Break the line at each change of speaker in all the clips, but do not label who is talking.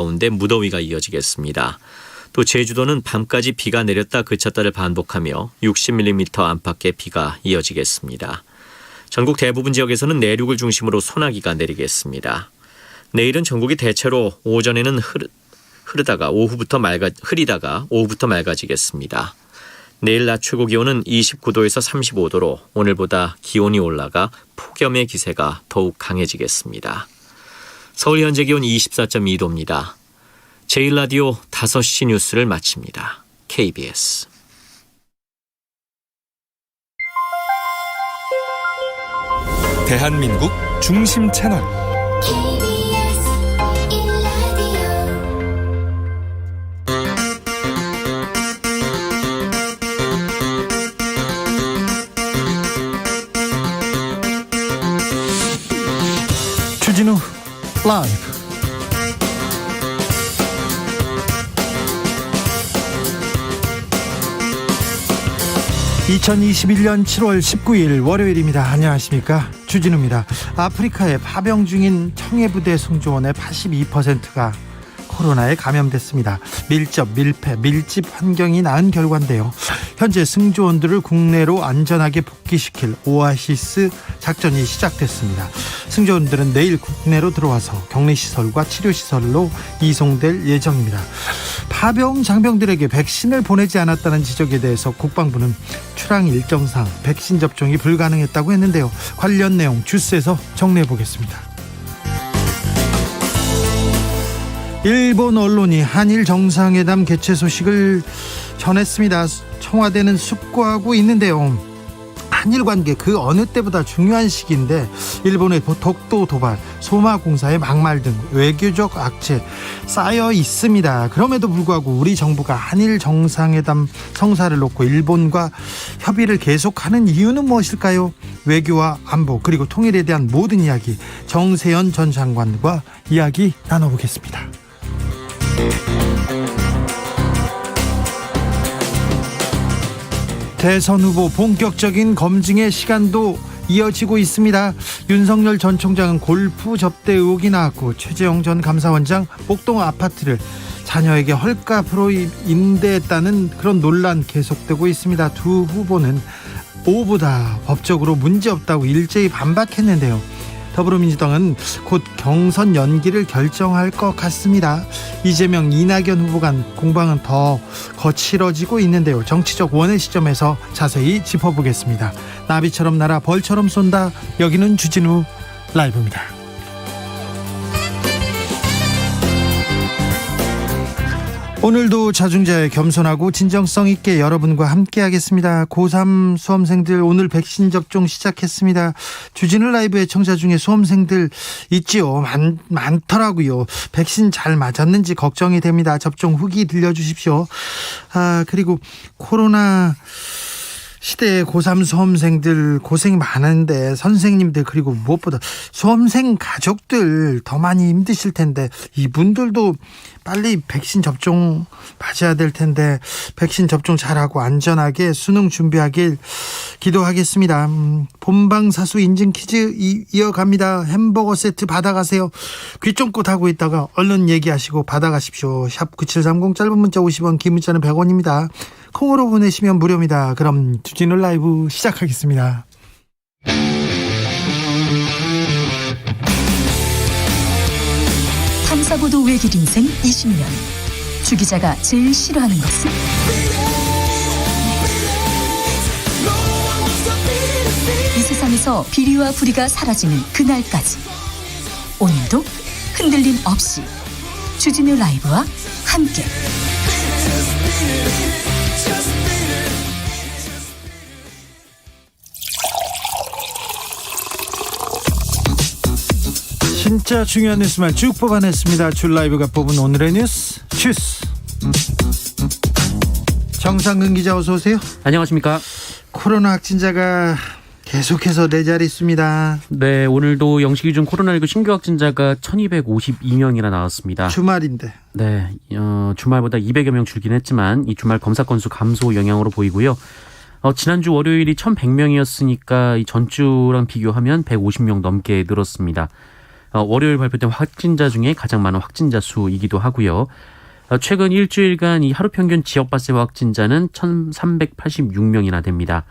가운데 무더위가 이어지겠습니다. 또 제주도는 밤까지 비가 내렸다 그쳤다를 반복하며 60mm 안팎의 비가 이어지겠습니다. 전국 대부분 지역에서는 내륙을 중심으로 소나기가 내리겠습니다. 내일은 전국이 대체로 오전에는 흐리다가 오후부터 맑아지겠습니다. 내일 낮 최고 기온은 29도에서 35도로 오늘보다 기온이 올라가 폭염의 기세가 더욱 강해지겠습니다. 서울 현재 기온 24.2도입니다. 제1라디오 5시 뉴스를 마칩니다. KBS
대한민국 중심 채널
KBS 1라디오
주진우 라이브. (2021년 7월 19일) 월요일입니다. 안녕하십니까, 주진우입니다. 아프리카에 파병 중인 청해부대 승조원의 82%가 코로나에 감염됐습니다. 밀접, 밀폐, 밀집 환경이 낳은 결과인데요. 현재 승조원들을 국내로 안전하게 복귀시킬 오아시스 작전이 시작됐습니다. 승조원들은 내일 국내로 들어와서 격리시설과 치료시설로 이송될 예정입니다. 파병 장병들에게 백신을 보내지 않았다는 지적에 대해서 국방부는 출항 일정상 백신 접종이 불가능했다고 했는데요. 관련 내용 주스에서 정리해 보겠습니다. 일본 언론이 한일 정상회담 개최 소식을 전했습니다. 청와대는 숙고하고 있는데요. 한일 관계 그 어느 때보다 중요한 시기인데 일본의 독도 도발, 소마 공사의 막말 등 외교적 악재 쌓여 있습니다. 그럼에도 불구하고 우리 정부가 한일 정상회담 성사를 놓고 일본과 협의를 계속하는 이유는 무엇일까요? 외교와 안보 그리고 통일에 대한 모든 이야기, 정세현 전 장관과 이야기 나눠보겠습니다. 대선 후보 본격적인 검증의 시간도 이어지고 있습니다. 윤석열 전 총장은 골프 접대 의혹이 나왔고, 최재형 전 감사원장 목동 아파트를 자녀에게 헐값으로 임대했다는 그런 논란 계속되고 있습니다. 두 후보는 오보다 법적으로 문제없다고 일제히 반박했는데요. 더불어민주당은 곧 경선 연기를 결정할 것 같습니다. 이재명, 이낙연 후보 간 공방은 더 거칠어지고 있는데요. 정치적 원의 시점에서 자세히 짚어보겠습니다. 나비처럼 날아 벌처럼 쏜다. 여기는 주진우 라이브입니다. 오늘도 자중자애, 겸손하고 진정성 있게 여러분과 함께 하겠습니다. 고3 수험생들 오늘 백신 접종 시작했습니다. 주진우 라이브의 청자 중에 수험생들 있지요. 많더라고요. 백신 잘 맞았는지 걱정이 됩니다. 접종 후기 들려주십시오. 그리고 코로나 시대의 고3 수험생들 고생이 많은데 선생님들 그리고 무엇보다 수험생 가족들 더 많이 힘드실 텐데 이분들도 빨리 백신 접종 맞아야 될 텐데 백신 접종 잘하고 안전하게 수능 준비하길 기도하겠습니다. 본방사수 인증 퀴즈 이어갑니다. 햄버거 세트 받아가세요. 귀 쫑긋 하고 있다가 얼른 얘기하시고 받아가십시오. 샵 9730 짧은 문자 50원, 긴 문자는 100원입니다. 콩으로 보내시면 무료입니다. 그럼 주진우 라이브 시작하겠습니다.
탐사보도 외길 인생 20년. 주 기자가 제일 싫어하는 것은? 이 세상에서 비리와 부리가 사라지는 그날까지. 오늘도 흔들림 없이 주진우 라이브와 함께
진짜 중요한 뉴스만 쭉 뽑아냈습니다. 줄 라이브가 뽑은 오늘의 뉴스 주스. 정상근 기자 어서 오세요.
안녕하십니까.
코로나 확진자가 계속해서 네 자릿수입니다.
네, 오늘도 영시 기준 코로나19 신규 확진자가 1252명이나 나왔습니다.
주말인데.
네, 주말보다 200여 명 줄긴 했지만 이 주말 검사 건수 감소 영향으로 보이고요. 지난주 월요일이 1100명이었으니까 이 전주랑 비교하면 150명 넘게 늘었습니다. 월요일 발표된 확진자 중에 가장 많은 확진자 수이기도 하고요. 최근 일주일간 이 하루 평균 지역 발생 확진자는 1,386명이나 됩니다.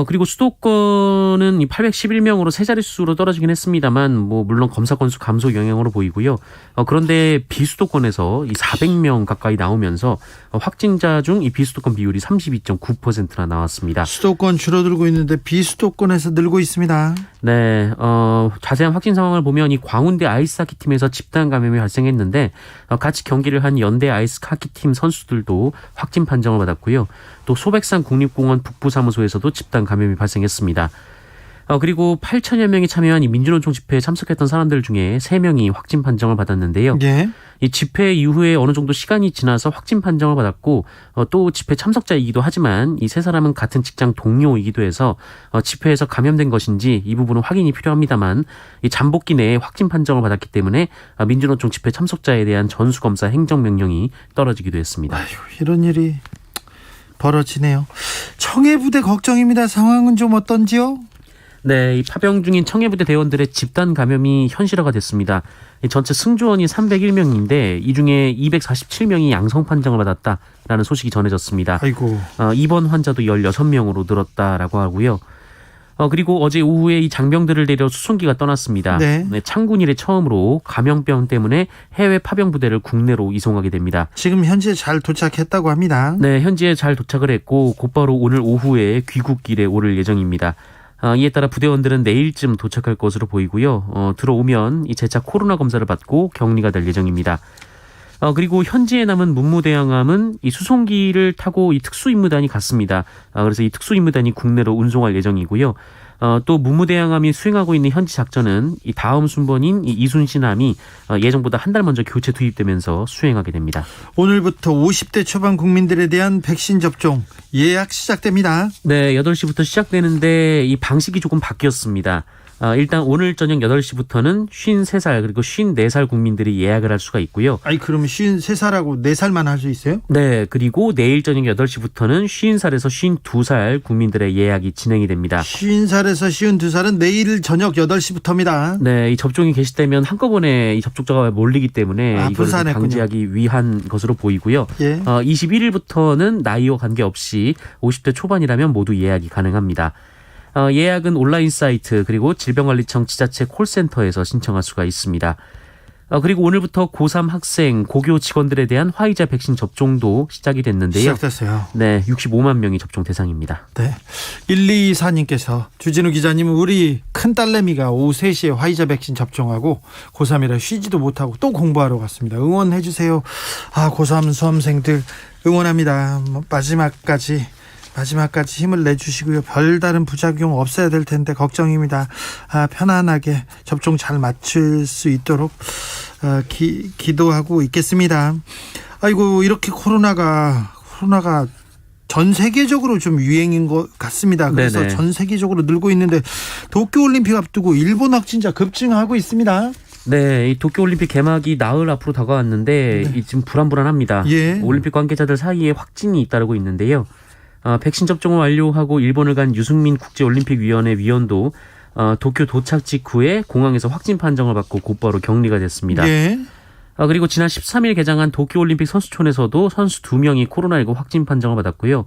그리고 수도권은 811명으로 세 자릿수로 떨어지긴 했습니다만, 물론 검사 건수 감소 영향으로 보이고요. 그런데 비수도권에서 이 400명 가까이 나오면서 확진자 중 이 비수도권 비율이 32.9%나 나왔습니다.
수도권 줄어들고 있는데 비수도권에서 늘고 있습니다.
네, 자세한 확진 상황을 보면 이 광운대 아이스하키 팀에서 집단 감염이 발생했는데, 같이 경기를 한 연대 아이스하키 팀 선수들도 확진 판정을 받았고요. 또 소백산 국립공원 북부사무소에서도 집단 감염이 발생했습니다. 그리고 8천여 명이 참여한 이 민주노총 집회에 참석했던 사람들 중에 3명이 확진 판정을 받았는데요.
예.
이 집회 이후에 어느 정도 시간이 지나서 확진 판정을 받았고, 또 집회 참석자이기도 하지만 이 세 사람은 같은 직장 동료이기도 해서 집회에서 감염된 것인지 이 부분은 확인이 필요합니다만, 이 잠복기 내에 확진 판정을 받았기 때문에 민주노총 집회 참석자에 대한 전수검사 행정명령이 떨어지기도 했습니다.
아유, 이런 일이 벌어지네요. 청해부대 걱정입니다. 상황은 좀 어떤지요?
네, 이 파병 중인 청해부대 대원들의 집단 감염이 현실화가 됐습니다. 이 전체 승조원이 301명인데 이 중에 247명이 양성 판정을 받았다라는 소식이 전해졌습니다.
아이고.
입원 환자도 16명으로 늘었다라고 하고요. 그리고 어제 오후에 이 장병들을 데려 수송기가 떠났습니다.
네.
창군 이래 처음으로 감염병 때문에 해외 파병 부대를 국내로 이송하게 됩니다.
지금 현재 잘 도착했다고 합니다.
네, 현지에 잘 도착을 했고 곧바로 오늘 오후에 귀국길에 오를 예정입니다. 이에 따라 부대원들은 내일쯤 도착할 것으로 보이고요. 들어오면 이 재차 코로나 검사를 받고 격리가 될 예정입니다. 그리고 현지에 남은 문무대항함은 이 수송기를 타고 이 특수임무단이 갔습니다. 그래서 이 특수임무단이 국내로 운송할 예정이고요. 또 문무대항함이 수행하고 있는 현지 작전은 이 다음 순번인 이 이순신함이 예정보다 한 달 먼저 교체 투입되면서 수행하게 됩니다.
오늘부터 50대 초반 국민들에 대한 백신 접종 예약 시작됩니다.
네, 8시부터 시작되는데 이 방식이 조금 바뀌었습니다. 일단 오늘 저녁 8시부터는 53살 그리고 54살 국민들이 예약을 할 수가 있고요.
아니 그러면 53살하고 4살만 할 수 있어요?
네, 그리고 내일 저녁 8시부터는 50살에서 52살 국민들의 예약이 진행이 됩니다.
50살에서 52살은 내일 저녁 8시부터입니다.
네, 이 접종이 개시되면 한꺼번에 이 접촉자가 몰리기 때문에 이걸
분산했군요.
방지하기 위한 것으로 보이고요.
예.
21일부터는 나이와 관계없이 50대 초반이라면 모두 예약이 가능합니다. 예약은 온라인 사이트 그리고 질병관리청 지자체 콜센터에서 신청할 수가 있습니다. 그리고 오늘부터 고3 학생, 고교 직원들에 대한 화이자 백신 접종도 시작이 됐는데요.
시작됐어요.
네, 65만 명이 접종 대상입니다.
네. 1224님께서 주진우 기자님은 우리 큰딸내미가 오후 3시에 화이자 백신 접종하고 고3이라 쉬지도 못하고 또 공부하러 갔습니다. 응원해 주세요. 고3 수험생들 응원합니다. 마지막까지 힘을 내주시고요. 별다른 부작용 없어야 될 텐데 걱정입니다. 편안하게 접종 잘 마칠 수 있도록 기도하고 있겠습니다. 아이고 이렇게 코로나가 전 세계적으로 좀 유행인 것 같습니다. 그래서
네네.
전 세계적으로 늘고 있는데 도쿄올림픽 앞두고 일본 확진자 급증하고 있습니다.
네, 이 도쿄올림픽 개막이 나흘 앞으로 다가왔는데 지금 불안합니다.
예.
올림픽 관계자들 사이에 확진이 잇따르고 있는데요. 백신 접종을 완료하고 일본을 간 유승민 국제올림픽위원회 위원도 도쿄 도착 직후에 공항에서 확진 판정을 받고 곧바로 격리가 됐습니다.
예.
그리고 지난 13일 개장한 도쿄올림픽 선수촌에서도 선수 2명이 코로나19 확진 판정을 받았고요.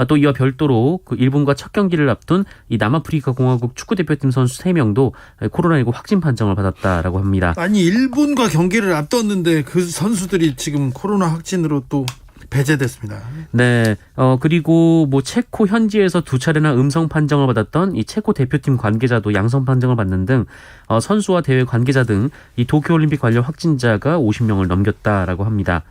또 이와 별도로 그 일본과 첫 경기를 앞둔 이 남아프리카 공화국 축구대표팀 선수 3명도 코로나19 확진 판정을 받았다라고 합니다.
아니 일본과 경기를 앞뒀는데 그 선수들이 지금 코로나 확진으로 또 배제됐습니다.
네. 그리고 체코 현지에서 2차례나 음성 판정을 받았던 이 체코 대표팀 관계자도 양성 판정을 받는 등 선수와 대회 관계자 등 이 도쿄올림픽 관련 확진자가 50명을 넘겼다라고 합니다.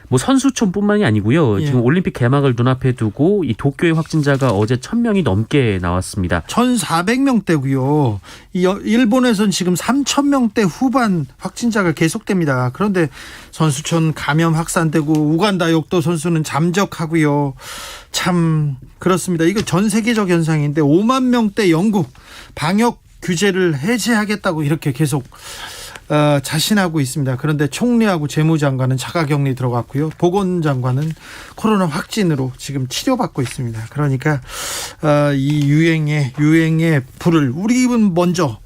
선수촌뿐만이 아니고요.
예.
지금 올림픽 개막을 눈앞에 두고 이 도쿄의 확진자가 어제 1,000명이 넘게 나왔습니다.
1,400명대고요. 일본에서는 지금 3,000명대 후반 확진자가 계속됩니다. 그런데 선수촌 감염 확산되고 우간다 역도 선수는 잠적하고요. 참 그렇습니다. 이거 전 세계적 현상인데 5만 명대 영국 방역 규제를 해제하겠다고 이렇게 계속 자신하고 있습니다. 그런데 총리하고 재무장관은 자가격리 들어갔고요. 보건장관은 코로나 확진으로 지금 치료받고 있습니다. 그러니까 이 유행의 불을 우리 입은 먼저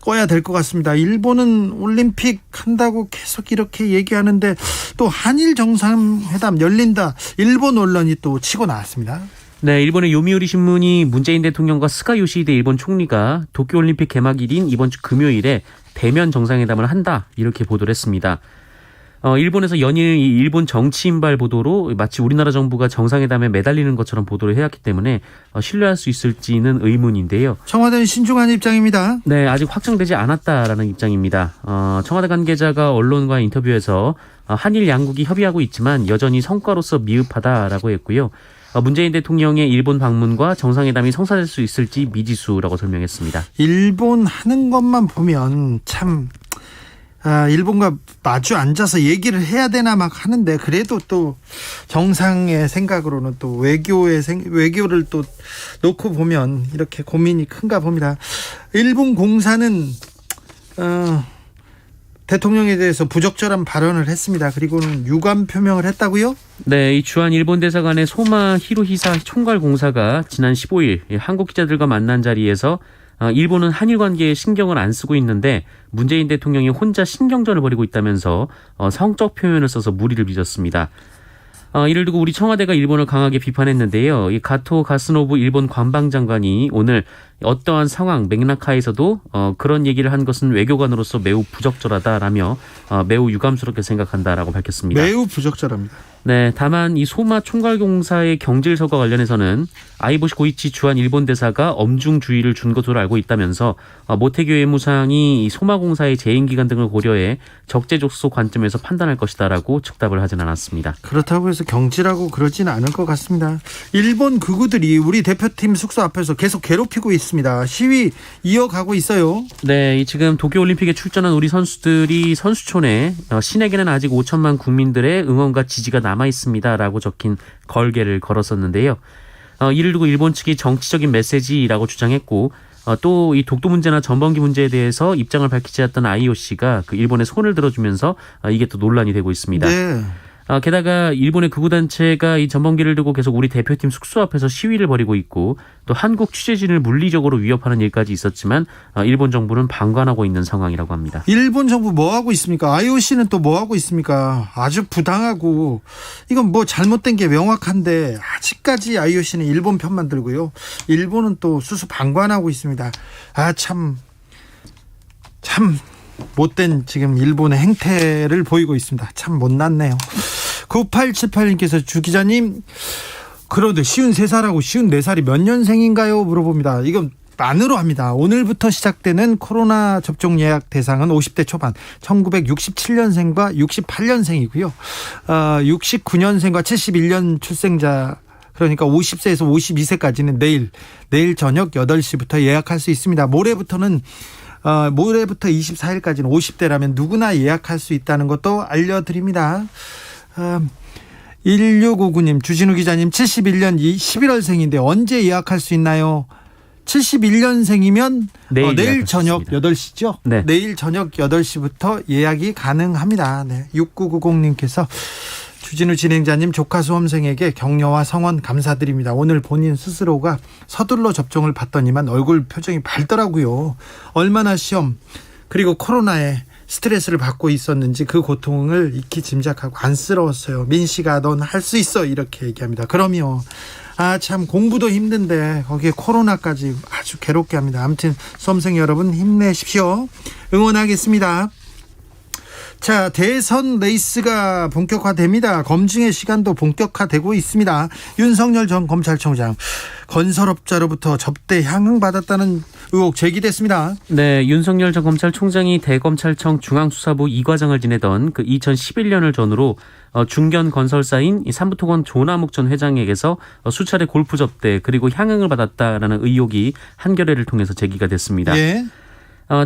꺼야 될 것 같습니다. 일본은 올림픽 한다고 계속 이렇게 얘기하는데 또 한일 정상회담 열린다. 일본 언론이 또 치고 나왔습니다.
네, 일본의 요미우리 신문이 문재인 대통령과 스가 요시히데 일본 총리가 도쿄올림픽 개막일인 이번 주 금요일에 대면 정상회담을 한다 이렇게 보도를 했습니다. 일본에서 연일 이 일본 정치인발 보도로 마치 우리나라 정부가 정상회담에 매달리는 것처럼 보도를 해왔기 때문에 신뢰할 수 있을지는 의문인데요.
청와대는 신중한 입장입니다.
네, 아직 확정되지 않았다라는 입장입니다. 청와대 관계자가 언론과 인터뷰에서 한일 양국이 협의하고 있지만 여전히 성과로서 미흡하다라고 했고요. 문재인 대통령의 일본 방문과 정상회담이 성사될 수 있을지 미지수라고 설명했습니다.
일본 하는 것만 보면 참 일본과 마주 앉아서 얘기를 해야 되나 막 하는데 그래도 또 정상의 생각으로는 또 외교를 또 놓고 보면 이렇게 고민이 큰가 봅니다. 일본 공사는 대통령에 대해서 부적절한 발언을 했습니다. 그리고는 유감 표명을 했다고요?
네, 이 주한 일본 대사관의 소마 히로히사 총괄 공사가 지난 15일 한국 기자들과 만난 자리에서 일본은 한일 관계에 신경을 안 쓰고 있는데 문재인 대통령이 혼자 신경전을 벌이고 있다면서 성적 표현을 써서 무리를 빚었습니다. 이를 두고 우리 청와대가 일본을 강하게 비판했는데요. 이 가토 가스노부 일본 관방장관이 오늘 어떠한 상황 맥락하에서도 그런 얘기를 한 것은 외교관으로서 매우 부적절하다라며 매우 유감스럽게 생각한다라고 밝혔습니다.
매우 부적절합니다.
네, 다만 이 소마 총괄공사의 경질서과 관련해서는 아이보시 고이치 주한 일본 대사가 엄중 주의를 준 것으로 알고 있다면서 모태규 외무상이 이 소마공사의 재임 기간 등을 고려해 적재적소 관점에서 판단할 것이다라고 즉답을 하진 않았습니다.
그렇다고 해서 경질하고 그러지는 않을 것 같습니다. 일본 극우들이 우리 대표팀 숙소 앞에서 계속 괴롭히고 있습니다. 시위 이어가고 있어요.
네, 지금 도쿄올림픽에 출전한 우리 선수들이 선수촌에 신에게는 아직 5천만 국민들의 응원과 지지가 남아 있습니다라고 적힌 걸개를 걸었었는데요. 이를 두고 일본 측이 정치적인 메시지라고 주장했고 또 이 독도 문제나 전범기 문제에 대해서 입장을 밝히지 않았던 IOC가 그 일본의 손을 들어주면서 이게 또 논란이 되고 있습니다.
네.
게다가 일본의 극우단체가 이 전범기를 두고 계속 우리 대표팀 숙소 앞에서 시위를 벌이고 있고 또 한국 취재진을 물리적으로 위협하는 일까지 있었지만 일본 정부는 방관하고 있는 상황이라고 합니다.
일본 정부 뭐 하고 있습니까? IOC는 또 뭐 하고 있습니까? 아주 부당하고 이건 뭐 잘못된 게 명확한데 아직까지 IOC는 일본 편만 들고요. 일본은 또 수수 방관하고 있습니다. 참 못된 지금 일본의 행태를 보이고 있습니다. 참 못났네요. 9878님께서 주 기자님 그런데 53살하고 54살이 몇 년생인가요? 물어봅니다. 이건 만으로 합니다. 오늘부터 시작되는 코로나 접종 예약 대상은 50대 초반 1967년생과 68년생이고요. 69년생과 71년 출생자 그러니까 50세에서 52세까지는 내일 저녁 8시부터 예약할 수 있습니다. 모레부터 24일까지는 50대라면 누구나 예약할 수 있다는 것도 알려드립니다. 1659님 주진우 기자님 71년 11월생인데 언제 예약할 수 있나요? 71년생이면 내일 저녁 8시죠?
네.
내일 저녁 8시부터 예약이 가능합니다. 네. 6990님께서 주진우 진행자님 조카 수험생에게 격려와 성원 감사드립니다. 오늘 본인 스스로가 서둘러 접종을 받더니만 얼굴 표정이 밝더라고요. 얼마나 시험 그리고 코로나에 스트레스를 받고 있었는지 그 고통을 익히 짐작하고 안쓰러웠어요. 민씨가 넌 할 수 있어 이렇게 얘기합니다. 그럼요. 참 공부도 힘든데 거기에 코로나까지 아주 괴롭게 합니다. 아무튼 수험생 여러분 힘내십시오. 응원하겠습니다. 자, 대선 레이스가 본격화됩니다. 검증의 시간도 본격화되고 있습니다. 윤석열 전 검찰총장 건설업자로부터 접대 향응받았다는 의혹 제기됐습니다.
네, 윤석열 전 검찰총장이 대검찰청 중앙수사부 2과장을 지내던 그 2011년을 전후로 중견 건설사인 삼부토건 조남욱 전 회장에게서 수차례 골프 접대 그리고 향응을 받았다라는 의혹이 한겨레를 통해서 제기가 됐습니다.
예.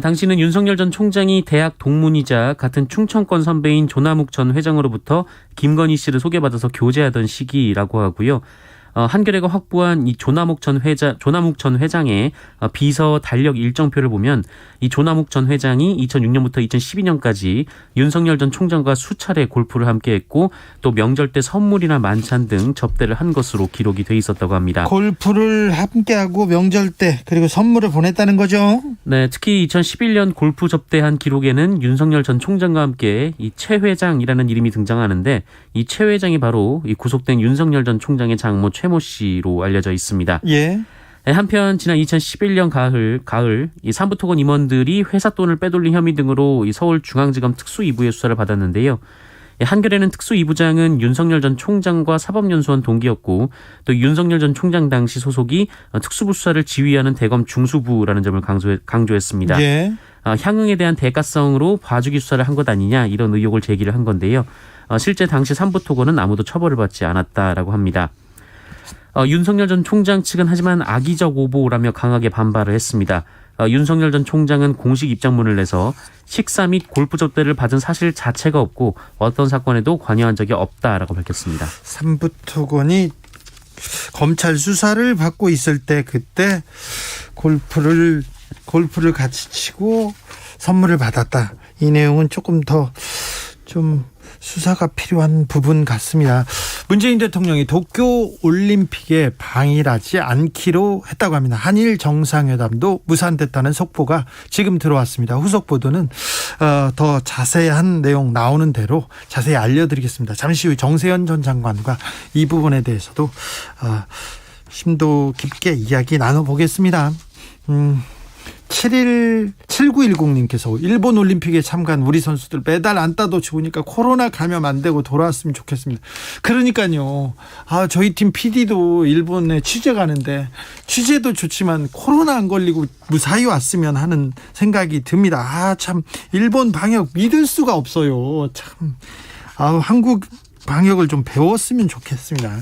당시는 윤석열 전 총장이 대학 동문이자 같은 충청권 선배인 조남욱 전 회장으로부터 김건희 씨를 소개받아서 교제하던 시기라고 하고요. 한겨레가 확보한 이 조남욱 전 회장의 비서 달력 일정표를 보면 이 조남욱 전 회장이 2006년부터 2012년까지 윤석열 전 총장과 수차례 골프를 함께했고 또 명절 때 선물이나 만찬 등 접대를 한 것으로 기록이 돼 있었다고 합니다.
골프를 함께하고 명절 때 그리고 선물을 보냈다는 거죠.
네, 특히 2011년 골프 접대한 기록에는 윤석열 전 총장과 함께 이 최 회장이라는 이름이 등장하는데 이 최 회장이 바로 이 구속된 윤석열 전 총장의 장모 최모 씨로 알려져 있습니다.
예.
한편 지난 2011년 가을 이 삼부토건 임원들이 회사 돈을 빼돌린 혐의 등으로 이 서울중앙지검 특수 2부의 수사를 받았는데요. 한겨레는 특수 2부장은 윤석열 전 총장과 사법연수원 동기였고 또 윤석열 전 총장 당시 소속이 특수부 수사를 지휘하는 대검 중수부라는 점을 강조했습니다.
예.
향응에 대한 대가성으로 봐주기 수사를 한 것 아니냐 이런 의혹을 제기를 한 건데요. 실제 당시 삼부토건은 아무도 처벌을 받지 않았다라고 합니다. 윤석열 전 총장 측은 하지만 악의적 오보라며 강하게 반발을 했습니다. 윤석열 전 총장은 공식 입장문을 내서 식사 및 골프 접대를 받은 사실 자체가 없고 어떤 사건에도 관여한 적이 없다라고 밝혔습니다.
삼부토건이 검찰 수사를 받고 있을 때 그때 골프를 같이 치고 선물을 받았다. 이 내용은 조금 더 좀 수사가 필요한 부분 같습니다. 문재인 대통령이 도쿄올림픽에 방일하지 않기로 했다고 합니다. 한일 정상회담도 무산됐다는 속보가 지금 들어왔습니다. 후속 보도는 더 자세한 내용 나오는 대로 자세히 알려드리겠습니다. 잠시 후 정세현 전 장관과 이 부분에 대해서도 심도 깊게 이야기 나눠보겠습니다. 7910님께서 일본 올림픽에 참가한 우리 선수들 메달 안 따도 좋으니까 코로나 감염 안 되고 돌아왔으면 좋겠습니다. 그러니까요. 저희 팀 PD도 일본에 취재 가는데 취재도 좋지만 코로나 안 걸리고 무사히 왔으면 하는 생각이 듭니다. 참 일본 방역 믿을 수가 없어요. 참 한국 방역을 좀 배웠으면 좋겠습니다.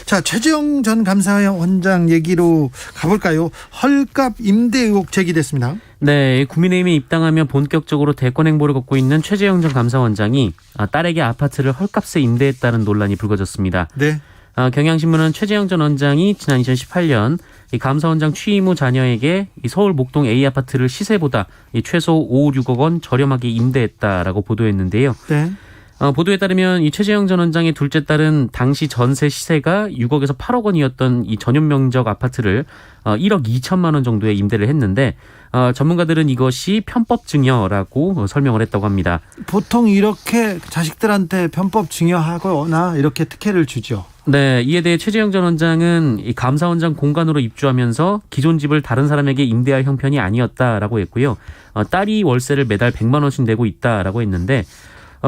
자, 최재형 전 감사원장 얘기로 가볼까요? 헐값 임대 의혹 제기됐습니다.
네, 국민의힘에 입당하며 본격적으로 대권 행보를 걷고 있는 최재형 전 감사원장이 딸에게 아파트를 헐값에 임대했다는 논란이 불거졌습니다.
네.
경향신문은 최재형 전 원장이 지난 2018년 이 감사원장 취임 후 자녀에게 이 서울 목동 A 아파트를 시세보다 이 최소 5, 6억 원 저렴하게 임대했다라고 보도했는데요.
네.
보도에 따르면 이 최재형 전 원장의 둘째 딸은 당시 전세 시세가 6억에서 8억 원이었던 이 전용 면적 아파트를 1억 2천만 원 정도에 임대를 했는데 전문가들은 이것이 편법 증여라고 설명을 했다고 합니다.
보통 이렇게 자식들한테 편법 증여하거나 이렇게 특혜를 주죠.
네, 이에 대해 최재형 전 원장은 이 감사원장 공간으로 입주하면서 기존 집을 다른 사람에게 임대할 형편이 아니었다라고 했고요. 딸이 월세를 매달 100만 원씩 내고 있다라고 했는데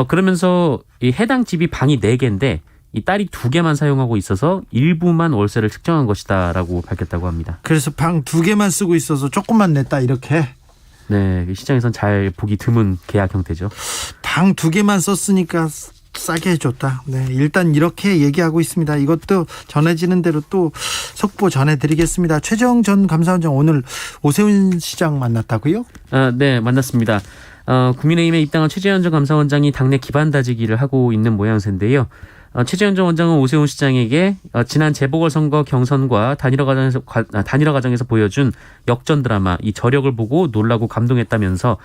그러면서 이 해당 집이 방이 4개인데 이 딸이 2개만 사용하고 있어서 일부만 월세를 측정한 것이다라고 밝혔다고 합니다.
그래서 방 2개만 쓰고 있어서 조금만 냈다 이렇게.
네, 시장에선 잘 보기 드문 계약 형태죠.
방 2개만 썼으니까 싸게 해줬다. 네, 일단 이렇게 얘기하고 있습니다. 이것도 전해지는 대로 또 속보 전해드리겠습니다. 최재형 전 감사원장 오늘 오세훈 시장 만났다고요?
네, 만났습니다. 국민의힘에 입당한 최재형 전 감사원장이 당내 기반 다지기를 하고 있는 모양새인데요. 최재형 전 원장은 오세훈 시장에게 지난 재보궐선거 경선과 단일화 과정에서 보여준 역전 드라마 이 저력을 보고 놀라고 감동했다면서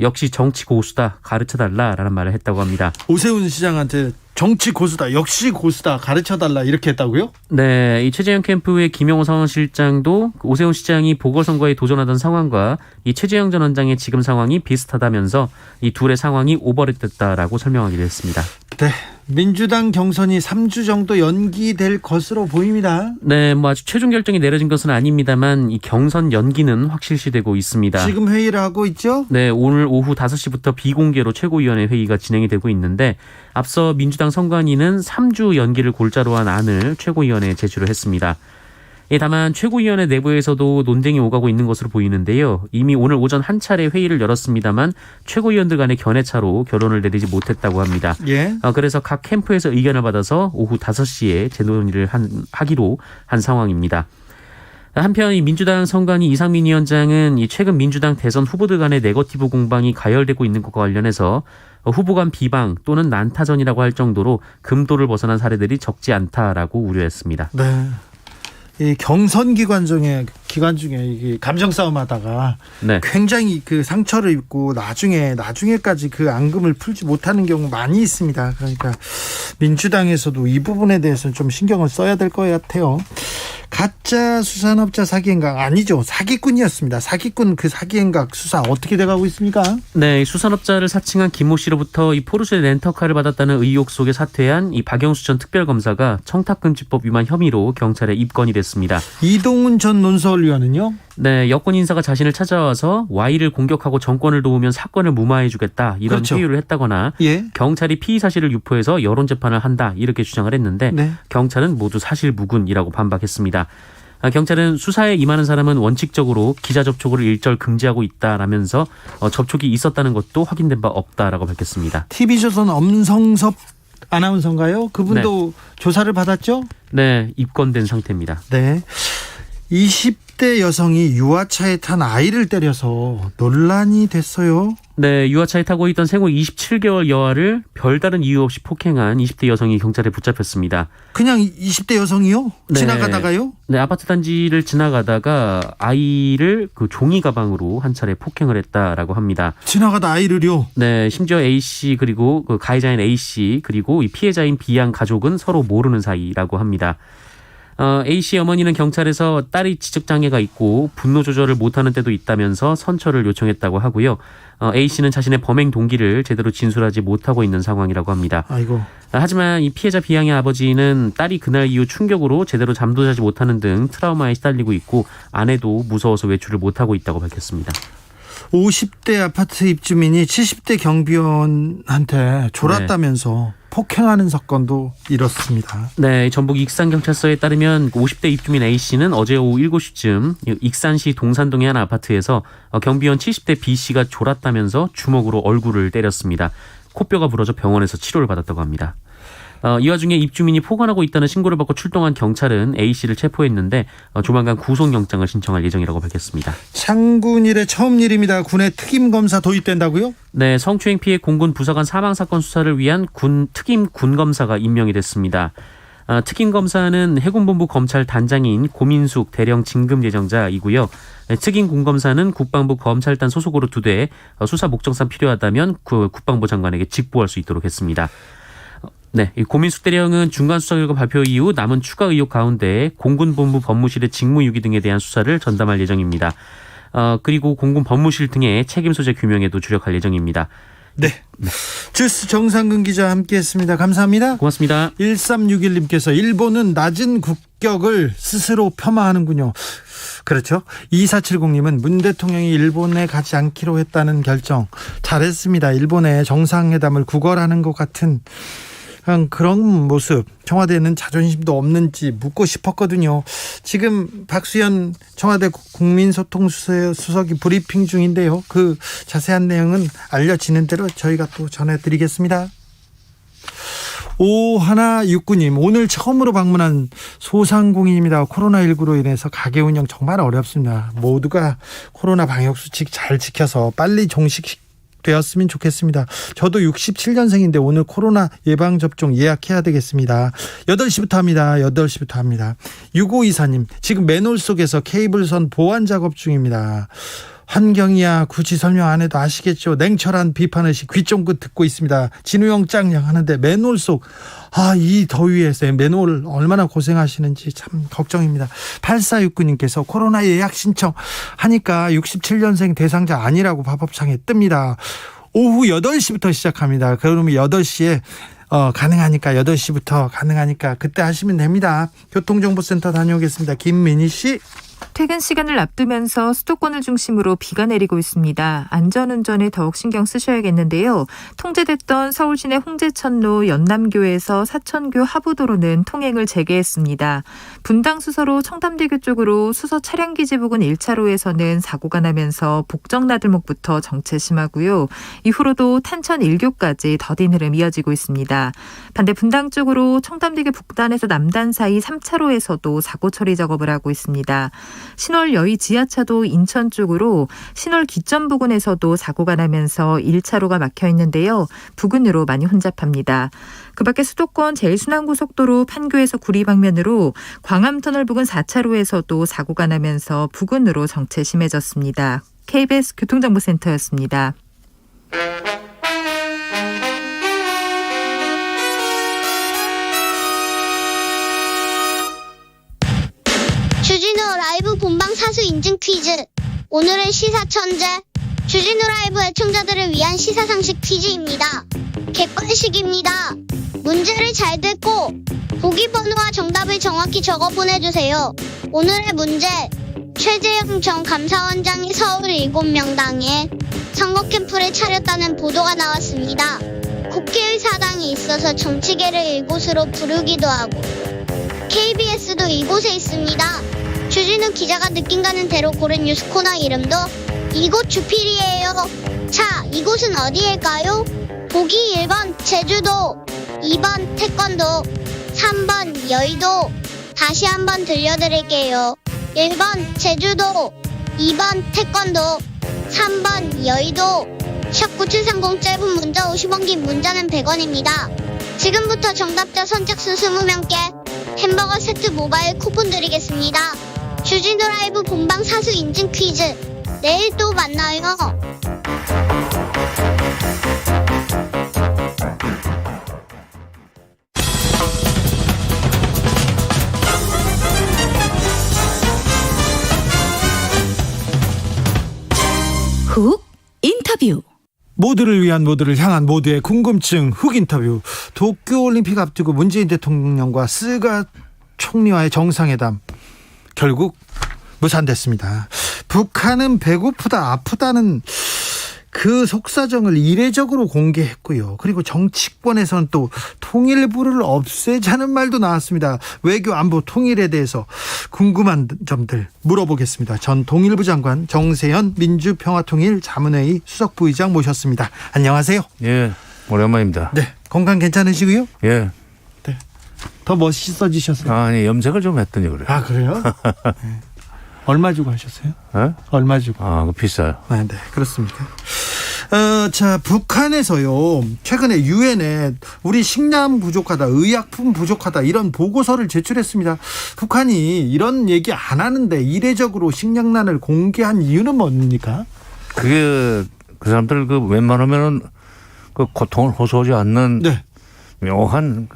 역시 정치 고수다 가르쳐달라라는 말을 했다고 합니다.
오세훈 시장한테 정치 고수다 역시 고수다 가르쳐달라 이렇게 했다고요?
네, 이 최재형 캠프의 김영호 상원실장도 오세훈 시장이 보궐선거에 도전하던 상황과 이 최재형 전 원장의 지금 상황이 비슷하다면서 이 둘의 상황이 오버랩됐다라고 설명하기도 했습니다.
네, 민주당 경선이 3주 정도 연기될 것으로 보입니다.
네, 아직 최종 결정이 내려진 것은 아닙니다만 이 경선 연기는 확실시되고 있습니다.
지금 회의를 하고 있죠?
네, 오늘 오후 5시부터 비공개로 최고위원회 회의가 진행이 되고 있는데 앞서 민주당 선관위는 3주 연기를 골자로 한 안을 최고위원회에 제출을 했습니다. 다만 최고위원회 내부에서도 논쟁이 오가고 있는 것으로 보이는데요. 이미 오늘 오전 한 차례 회의를 열었습니다만 최고위원들 간의 견해차로 결론을 내리지 못했다고 합니다.
예.
그래서 각 캠프에서 의견을 받아서 오후 5시에 재논의를 하기로 한 상황입니다. 한편 이 민주당 선관위 이상민 위원장은 이 최근 민주당 대선 후보들 간의 네거티브 공방이 가열되고 있는 것과 관련해서 후보 간 비방 또는 난타전이라고 할 정도로 금도를 벗어난 사례들이 적지 않다라고 우려했습니다.
네. 이 경선 기간 중에 이게 감정 싸움하다가
네.
굉장히 그 상처를 입고 나중에까지 그 앙금을 풀지 못하는 경우 많이 있습니다. 그러니까 민주당에서도 이 부분에 대해서는 좀 신경을 써야 될 것 같아요. 가짜 수산업자 사기 행각 아니죠. 사기꾼이었습니다. 사기꾼 그 사기 행각 수사 어떻게 돼가고 있습니까?
네, 이 수산업자를 사칭한 김모 씨로부터 이 포르쉐 렌터카를 받았다는 의혹 속에 사퇴한 이 박영수 전 특별검사가 청탁금지법 위반 혐의로 경찰에 입건이 됐습니다.
이동훈 전 논설위원은요?
네, 여권 인사가 자신을 찾아와서 Y를 공격하고 정권을 도우면 사건을 무마해주겠다 이런
그렇죠.
회유를 했다거나
예.
경찰이 피의 사실을 유포해서 여론 재판을 한다 이렇게 주장을 했는데
네.
경찰은 모두 사실무근이라고 반박했습니다. 경찰은 수사에 임하는 사람은 원칙적으로 기자 접촉을 일절 금지하고 있다라면서 접촉이 있었다는 것도 확인된 바 없다라고 밝혔습니다.
TV조선 엄성섭 아나운서인가요? 그분도 조사를 받았죠?
네, 입건된 상태입니다.
네. 20대 여성이 유아차에 탄 아이를 때려서 논란이 됐어요.
네, 유아차에 타고 있던 생후 27개월 여아를 별다른 이유 없이 폭행한 20대 여성이 경찰에 붙잡혔습니다.
그냥 20대 여성이요?
네.
지나가다가요?
네, 아파트 단지를 지나가다가 아이를 그 종이 가방으로 한 차례 폭행을 했다라고 합니다.
지나가다 아이를요?
네, 심지어 A 씨 그리고 그 가해자인 A 씨 그리고 이 피해자인 B 양 가족은 서로 모르는 사이라고 합니다. A 씨의 어머니는 경찰에서 딸이 지적장애가 있고 분노 조절을 못하는 때도 있다면서 선처를 요청했다고 하고요. A 씨는 자신의 범행 동기를 제대로 진술하지 못하고 있는 상황이라고 합니다.
아이고.
하지만 이 피해자 B 양의 아버지는 딸이 그날 이후 충격으로 제대로 잠도 자지 못하는 등 트라우마에 시달리고 있고 아내도 무서워서 외출을 못하고 있다고 밝혔습니다.
50대 아파트 입주민이 70대 경비원한테 졸았다면서 폭행하는 사건도 일었습니다.
네, 전북 익산경찰서에 따르면 50대 입주민 A씨는 어제 오후 7시쯤 익산시 동산동의 한 아파트에서 경비원 70대 B씨가 졸았다면서 주먹으로 얼굴을 때렸습니다. 코뼈가 부러져 병원에서 치료를 받았다고 합니다. 이 와중에 입주민이 포관하고 있다는 신고를 받고 출동한 경찰은 A씨를 체포했는데 조만간 구속영장을 신청할 예정이라고 밝혔습니다.
창군 일의 처음 일입니다. 군의 특임검사 도입된다고요?
네, 성추행 피해 공군 부사관 사망 사건 수사를 위한 특임 군검사가 임명이 됐습니다. 특임검사는 해군본부 검찰 단장인 고민숙 대령 진급 예정자이고요. 특임 군검사는 국방부 검찰단 소속으로 2대 수사 목적상 필요하다면 국방부 장관에게 직보할 수 있도록 했습니다. 네, 이 고민숙 대령은 중간 수사 결과 발표 이후 남은 추가 의혹 가운데 공군본부 법무실의 직무유기 등에 대한 수사를 전담할 예정입니다. 그리고 공군 법무실 등의 책임 소재 규명에도 주력할 예정입니다.
네. 주스 정상근 기자 함께했습니다. 감사합니다.
고맙습니다.
1361님께서 일본은 낮은 국격을 스스로 폄하하는군요. 그렇죠. 2470님은 문 대통령이 일본에 가지 않기로 했다는 결정 잘했습니다. 일본의 정상회담을 구걸하는 것 같은 그런 모습, 청와대는 자존심도 없는지 묻고 싶었거든요. 지금 박수현 청와대 국민소통수석이 브리핑 중인데요. 그 자세한 내용은 알려지는 대로 저희가 또 전해드리겠습니다. 5169님, 오늘 처음으로 방문한 소상공인입니다. 코로나19로 인해서 가게 운영 정말 어렵습니다. 모두가 코로나 방역수칙 잘 지켜서 빨리 종식되었으면 좋겠습니다. 저도 67년생인데 오늘 코로나 예방접종 예약해야 되겠습니다. 8시부터 합니다. 8시부터 합니다. 6524님, 지금 맨홀 속에서 케이블선 보완 작업 중입니다. 환경이야 굳이 설명 안 해도 아시겠죠. 냉철한 비판의식 귀 쫑긋 듣고 있습니다. 진우형 짱냥 하는데 맨홀 속 이 더위에서 맨홀 얼마나 고생하시는지 참 걱정입니다. 8469님께서 코로나 예약 신청 하니까 67년생 대상자 아니라고 팝업창에 뜹니다. 오후 8시부터 시작합니다. 그러면 8시에 가능하니까 8시부터 가능하니까 그때 하시면 됩니다. 교통정보센터 다녀오겠습니다. 김민희 씨.
퇴근 시간을 앞두면서 수도권을 중심으로 비가 내리고 있습니다. 안전운전에 더욱 신경 쓰셔야겠는데요. 통제됐던 서울 시내 홍제천로 연남교에서 사천교 하부도로는 통행을 재개했습니다. 분당 수서로 청담대교 쪽으로 수서 차량기지 부근 1차로에서는 사고가 나면서 복정나들목부터 정체 심하고요. 이후로도 탄천 1교까지 더딘 흐름 이어지고 있습니다. 반대 분당 쪽으로 청담대교 북단에서 남단 사이 3차로에서도 사고 처리 작업을 하고 있습니다. 신월 여의 지하차도 인천 쪽으로 신월 기점 부근에서도 사고가 나면서 1차로가 막혀 있는데요. 부근으로 많이 혼잡합니다. 그 밖에 수도권 제일순환고속도로 판교에서 구리 방면으로 광암터널 부근 4차로에서도 사고가 나면서 부근으로 정체 심해졌습니다. KBS 교통정보센터였습니다.
주진우 라이브 본방 사수 인증 퀴즈. 오늘은 시사 천재 주진우 라이브 애청자들을 위한 시사 상식 퀴즈입니다. 객관식입니다. 문제를 잘 듣고 보기 번호와 정답을 정확히 적어 보내주세요. 오늘의 문제. 최재형 전 감사원장이 서울 7명당에 선거 캠프를 차렸다는 보도가 나왔습니다. 국회의 사당이 있어서 정치계를 이곳으로 부르기도 하고 KBS도 이곳에 있습니다. 주진우 기자가 느낌 가는 대로 고른 뉴스 코너 이름도 이곳 주필이에요. 자, 이곳은 어디일까요? 보기 1번 제주도, 2번 태권도, 3번 여의도. 다시 한번 들려드릴게요. 1번 제주도, 2번 태권도, 3번 여의도. 샵9730 짧은 문자 50원, 긴 문자는 100원입니다. 지금부터 정답자 선착순 20명께 햄버거 세트 모바일 쿠폰 드리겠습니다. 주진우 라이브 본방 사수 인증 퀴즈. 내일 또 만나요.
훅 인터뷰.
모두를 위한 모두를 향한 모두의 궁금증 훅 인터뷰. 도쿄올림픽 앞두고 문재인 대통령과 스가 총리와의 정상회담 결국 무산됐습니다. 북한은 배고프다 아프다는 그 속사정을 이례적으로 공개했고요. 그리고 정치권에서는 또 통일부를 없애자는 말도 나왔습니다. 외교 안보 통일에 대해서 궁금한 점들 물어보겠습니다. 전 통일부 장관 정세현 민주평화통일 자문회의 수석부의장 모셨습니다. 안녕하세요.
예, 오랜만입니다.
네, 건강 괜찮으시고요?
예.
네, 더 멋있어지셨어요.
아니, 염색을 좀 했더니 그래요.
아, 그래요? 네. 얼마 주고 하셨어요?
예?
얼마 주고?
아, 그 비싸요.
네, 그렇습니까? 자, 북한에서요, 최근에 유엔에 우리 식량 부족하다, 의약품 부족하다, 이런 보고서를 제출했습니다. 북한이 이런 얘기 안 하는데 이례적으로 식량난을 공개한 이유는 뭡니까?
그게 그 사람들 그 웬만하면은 그 고통을 호소하지 않는
네.
묘한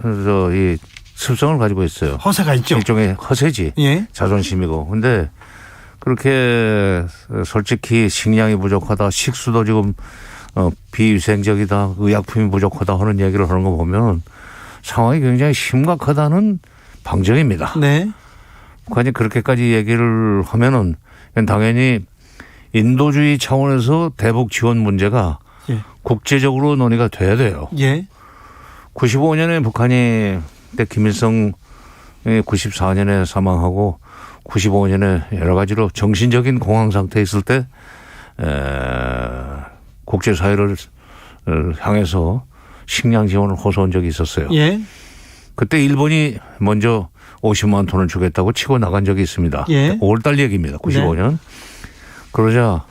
이 습성을 가지고 있어요.
허세가 있죠.
일종의 허세지.
예.
자존심이고. 근데 그렇게 솔직히 식량이 부족하다, 식수도 지금 비위생적이다, 의약품이 부족하다 하는 얘기를 하는 거 보면 상황이 굉장히 심각하다는 방증입니다.
네.
북한이 그렇게까지 얘기를 하면은 당연히 인도주의 차원에서 대북 지원 문제가
예.
국제적으로 논의가 돼야 돼요.
예.
95년에 북한이 그때 김일성이 94년에 사망하고 95년에 여러 가지로 정신적인 공황 상태에 있을 때 국제사회를 향해서 식량 지원을 호소한 적이 있었어요.
예.
그때 일본이 먼저 50만 톤을 주겠다고 치고 나간 적이 있습니다.
예.
5월달 얘기입니다. 95년.
네.
그러자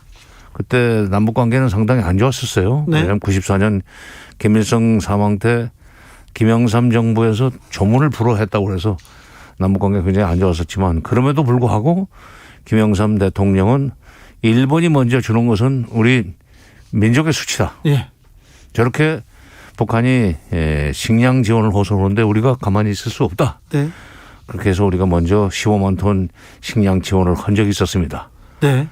그때 남북관계는 상당히 안 좋았었어요.
네.
왜냐하면 94년 김일성 사망 때 김영삼 정부에서 조문을 불허했다고 그래서 남북관계가 굉장히 안 좋았었지만 그럼에도 불구하고 김영삼 대통령은 일본이 먼저 주는 것은 우리 민족의 수치다.
예.
저렇게 북한이 식량 지원을 호소하는데 우리가 가만히 있을 수 없다.
네.
그렇게 해서 우리가 먼저 15만 톤 식량 지원을 한 적이 있었습니다.
네.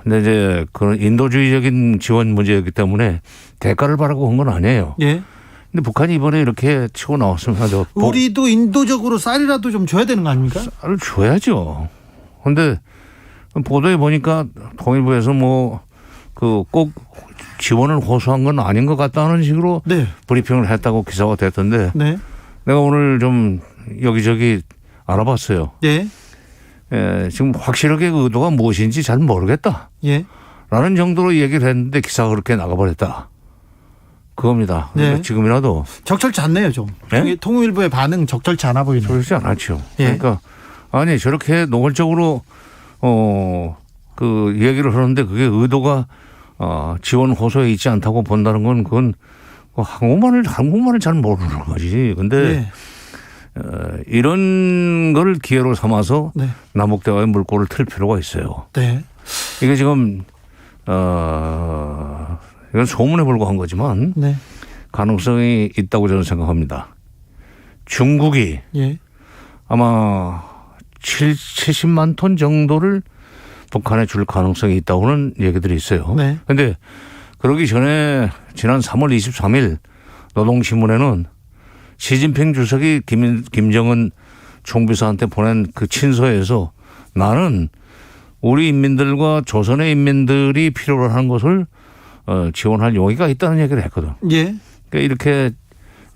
근데 이제 그런 인도주의적인 지원 문제였기 때문에 대가를 바라고 한 건 아니에요.
예.
근데 북한이 이번에 이렇게 치고 나왔습니다.
우리도 인도적으로 쌀이라도 좀 줘야 되는 거 아닙니까?
쌀을 줘야죠. 근데 보도에 보니까 통일부에서 뭐 그 꼭 지원을 호소한 건 아닌 것 같다는 식으로
네.
브리핑을 했다고 기사가 됐던데
네.
내가 오늘 좀 여기저기 알아봤어요.
예.
지금 확실하게 그 의도가 무엇인지 잘 모르겠다.
예.
라는 정도로 얘기를 했는데 기사가 그렇게 나가버렸다. 그겁니다.
네.
지금이라도
적절치 않네요, 좀.
네?
통일부의 반응 적절치 않아 보이네요.
그렇지 않았죠.
예.
그러니까 아니 저렇게 노골적으로 그 얘기를 하는데 그게 의도가 지원 호소에 있지 않다고 본다는 건 그건 한국말을 잘 모르는 거지. 근데 이런 걸 기회로 삼아서
네.
남북 대화의 물꼬를 틀 필요가 있어요.
네.
이게 지금 이건 소문에 불과한 거지만
네.
가능성이 있다고 저는 생각합니다. 중국이
예.
아마 70만 톤 정도를 북한에 줄 가능성이 있다고는 얘기들이 있어요.
네.
그런데 그러기 전에 지난 3월 23일 노동신문에는 시진핑 주석이 김정은 총비서한테 보낸 그 친서에서 나는 우리 인민들과 조선의 인민들이 필요로 하는 것을 지원할 용의가 있다는 얘기를 했거든.
예.
그러니까 이렇게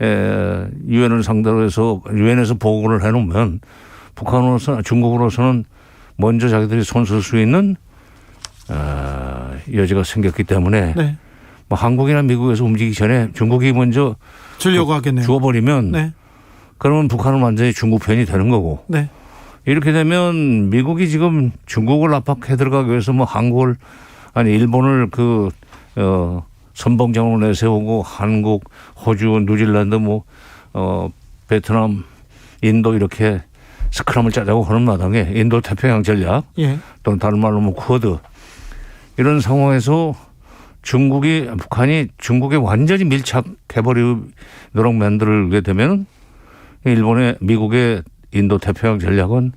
유엔을 상대로 해서 유엔에서 보고를 해놓으면 북한으로서 중국으로서는 먼저 자기들이 손쓸 수 있는 여지가 생겼기 때문에
네.
뭐 한국이나 미국에서 움직이기 전에 중국이 먼저
주려고 하겠네요.
주어버리면
네.
그러면 북한은 완전히 중국 편이 되는 거고
네.
이렇게 되면 미국이 지금 중국을 압박해 들어가기 위해서 뭐 한국을 아니 일본을 그 선봉장으로 내세우고 한국, 호주, 뉴질랜드 베트남, 인도 이렇게 스크럼을 짜자고 하는 마당에 인도 태평양 전략
예. 또는
다른 말로 쿼드 이런 상황에서 북한이 중국에 완전히 밀착해버리도록 만들게 되면 미국의 인도 태평양 전략은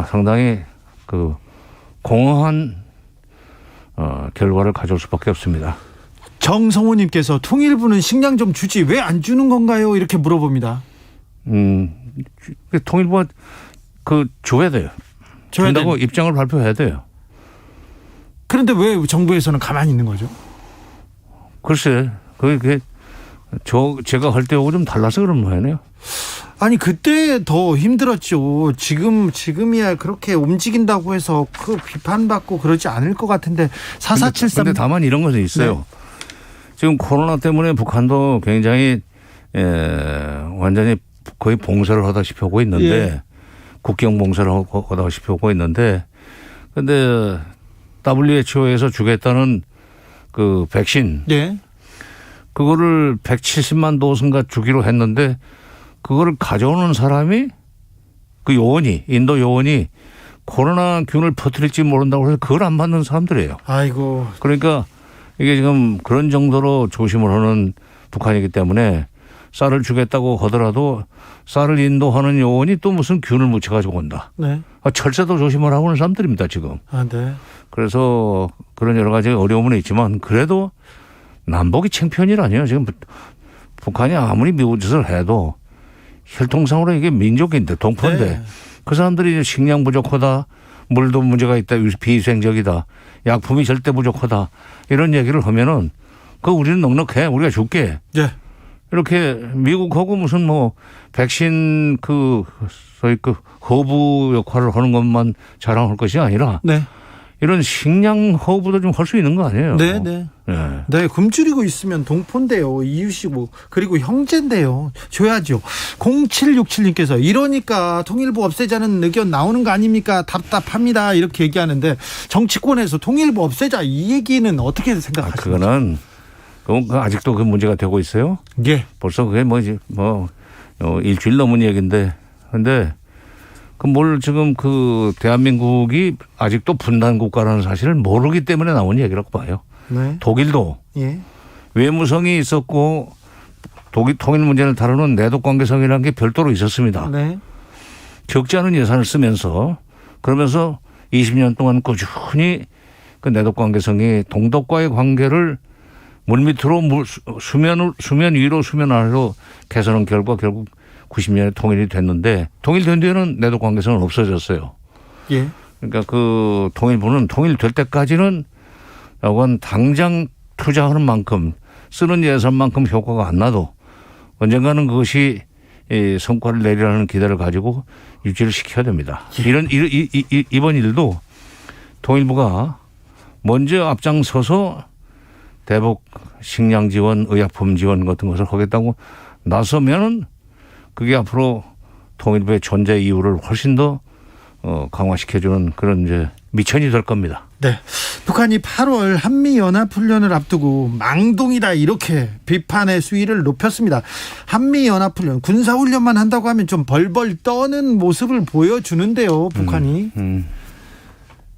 상당히 그 공허한 결과를 가져올 수밖에 없습니다.
정성호님께서 통일부는 식량 좀 주지 왜 안 주는 건가요? 이렇게 물어봅니다.
통일부가 줘야 돼요. 준다고 입장을 발표해야 돼요.
그런데 왜 정부에서는 가만히 있는 거죠?
글쎄, 그게 제가 할 때하고 좀 달라서 그런 모양이네요.
아니 그때 더 힘들었죠. 지금이야 그렇게 움직인다고 해서 그 비판받고 그러지 않을 것 같은데 4473.
근데 다만 이런 것은 있어요. 네. 지금 코로나 때문에 북한도 굉장히 완전히 거의 봉쇄를 하다시피 하고 있는데
예.
국경 봉쇄를 하다시피 하고 있는데 근데 WHO에서 주겠다는 그 백신
예.
그거를 170만 도스인가 주기로 했는데 그거를 가져오는 사람이 그 인도 요원이 코로나균을 퍼뜨릴지 모른다고 해서 그걸 안 받는 사람들이에요.
아이고.
그러니까 이게 지금 그런 정도로 조심을 하는 북한이기 때문에 쌀을 주겠다고 하더라도 쌀을 인도하는 요원이 또 무슨 균을 묻혀가지고 온다.
네.
철새도 조심을 하고 있는 사람들입니다 지금.
네.
그래서 그런 여러 가지 어려움은 있지만 그래도 남북이 챙편이라니요. 지금 북한이 아무리 미운 짓을 해도 혈통상으로 이게 민족인데 동포인데
네.
그 사람들이 식량 부족하다, 물도 문제가 있다, 비위생적이다, 약품이 절대 부족하다 이런 얘기를 하면은 우리는 넉넉해, 우리가 줄게.
네.
이렇게 미국하고 무슨 백신 소위 허브 역할을 하는 것만 자랑할 것이 아니라
네.
이런 식량 허브도 좀 할 수 있는 거 아니에요?
네, 네.
네.
네, 굶주리고 있으면 동포인데요. 이웃이고 그리고 형제인데요. 줘야죠. 0767님께서 이러니까 통일부 없애자는 의견 나오는 거 아닙니까? 답답합니다. 이렇게 얘기하는데 정치권에서 통일부 없애자 이 얘기는 어떻게 생각하십니까?
그거는 아직도 그 문제가 되고 있어요.
예.
벌써 그게 일주일 넘은 얘기인데 근데 지금 대한민국이 아직도 분단 국가라는 사실을 모르기 때문에 나온 얘기라고 봐요.
네.
독일도
예.
외무성이 있었고 통일 문제를 다루는 내독관계성이라는 게 별도로 있었습니다.
네.
적지 않은 예산을 쓰면서 그러면서 20년 동안 꾸준히 그 내독관계성이 동독과의 관계를 물밑으로 수면 위로 수면 아래로 개선한 결과 결국 90년에 통일이 됐는데 통일된 뒤에는 내독 관계성은 없어졌어요.
예.
그러니까 통일부는 통일될 때까지는 이건 당장 투자하는 만큼 쓰는 예산만큼 효과가 안 나도 언젠가는 그것이 성과를 내리라는 기대를 가지고 유지를 시켜야 됩니다. 이번 일도 통일부가 먼저 앞장서서 대북 식량 지원, 의약품 지원 같은 것을 하겠다고 나서면은 그게 앞으로 통일부의 존재 이유를 훨씬 더 강화시켜주는 그런 미천이 될 겁니다.
네. 북한이 8월 한미연합훈련을 앞두고 망동이다 이렇게 비판의 수위를 높였습니다. 한미연합훈련 군사훈련만 한다고 하면 좀 벌벌 떠는 모습을 보여주는데요. 북한이.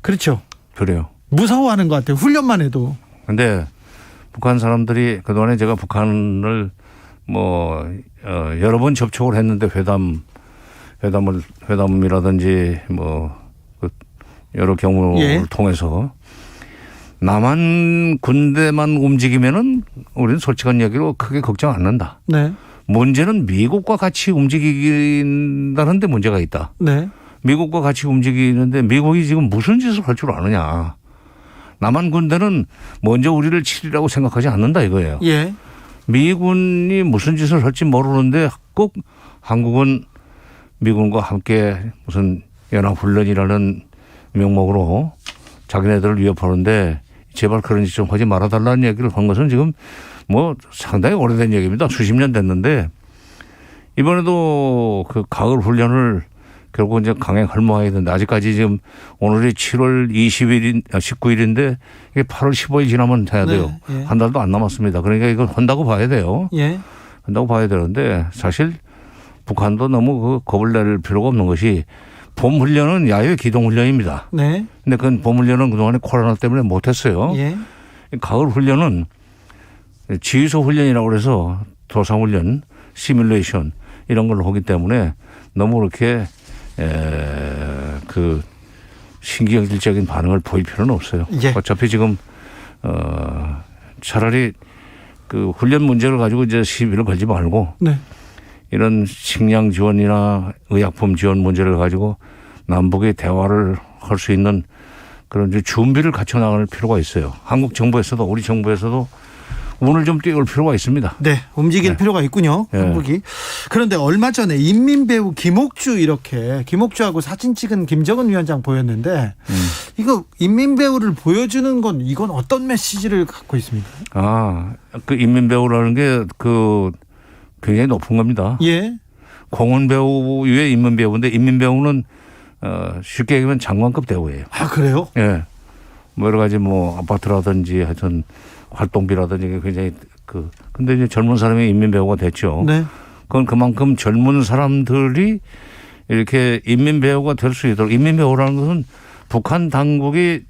그렇죠.
그래요.
무서워하는 것 같아요. 훈련만 해도.
근데 북한 사람들이 그동안에 제가 북한을 여러 번 접촉을 했는데 회담이라든지 여러 경우를
예.
통해서 남한 군대만 움직이면은 우리는 솔직한 얘기로 크게 걱정 안 한다.
네.
문제는 미국과 같이 움직인다는데 문제가 있다.
네.
미국과 같이 움직이는데 미국이 지금 무슨 짓을 할 줄 아느냐. 남한 군대는 먼저 우리를 치리라고 생각하지 않는다 이거예요.
예.
미군이 무슨 짓을 할지 모르는데 꼭 한국은 미군과 함께 무슨 연합훈련이라는 명목으로 자기네들을 위협하는데 제발 그런 짓 좀 하지 말아달라는 얘기를 한 것은 지금 상당히 오래된 얘기입니다. 수십 년 됐는데 이번에도 그 가을 훈련을 결국 이제 강행 할모해야 되는데 아직까지 지금 오늘이 7월 19일인데 이게 8월 15일 지나면 해야 돼요.
네, 예.
한 달도 안 남았습니다. 그러니까 이걸 한다고 봐야 돼요.
예.
한다고 봐야 되는데 사실 북한도 너무 겁을 낼 필요가 없는 것이 봄 훈련은 야외 기동 훈련입니다.
네.
근데 그 봄 훈련은 그동안에 코로나 때문에 못했어요.
예.
가을 훈련은 지휘소 훈련이라고 그래서 도상 훈련, 시뮬레이션 이런 걸 하기 때문에 너무 그렇게 그 신경질적인 반응을 보일 필요는 없어요.
예.
어차피 지금 차라리 그 훈련 문제를 가지고 이제 시비를 걸지 말고
네.
이런 식량 지원이나 의약품 지원 문제를 가지고 남북의 대화를 할 수 있는 그런 이제 준비를 갖춰 나갈 필요가 있어요. 한국 정부에서도 우리 정부에서도 운을 좀 띄울 필요가 있습니다.
네, 움직일
네.
필요가 있군요.
네.
한국이. 그런데 얼마 전에 인민배우 김옥주하고 사진 찍은 김정은 위원장 보였는데 이거 인민배우를 보여주는 건 이건 어떤 메시지를 갖고 있습니까?
그 인민배우라는 게 굉장히 높은 겁니다.
예.
공원배우의 인민배우인데 인민배우는 쉽게 얘기하면 장관급 대우예요.
아, 그래요?
예. 여러 가지 아파트라든지 하여튼 활동비라든지 굉장히 근데 이제 젊은 사람이 인민배우가 됐죠.
네.
그건 그만큼 젊은 사람들이 이렇게 인민배우가 될 수 있도록 인민배우라는 것은 북한 당국이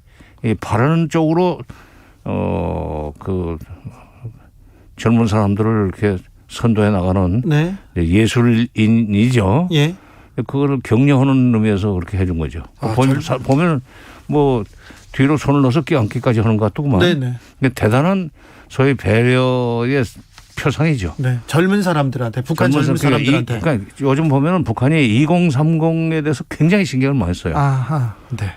바라는 쪽으로 젊은 사람들을 이렇게 선도해 나가는
네.
예술인이죠.
예.
그거를 격려하는 의미에서 그렇게 해준 거죠. 보면 뒤로 손을 넣어서 껴안기까지 하는 것 같더구만.
네네.
대단한 소위 배려의 표상이죠.
네. 젊은 사람들한테, 북한 젊은 사람들한테.
그러니까 요즘 보면은 북한이 2030에 대해서 굉장히 신경을 많이 써요.
아하. 네.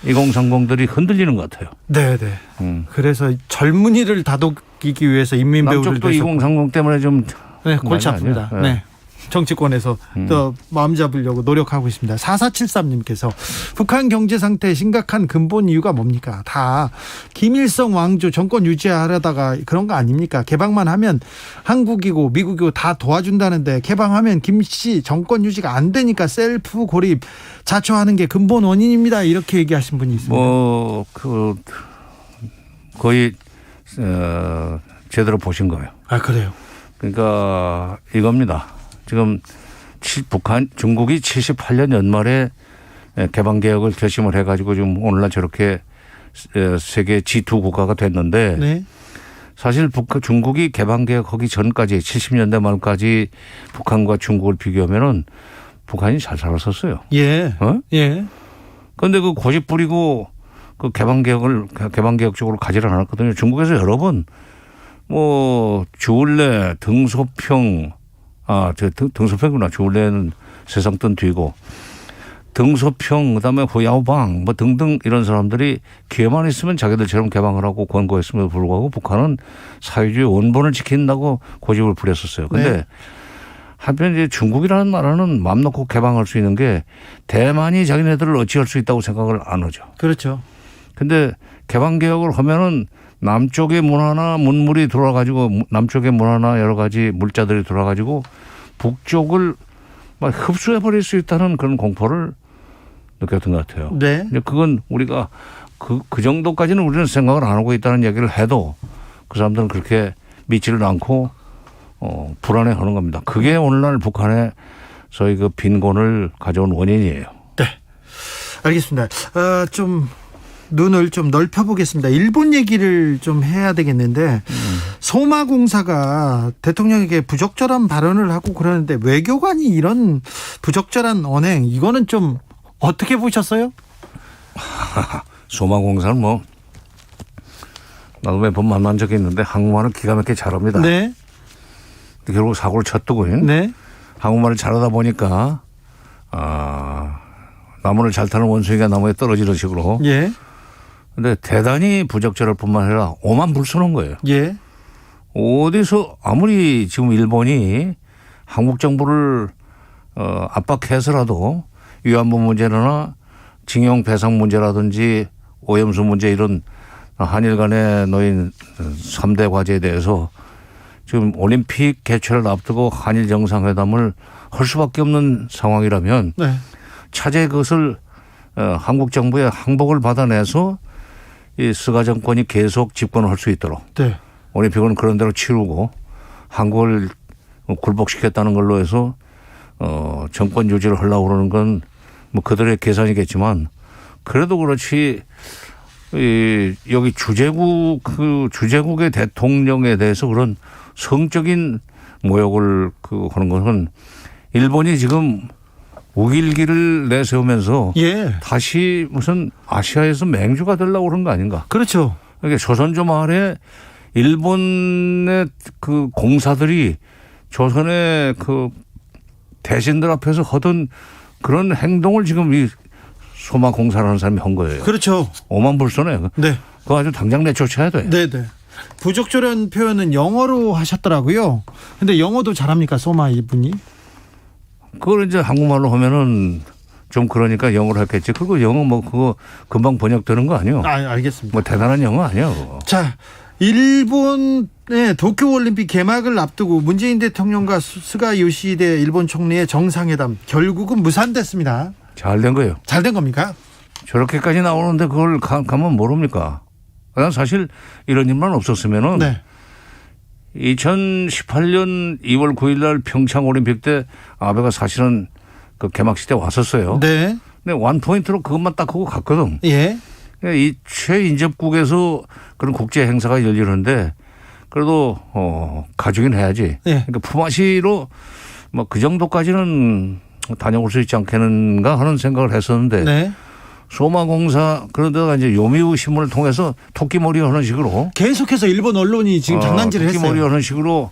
2030들이 흔들리는 것 같아요.
네네. 그래서 젊은이를 다독이기 위해서 인민배우를
남쪽도 2030 때문에 좀
네, 골치 아픕니다.
네.
네. 정치권에서 또 마음 잡으려고 노력하고 있습니다. 4473님께서 북한 경제 상태 심각한 근본 이유가 뭡니까? 다 김일성 왕조 정권 유지하려다가 그런 거 아닙니까? 개방만 하면 한국이고 미국이고 다 도와준다는데 개방하면 김씨 정권 유지가 안 되니까 셀프 고립 자초하는 게 근본 원인입니다. 이렇게 얘기하신 분이 있습니다.
거의 제대로 보신 거예요.
아, 그래요?
그러니까 이겁니다. 지금 중국이 78년 연말에 개방 개혁을 결심을 해가지고 지금 오늘날 저렇게 세계 G2 국가가 됐는데
네.
사실 중국이 개방 개혁하기 전까지 70년대 말까지 북한과 중국을 비교하면은 북한이 잘 살았었어요.
예. 예.
그런데 그 고집 부리고 그 개방 개혁 쪽으로 가지를 않았거든요. 중국에서 여러 번 주울레, 등소평, 등소평이구나. 주울레는 세상 뜬 뒤고 등소평, 그다음에 후야오방 등등 이런 사람들이 기회만 있으면 자기들처럼 개방을 하고 권고했음에도 불구하고 북한은 사회주의 원본을 지킨다고 고집을 부렸었어요. 그런데
네.
한편 이제 중국이라는 나라는 마음 놓고 개방할 수 있는 게 대만이 자기네들을 어찌할 수 있다고 생각을 안 하죠.
그렇죠.
근데 개방 개혁을 하면은 남쪽의 문화나 문물이 들어와가지고 남쪽의 문화나 여러 가지 물자들이 들어와가지고 북쪽을 막 흡수해 버릴 수 있다는 그런 공포를 느꼈던 것 같아요.
네.
근데 그건 우리가 그 정도까지는 우리는 생각을 안 하고 있다는 얘기를 해도 그 사람들은 그렇게 믿지를 않고 불안해하는 겁니다. 그게 오늘날 북한의 소위 그 빈곤을 가져온 원인이에요.
네. 알겠습니다. 좀 눈을 좀 넓혀보겠습니다. 일본 얘기를 좀 해야 되겠는데 소마공사가 대통령에게 부적절한 발언을 하고 그러는데 외교관이 이런 부적절한 언행 이거는 좀 어떻게 보셨어요?
소마공사는 뭐 나도 몇 번 만난 적이 있는데 한국말을 기가 막히게 잘합니다.
네.
결국 사고를 쳤더군요.
네.
한국말을 잘하다 보니까 나무를 잘 타는 원숭이가 나무에 떨어지는 식으로.
예.
근데 대단히 부적절할 뿐만 아니라 오만 불순한 거예요.
예.
어디서 아무리 지금 일본이 한국 정부를 압박해서라도 위안부 문제나 징용 배상 문제라든지 오염수 문제 이런 한일 간에 놓인 3대 과제에 대해서 지금 올림픽 개최를 앞두고 한일 정상회담을 할 수밖에 없는 상황이라면
네.
차제 그것을 한국 정부의 항복을 받아내서 이 스가 정권이 계속 집권을 할 수 있도록
네.
올림픽은 그런 대로 치르고 한국을 굴복시켰다는 걸로 해서 정권 유지를 하려고 그러는 건 뭐 그들의 계산이겠지만 그래도 그렇지 여기 주재국의 대통령에 대해서 그런 성적인 모욕을 하는 것은 일본이 지금 우길기를 내세우면서
예.
다시 무슨 아시아에서 맹주가 되려고 그런 거 아닌가.
그렇죠.
그러니까 조선조 말에 일본의 그 공사들이 조선의 그 대신들 앞에서 하던 그런 행동을 지금 이 소마공사라는 사람이 한 거예요.
그렇죠.
오만불손해요.
네.
그거 아주 당장 내쫓아야 돼요.
네네. 부적절한 표현은 영어로 하셨더라고요. 근데 영어도 잘합니까, 소마 이분이?
그걸 이제 한국말로 하면은 좀 그러니까 영어로 했겠지. 그리고 영어 뭐 그거 금방 번역되는 거 아니에요?
알겠습니다.
뭐 대단한 영어 아니에요. 그거.
자, 일본의 도쿄올림픽 개막을 앞두고 문재인 대통령과 스가 요시히데 일본 총리의 정상회담 결국은 무산됐습니다.
잘 된 거예요.
잘 된 겁니까?
저렇게까지 나오는데 그걸 가면 모릅니까? 난 사실 이런 일만 없었으면은
네.
2018년 2월 9일 날 평창 올림픽 때 아베가 사실은 그 개막식 때 왔었어요.
네.
근데 원포인트로 그것만 딱 하고 갔거든.
예.
이 최인접국에서 그런 국제 행사가 열리는데 그래도 가주긴 해야지.
예.
그러니까 품앗이로 뭐 그 정도까지는 다녀올 수 있지 않겠는가 하는 생각을 했었는데
네.
소마공사 그러다가 이제 요미우 신문을 통해서 토끼머리 하는 식으로
계속해서 일본 언론이 지금 장난질을
토끼머리
했어요.
하는 식으로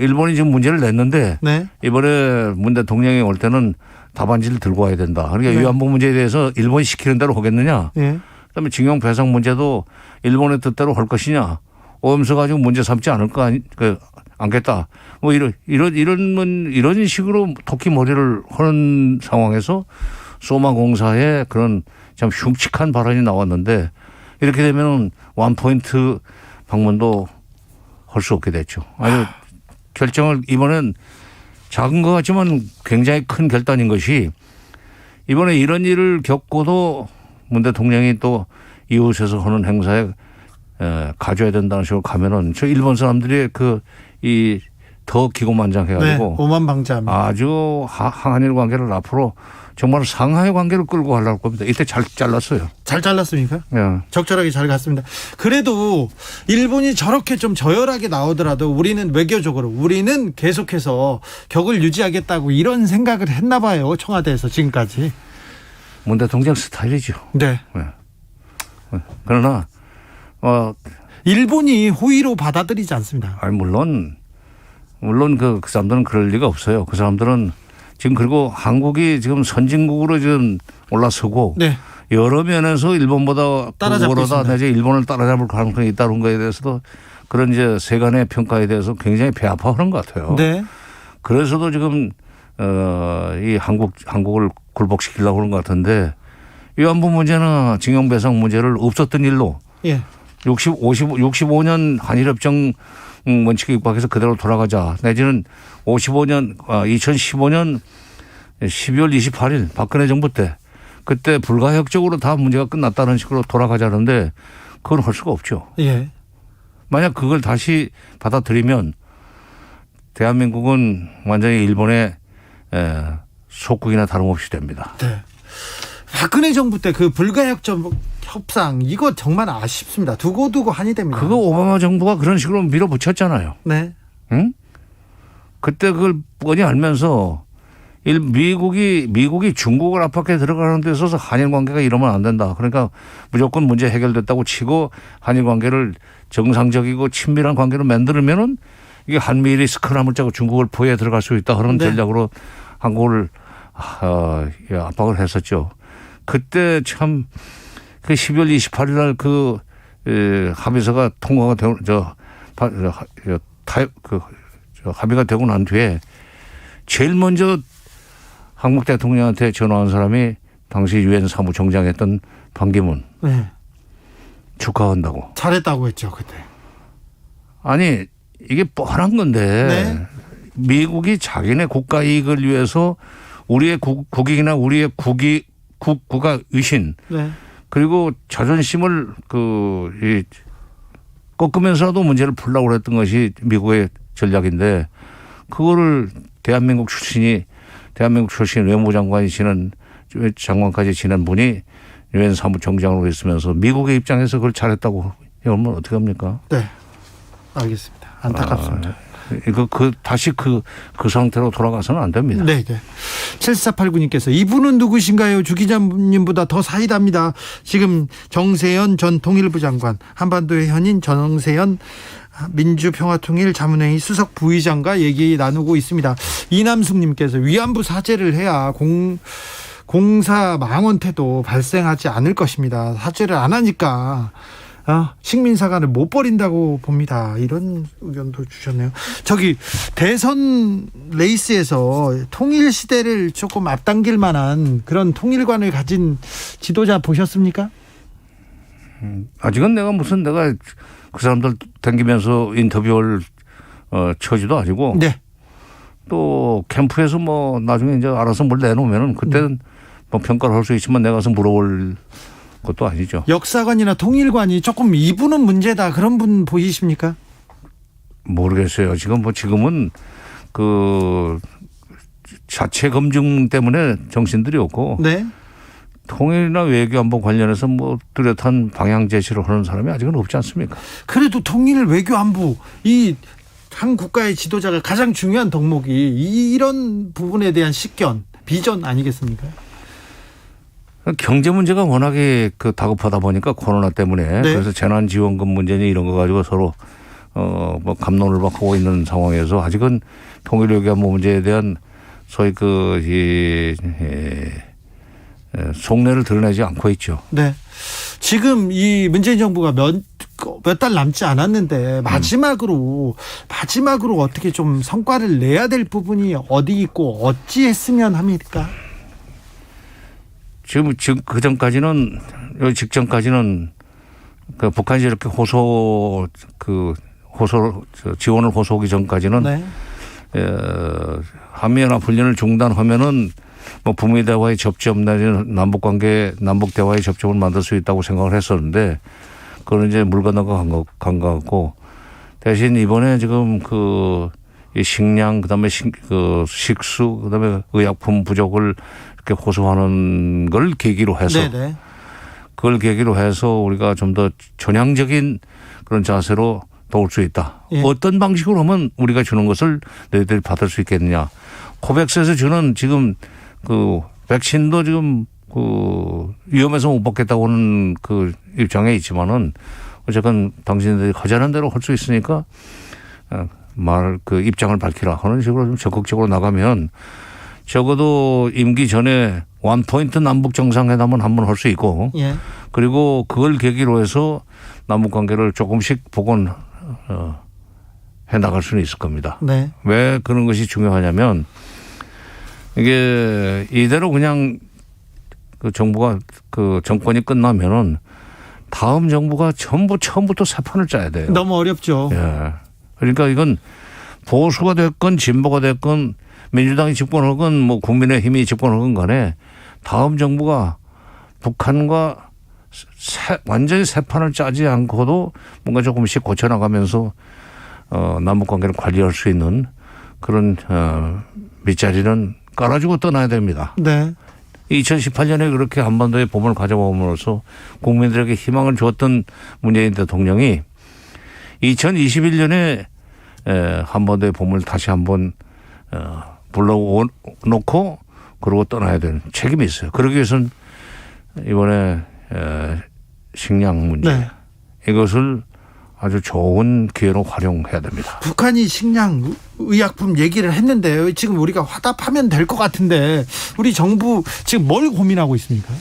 일본이 지금 문제를 냈는데
네.
이번에 문 대통령이 올 때는 답안지를 들고 와야 된다. 그러니까
네.
위안부 문제에 대해서 일본이 시키는 대로 하겠느냐.
예.
그다음에 징용 배상 문제도 일본의 뜻대로 할 것이냐. 오염수 가지고 문제 삼지 않겠다. 뭐 이런 식으로 토끼머리를 하는 상황에서 소마공사의 그런 참 흉측한 발언이 나왔는데 이렇게 되면 원포인트 방문도 할 수 없게 됐죠. 아주 결정을 이번엔 작은 것 같지만 굉장히 큰 결단인 것이 이번에 이런 일을 겪고도 문 대통령이 또 이웃에서 하는 행사에 가져야 된다는 식으로 가면은 저 일본 사람들이 더 기고만장해가지고
네. 오만방자합니다.
아주 한일 관계를 앞으로 정말 상하의 관계를 끌고 가려고 겁니다. 이때 잘 잘랐어요.
잘 잘랐습니까?
예.
적절하게 잘 갔습니다. 그래도 일본이 저렇게 좀 저열하게 나오더라도 우리는 외교적으로 우리는 계속해서 격을 유지하겠다고 이런 생각을 했나 봐요. 청와대에서 지금까지.
문 대통령 스타일이죠.
네.
그러나
일본이 호의로 받아들이지 않습니다.
물론 그 사람들은 그럴 리가 없어요. 그 사람들은 지금 그리고 한국이 지금 선진국으로 지금 올라서고
네.
여러 면에서 일본보다
따라잡고
그거보다
있습니다.
내지 일본을 따라잡을 가능성이 있다는 거에 대해서도 그런 이제 세간의 평가에 대해서 굉장히 배 아파하는 것 같아요.
네.
그래서도 지금 이 한국을 굴복시키려고 하는 것 같은데 위안부 문제나 징용배상 문제를 없었던 일로
예.
65년 한일협정 원칙에 입각해서 그대로 돌아가자 내지는 2015년 12월 28일 박근혜 정부 때 그때 불가역적으로 다 문제가 끝났다는 식으로 돌아가자는데 그건 할 수가 없죠.
예.
만약 그걸 다시 받아들이면 대한민국은 완전히 일본의 속국이나 다름없이 됩니다.
네. 박근혜 정부 때 그 불가역적 협상 이거 정말 아쉽습니다. 두고두고 한이 됩니다.
그거 오바마 정부가 그런 식으로 밀어붙였잖아요.
네.
응? 그때 그걸 뻔히 알면서 미국이 중국을 압박해 들어가는 데 있어서 한일 관계가 이러면 안 된다. 그러니까 무조건 문제 해결됐다고 치고 한일 관계를 정상적이고 친밀한 관계로 만들면은 이게 한미일이 스크럼을 짜고 중국을 포위해 들어갈 수 있다. 그런
네.
전략으로 한국을 압박을 했었죠. 그때 참 그 12월 28일 날 그 합의서가 통과가 되고 합의가 되고 난 뒤에 제일 먼저 한국 대통령한테 전화한 사람이 당시 유엔 사무총장이었던 반기문.
네.
축하한다고.
잘했다고 했죠 그때.
아니 이게 뻔한 건데
네.
미국이 자기네 국가 이익을 위해서 우리의 국익이나 우리의 국가 의신
네.
그리고 자존심을 꺾으면서라도 문제를 풀려고 했던 것이 미국의 전략인데 그거를 대한민국 출신 외무장관까지 지낸 분이 유엔 사무총장으로 있으면서 미국의 입장에서 그걸 잘했다고 이러면 어떻게 합니까?
네. 알겠습니다. 안타깝습니다.
다시 그 상태로 돌아가서는 안 됩니다.
네. 7489님께서 이분은 누구신가요? 주 기자님보다 더 사이다입니다. 지금 정세현 전 통일부 장관, 한반도의 현인 정세현 민주평화통일 자문회의 수석 부의장과 얘기 나누고 있습니다. 이남숙님께서 위안부 사죄를 해야 공사 망언 태도 발생하지 않을 것입니다. 사죄를 안 하니까 식민사관을 못 버린다고 봅니다. 이런 의견도 주셨네요. 저기 대선 레이스에서 통일 시대를 조금 앞당길 만한 그런 통일관을 가진 지도자 보셨습니까?
아직은 내가 그 사람들 댕기면서 인터뷰를 처지도 아니고
네.
또 캠프에서 나중에 이제 알아서 뭘 내놓으면은 그때는 평가를 할 수 있지만 내가 가서 물어볼 것도 아니죠.
역사관이나 통일관이 조금 이분은 문제다 그런 분 보이십니까?
모르겠어요. 지금은 그 자체 검증 때문에 정신들이 없고
네.
통일이나 외교안보 관련해서 뚜렷한 방향 제시를 하는 사람이 아직은 없지 않습니까?
그래도 통일 외교안보 이 한 국가의 지도자가 가장 중요한 덕목이 이런 부분에 대한 식견, 비전 아니겠습니까?
경제 문제가 워낙에 다급하다 보니까 코로나 때문에
네.
그래서 재난지원금 문제니 이런 거 가지고 서로 갑론을 하고 있는 상황에서 아직은 통일 외교안보 문제에 대한 소위 속내를 드러내지 않고 있죠.
네. 지금 이 문재인 정부가 몇 달 남지 않았는데 마지막으로 어떻게 좀 성과를 내야 될 부분이 어디 있고 어찌 했으면 합니까?
지금 그 전까지는 직전까지는 북한이 이렇게 지원을 호소하기 전까지는
네.
한미연합 훈련을 중단하면은 북미 대화의 접점 내지는 남북 대화의 접점을 만들 수 있다고 생각을 했었는데 그건 이제 물 건너간 것 같고 대신 이번에 지금 이 식량 그다음에 식수 그다음에 의약품 부족을 이렇게 호소하는 걸 계기로 해서
네네.
그걸 계기로 해서 우리가 좀 더 전향적인 그런 자세로 도울 수 있다.
예.
어떤 방식으로 하면 우리가 주는 것을 너희들이 받을 수 있겠느냐. 코백스에서 주는 지금 백신도 지금 위험해서 못 받겠다고 하는 입장에 있지만은 어쨌든 당신들이 하자는 대로 할 수 있으니까 입장을 밝히라 하는 식으로 좀 적극적으로 나가면 적어도 임기 전에 원포인트 남북 정상회담은 한번 할 수 있고
예.
그리고 그걸 계기로 해서 남북 관계를 조금씩 복원해 나갈 수는 있을 겁니다.
네.
왜 그런 것이 중요하냐면 이게 이대로 그냥 정부가 정권이 끝나면은 다음 정부가 전부 처음부터 새 판을 짜야 돼요.
너무 어렵죠.
예. 그러니까 이건 보수가 됐건 진보가 됐건 민주당이 집권하건 국민의힘이 집권하건 간에 다음 정부가 북한과 완전히 새 판을 짜지 않고도 뭔가 조금씩 고쳐나가면서 남북 관계를 관리할 수 있는 그런 밑자리는 깔아주고 떠나야 됩니다.
네.
2018년에 그렇게 한반도의 봄을 가져옴으로써 국민들에게 희망을 주었던 문재인 대통령이 2021년에 한반도의 봄을 다시 한번 불러놓고 그러고 떠나야 되는 책임이 있어요. 그러기 위해서는 이번에 식량 문제
네.
이것을 아주 좋은 기회로 활용해야 됩니다.
북한이 식량 의약품 얘기를 했는데 지금 우리가 화답하면 될 것 같은데 우리 정부 지금 뭘 고민하고 있습니까?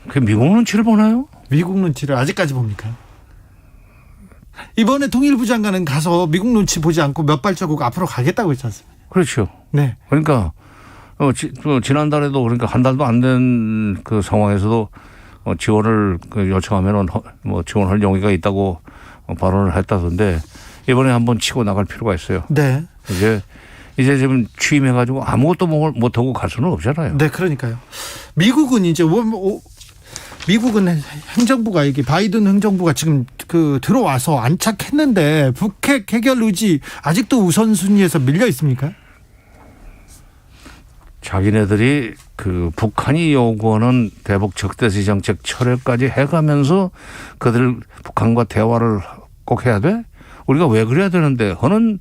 그 미국 눈치를 보나요?
미국 눈치를 아직까지 봅니까? 이번에 통일부 장관은 가서 미국 눈치 보지 않고 몇 발자국 앞으로 가겠다고 했지 않습니까?
그렇죠.
네.
그러니까 지난달에도 그러니까 한 달도 안 된 그 상황에서도 지원을 요청하면은 지원할 용의가 있다고 발언을 했다던데 이번에 한번 치고 나갈 필요가 있어요.
네.
이제 지금 취임해가지고 아무것도 못하고 갈 수는 없잖아요.
네, 그러니까요. 미국은 이제 미국은 행정부가 이게 바이든 행정부가 지금 들어와서 안착했는데 북핵 해결 의지 아직도 우선순위에서 밀려 있습니까?
자기네들이 북한이 요구하는 대북 적대시 정책 철회까지 해가면서 그들 북한과 대화를 꼭 해야 돼? 우리가 왜 그래야 되는데 하는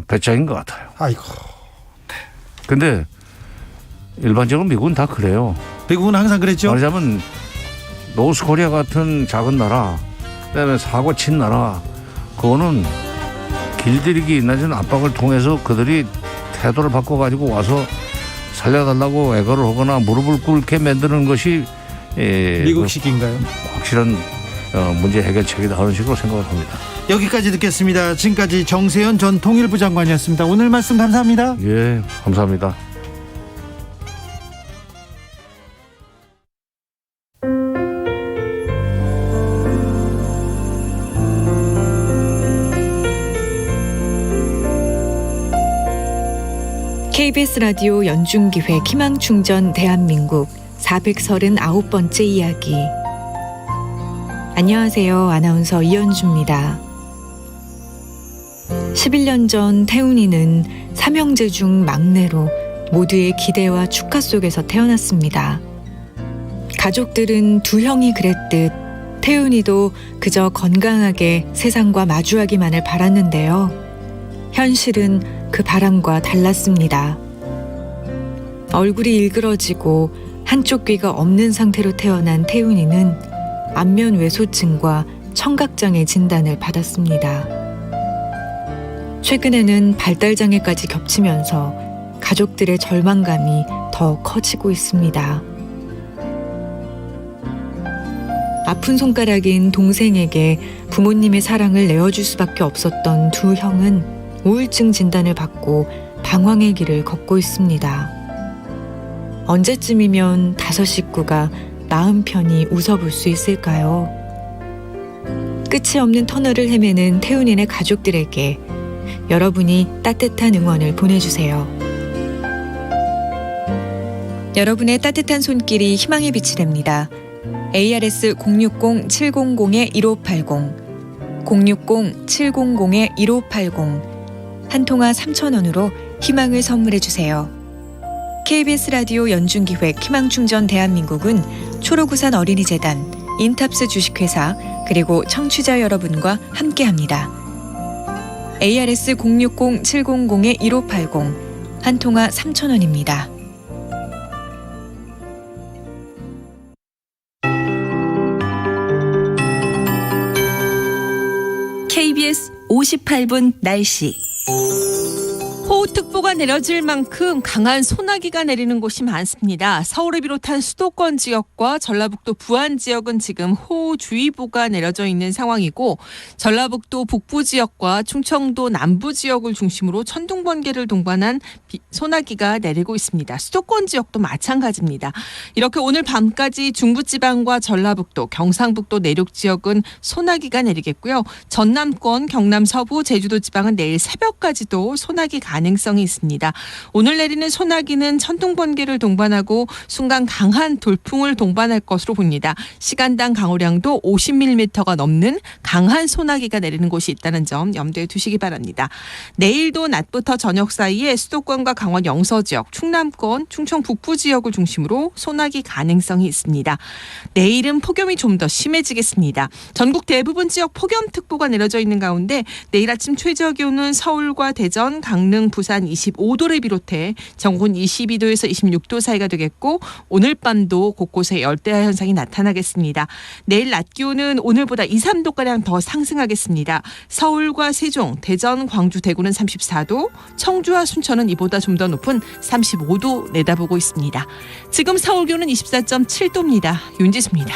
배짱인 것 같아요.
아이고.
근데 일반적으로 미국은 다 그래요.
미국은 항상 그랬죠.
말하자면 노스코리아 같은 작은 나라, 그다음에 사고 친 나라, 그거는 길들이기 낮은 압박을 통해서 그들이 태도를 바꿔가지고 와서 살려달라고 애걸을 하거나 무릎을 꿇게 만드는 것이
미국식인가요?
확실한 문제 해결책이다 하는 식으로 생각을 합니다.
여기까지 듣겠습니다. 지금까지 정세현 전 통일부 장관이었습니다. 오늘 말씀 감사합니다.
예, 감사합니다.
KBS 라디오 연중기획 희망충전 대한민국 439번째 이야기. 안녕하세요. 아나운서 이현주입니다. 11년 전 태훈이는 삼형제 중 막내로 모두의 기대와 축하 속에서 태어났습니다. 가족들은 두 형이 그랬듯 태훈이도 그저 건강하게 세상과 마주하기만을 바랐는데요. 현실은 그 바람과 달랐습니다. 얼굴이 일그러지고 한쪽 귀가 없는 상태로 태어난 태훈이는 안면 외소증과 청각장애 진단을 받았습니다. 최근에는 발달장애까지 겹치면서 가족들의 절망감이 더 커지고 있습니다. 아픈 손가락인 동생에게 부모님의 사랑을 내어줄 수밖에 없었던 두 형은 우울증 진단을 받고 방황의 길을 걷고 있습니다. 언제쯤이면 다섯 식구가 마음 편히 웃어볼 수 있을까요? 끝이 없는 터널을 헤매는 태훈이네 가족들에게 여러분이 따뜻한 응원을 보내주세요. 여러분의 따뜻한 손길이 희망의 빛이 됩니다. ARS 060-700-1580 060-700-1580 한 통화 3,000원으로 희망을 선물해 주세요. KBS 라디오 연중기획 희망충전 대한민국은 초록우산 어린이재단, 인탑스 주식회사 그리고 청취자 여러분과 함께합니다. ARS 060-700-1580 한 통화 3,000원입니다.
KBS 58분 날씨.
호우특보가 내려질 만큼 강한 소나기가 내리는 곳이 많습니다. 서울을 비롯한 수도권 지역과 전라북도 부안 지역은 지금 호우주의보가 내려져 있는 상황이고 전라북도 북부 지역과 충청도 남부 지역을 중심으로 천둥 번개를 동반한 소나기가 내리고 있습니다. 수도권 지역도 마찬가지입니다. 이렇게 오늘 밤까지 중부지방과 전라북도, 경상북도 내륙 지역은 소나기가 내리겠고요. 전남권, 경남 서부, 제주도 지방은 내일 새벽까지도 소나기 가능합니다. 가능성이 있습니다. 오늘 내리는 소나기는 천둥 번개를 동반하고 순간 강한 돌풍을 동반할 것으로 보입니다. 시간당 강우량도 50mm가 넘는 강한 소나기가 내리는 곳이 있다는 점 염두에 두시기 바랍니다. 내일도 낮부터 저녁 사이에 수도권과 강원 영서 지역, 충남권, 충청 북부 지역을 중심으로 소나기 가능성이 있습니다. 내일은 폭염이 좀 더 심해지겠습니다. 전국 대부분 지역 폭염특보가 내려져 있는 가운데 내일 아침 최저 기온은 서울과 대전, 강릉, 부산 25도를 비롯해 전국은 22도에서 26도 사이가 되겠고 오늘 밤도 곳곳에 열대야 현상이 나타나겠습니다. 내일 낮 기온은 오늘보다 2, 3도가량 더 상승하겠습니다. 서울과 세종, 대전, 광주, 대구는 34도, 청주와 순천은 이보다 좀 더 높은 35도 내다보고 있습니다. 지금 서울 기온은 24.7도입니다. 윤지수입니다.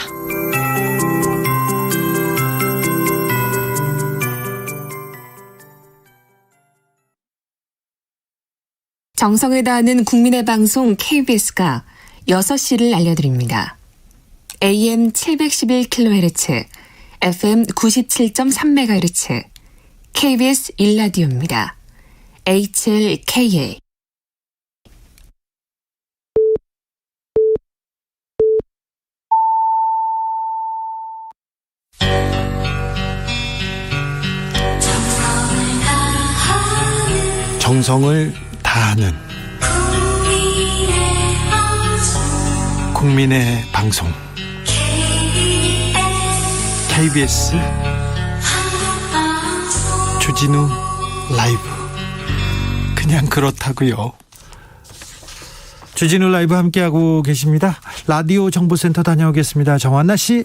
정성을 다하는 국민의 방송 KBS가 6시를 알려드립니다. AM 711kHz, FM 97.3MHz, KBS 1라디오입니다. HLKA.
정성을 다하는 국민의 방송 KBS 주진우 라이브. 그냥 그렇다고요. 주진우 라이브 함께하고 계십니다. 라디오 정보센터 다녀오겠습니다. 정한나 씨.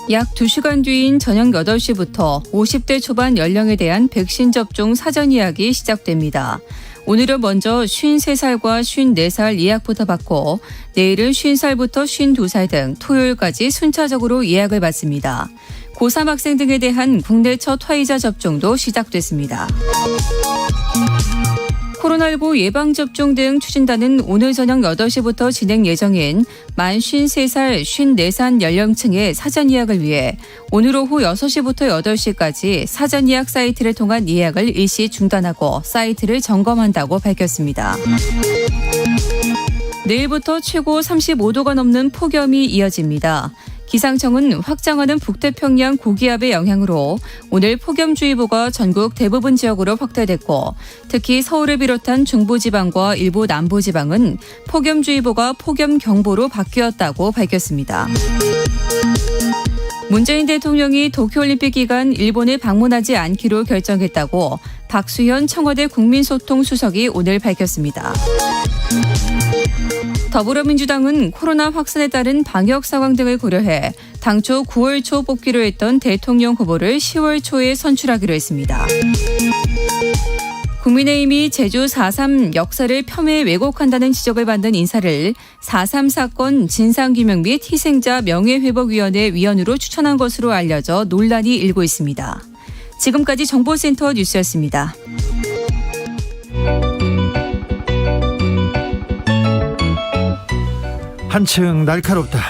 약 2시간 뒤인 저녁 8시부터 50대 초반 연령에 대한 백신 접종 사전 예약이 시작됩니다. 오늘은 먼저 53살과 54살 예약부터 받고 내일은 50살부터 52살 등 토요일까지 순차적으로 예약을 받습니다. 고3 학생 등에 대한 국내 첫 화이자 접종도 시작됐습니다. 코로나19 예방접종 등 추진단은 오늘 저녁 8시부터 진행 예정인 만 53살, 54살 연령층의 사전 예약을 위해 오늘 오후 6시부터 8시까지 사전 예약 사이트를 통한 예약을 일시 중단하고 사이트를 점검한다고 밝혔습니다. 내일부터 최고 35도가 넘는 폭염이 이어집니다. 기상청은 확장하는 북태평양 고기압의 영향으로 오늘 폭염주의보가 전국 대부분 지역으로 확대됐고 특히 서울을 비롯한 중부지방과 일부 남부지방은 폭염주의보가 폭염경보로 바뀌었다고 밝혔습니다. 문재인 대통령이 도쿄올림픽 기간 일본을 방문하지 않기로 결정했다고 박수현 청와대 국민소통수석이 오늘 밝혔습니다. 더불어민주당은 코로나 확산에 따른 방역 상황 등을 고려해 당초 9월 초 뽑기로 했던 대통령 후보를 10월 초에 선출하기로 했습니다. 국민의힘이 제주 4.3 역사를 폄훼 왜곡한다는 지적을 받는 인사를 4.3 사건 진상규명 및 희생자 명예회복위원회 위원으로 추천한 것으로 알려져 논란이 일고 있습니다. 지금까지 정보센터 뉴스였습니다.
한층 날카롭다,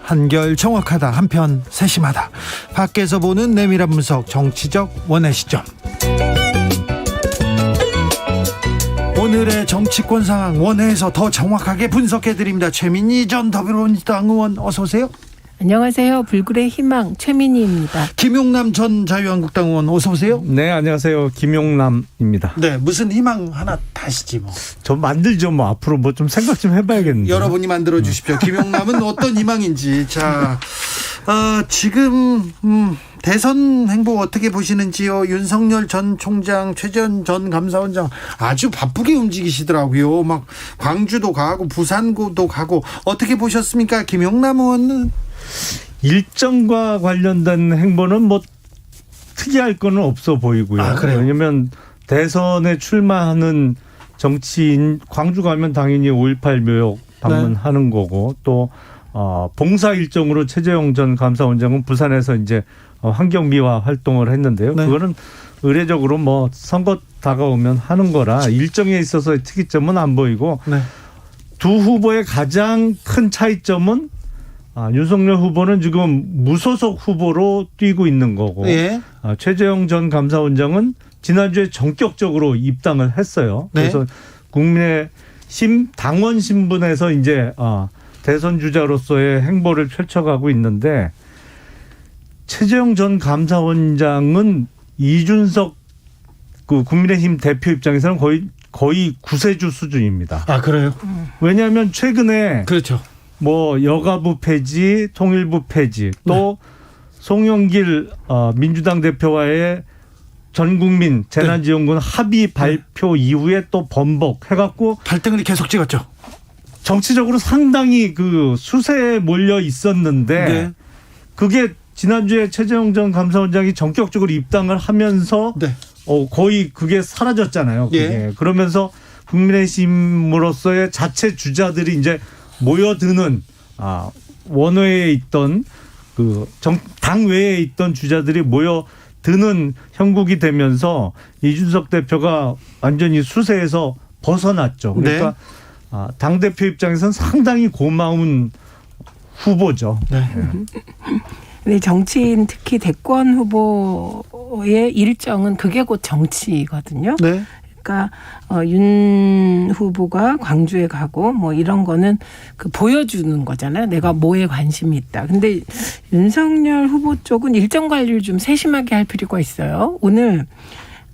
한결 정확하다, 한편 세심하다. 밖에서 보는 내밀한 분석, 정치적 원의 시점. 오늘의 정치권 상황 원회에서 더 정확하게 분석해드립니다. 최민희 전 더불어민주당 의원 어서 오세요.
안녕하세요. 불굴의 희망 최민희입니다.
김용남 전 자유한국당 의원 어서 오세요.
네, 안녕하세요. 김용남입니다.
네, 무슨 희망 하나 다시지 뭐.
좀 만들죠. 뭐 앞으로 뭐 좀 생각 좀 해봐야겠는데.
여러분이 만들어 주십시오. 김용남은 어떤 희망인지. 자, 지금 대선 행보 어떻게 보시는지요? 윤석열 전 총장, 최재형 전 감사원장 아주 바쁘게 움직이시더라고요. 막 광주도 가고 부산도 가고 어떻게 보셨습니까? 김용남 의원은
일정과 관련된 행보는 뭐 특이할 거는 없어 보이고요.
아, 그래요?
왜냐하면 대선에 출마하는 정치인 광주 가면 당연히 5.18 묘역 방문하는 거고 또 봉사 일정으로 최재형 전 감사원장은 부산에서 이제 환경미화 활동을 했는데요.
네.
그거는 의례적으로 뭐 선거 다가오면 하는 거라 일정에 있어서의 특이점은 안 보이고
네.
두 후보의 가장 큰 차이점은 윤석열 후보는 지금 무소속 후보로 뛰고 있는 거고
예.
최재형 전 감사원장은 지난주에 전격적으로 입당을 했어요.
네.
그래서 국민의힘 당원 신분에서 이제 대선 주자로서의 행보를 펼쳐가고 있는데 최재형 전 감사원장은 이준석 그 국민의힘 대표 입장에서는 거의 구세주 수준입니다.
아, 그래요?
왜냐하면 최근에
그렇죠.
뭐 여가부 폐지, 통일부 폐지, 또 송영길 민주당 대표와의 전 국민 재난지원금 합의 발표 이후에 또 번복해갖고
발등을 계속 찍었죠.
정치적으로 상당히 그 수세에 몰려 있었는데
네.
그게 지난주에 최재형 전 감사원장이 전격적으로 입당을 하면서
네.
거의 그게 사라졌잖아요. 그게.
예.
그러면서 국민의힘으로서의 자체 주자들이 이제 모여드는 원외에 있던 그 당 외에 있던 주자들이 모여드는 형국이 되면서 이준석 대표가 완전히 수세에서 벗어났죠. 그러니까 당 대표 입장에서는 상당히 고마운 후보죠.
네.
근데 정치인 특히 대권 후보의 일정은 그게 곧 정치거든요.
네.
그러니까 윤 후보가 광주에 가고 뭐 이런 거는 그 보여주는 거잖아요. 내가 뭐에 관심이 있다. 근데 윤석열 후보 쪽은 일정 관리를 좀 세심하게 할 필요가 있어요. 오늘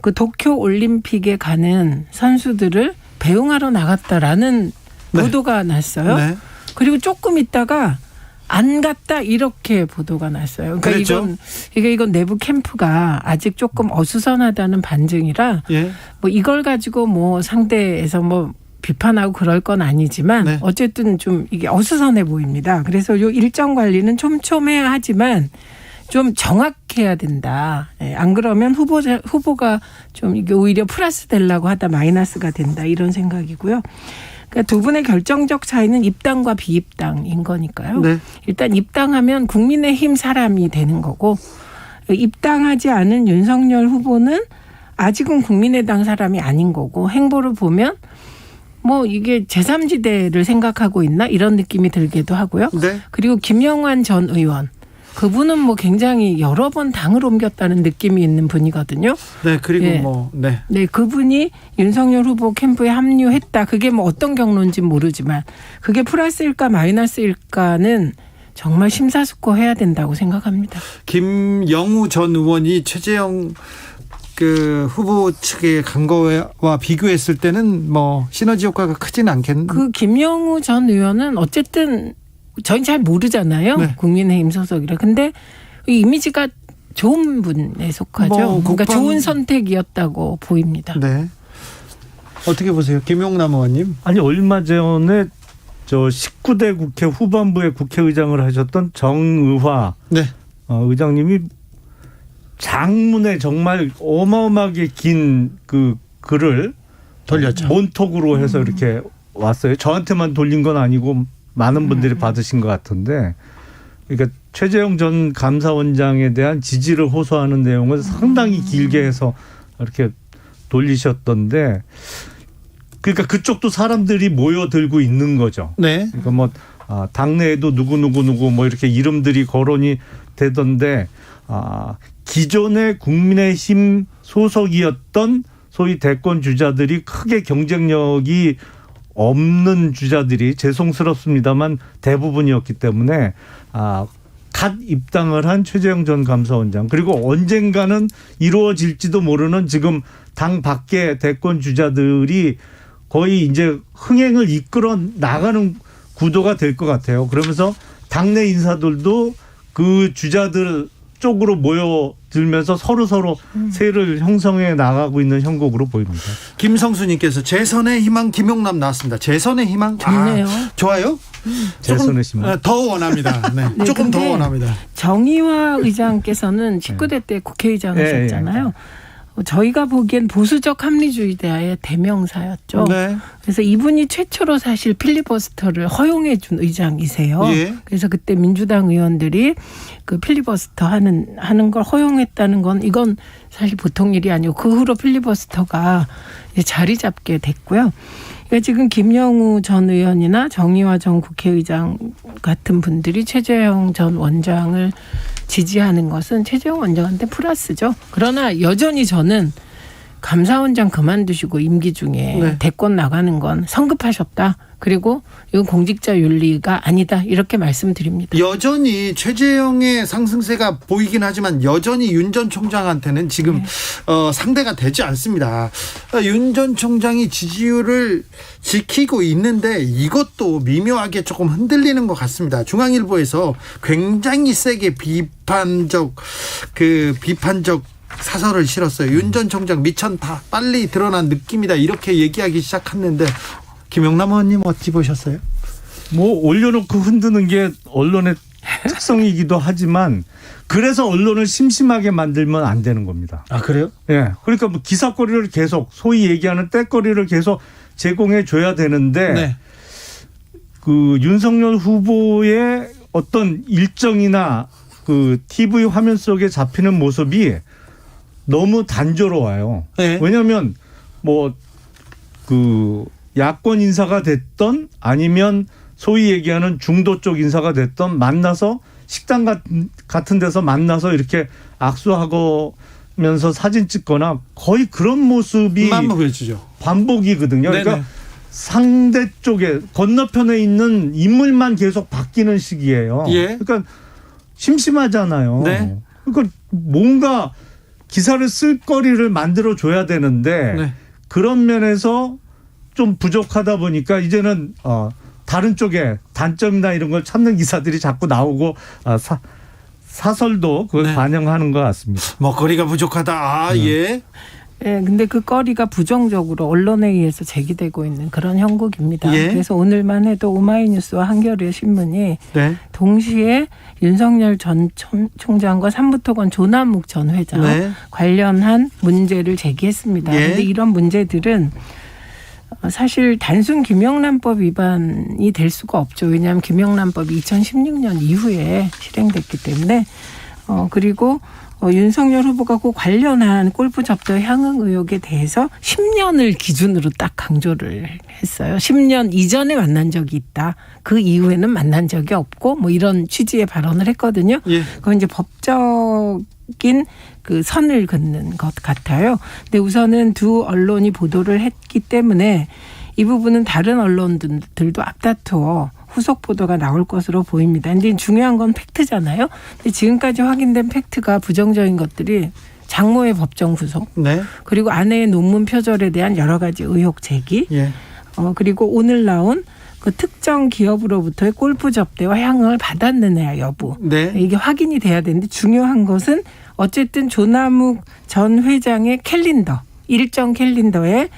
그 도쿄 올림픽에 가는 선수들을 배웅하러 나갔다라는 보도가 났어요.
네.
그리고 조금 있다가 안 갔다 이렇게 보도가 났어요. 그러니까
그랬죠?
이건 내부 캠프가 아직 조금 어수선하다는 반증이라
예.
뭐 이걸 가지고 뭐 상대에서 뭐 비판하고 그럴 건 아니지만
네.
어쨌든 좀 이게 어수선해 보입니다. 그래서 요 일정 관리는 촘촘해야 하지만 좀 정확해야 된다. 안 그러면 후보가 좀 이게 오히려 플러스 되려고 하다 마이너스가 된다 이런 생각이고요. 그러니까 두 분의 결정적 차이는 입당과 비입당인 거니까요.
네.
일단 입당하면 국민의힘 사람이 되는 거고 입당하지 않은 윤석열 후보는 아직은 국민의당 사람이 아닌 거고 행보를 보면 뭐 이게 제3지대를 생각하고 있나 이런 느낌이 들기도 하고요.
네.
그리고 김영환 전 의원. 그분은 뭐 굉장히 여러 번 당을 옮겼다는 느낌이 있는 분이거든요.
네, 그리고
예.
네.
그분이 윤석열 후보 캠프에 합류했다. 그게 뭐 어떤 경로인지는 모르지만 그게 플러스일까 마이너스일까는 정말 심사숙고해야 된다고 생각합니다.
김영우 전 의원이 최재형 그 후보 측에 간 거와 비교했을 때는 뭐 시너지 효과가 크진 않겠는데.
그 김영우 전 의원은 어쨌든 저희는 잘 모르잖아요.
네.
국민의힘 소속이라. 근데 이 이미지가 좋은 분에 속하죠. 그러니까 좋은 선택이었다고 보입니다.
네. 어떻게 보세요? 김용남 의원님.
아니 얼마 전에 저 19대 국회 후반부에 국회의장을 하셨던 정의화 의장님이 장문에 정말 어마어마하게 긴 그 글을
돌렸죠.
몬톡으로 해서 이렇게 왔어요. 저한테만 돌린 건 아니고 많은 분들이 받으신 것 같은데, 그러니까 최재형 전 감사원장에 대한 지지를 호소하는 내용을 상당히 길게 해서 이렇게 돌리셨던데, 그러니까 그쪽도 사람들이 모여들고 있는 거죠.
네.
그러니까 뭐 당내에도 누구 뭐 이렇게 이름들이 거론이 되던데, 기존의 국민의힘 소속이었던 소위 대권 주자들이 크게 경쟁력이 없는 주자들이 죄송스럽습니다만 대부분이었기 때문에 갓 입당을 한 최재형 전 감사원장, 그리고 언젠가는 이루어질지도 모르는 지금 당 밖의 대권 주자들이 거의 이제 흥행을 이끌어 나가는 구도가 될 것 같아요. 그러면서 당내 인사들도 그 주자들 쪽으로 모여들면서 서로 세를 형성해 나가고 있는 형국으로 보입니다.
김성수님께서 재선의 희망 김용남 나왔습니다. 재선의 희망
좋네요.
좋아요.
재선의 희망
더 원합니다. 네.
네,
조금 더 원합니다.
정의화 의장께서는 19대 때 국회의장 하셨잖아요. 저희가 보기엔 보수적 합리주의자의 대명사였죠.
네.
그래서 이분이 최초로 사실 필리버스터를 허용해 준 의장이세요.
예.
그래서 그때 민주당 의원들이 그 필리버스터 하는 걸 허용했다는 건 이건 사실 보통 일이 아니고 그 후로 필리버스터가 자리 잡게 됐고요. 그러니까 지금 김영우 전 의원이나 정의화 전 국회의장 같은 분들이 최재형 전 원장을 지지하는 것은 최재형 원장한테 플러스죠. 그러나 여전히 저는 감사원장 그만두시고 임기 중에
네.
대권 나가는 건 성급하셨다. 그리고 이건 공직자 윤리가 아니다. 이렇게 말씀드립니다.
여전히 최재형의 상승세가 보이긴 하지만 여전히 윤 전 총장한테는 지금 상대가 되지 않습니다. 윤 전 총장이 지지율을 지키고 있는데 이것도 미묘하게 조금 흔들리는 것 같습니다. 중앙일보에서 굉장히 세게 비판적 사설을 실었어요. 윤 전 총장 미천다 빨리 드러난 느낌이다 이렇게 얘기하기 시작했는데 김영남 의원님 어찌 보셨어요?
뭐 올려놓고 흔드는 게 언론의 특성이기도 하지만 그래서 언론을 심심하게 만들면 안 되는 겁니다.
아 그래요?
예. 그러니까 뭐 기사거리를 계속 소위 얘기하는 떼거리를 계속 제공해 줘야 되는데
네.
그 윤석열 후보의 어떤 일정이나 그 TV 화면 속에 잡히는 모습이 너무 단조로워요.
네.
왜냐하면 뭐 그 야권 인사가 됐던 아니면 소위 얘기하는 중도 쪽 인사가 됐던 만나서 식당 같은 데서 만나서 이렇게 악수하면서 사진 찍거나 거의 그런 모습이 반복이거든요.
네네.
그러니까 상대 쪽에 건너편에 있는 인물만 계속 바뀌는 시기예요.
예.
그러니까 심심하잖아요.
네.
그러니까 뭔가 기사를 쓸 거리를 만들어 줘야 되는데
네.
그런 면에서 좀 부족하다 보니까 이제는 다른 쪽에 단점이나 이런 걸 찾는 기사들이 자꾸 나오고 사설도 그걸
네.
반영하는 것 같습니다.
먹거리가 부족하다. 예.
예, 근데 그 거리가 부정적으로 언론에 의해서 제기되고 있는 그런 형국입니다.
예.
그래서 오늘만 해도 오마이뉴스와 한겨레 신문이
네.
동시에 윤석열 전 총장과 삼부토건 조남욱 전 회장
네.
관련한 문제를 제기했습니다.
예.
그런데 이런 문제들은 사실 단순 김영란법 위반이 될 수가 없죠. 왜냐하면 김영란법이 2016년 이후에 실행됐기 때문에 그리고 윤석열 후보가 그 관련한 골프 접대 향응 의혹에 대해서 10년을 기준으로 딱 강조를 했어요. 10년 이전에 만난 적이 있다. 그 이후에는 만난 적이 없고 뭐 이런 취지의 발언을 했거든요.
예.
그건 이제 법적인 그 선을 긋는 것 같아요. 근데 우선은 두 언론이 보도를 했기 때문에 이 부분은 다른 언론들도 앞다투어 후속 보도가 나올 것으로 보입니다. 근데 중요한 건 팩트잖아요. 근데 지금까지 확인된 팩트가 부정적인 것들이 장모의 법정 구속,
네.
그리고 아내의 논문 표절에 대한 여러 가지 의혹 제기,
예.
그리고 오늘 나온 그 특정 기업으로부터의 골프 접대와 향응을 받았느냐 여부.
네.
이게 확인이 돼야 되는데 중요한 것은 어쨌든 조남욱 전 회장의 캘린더, 일정 캘린더에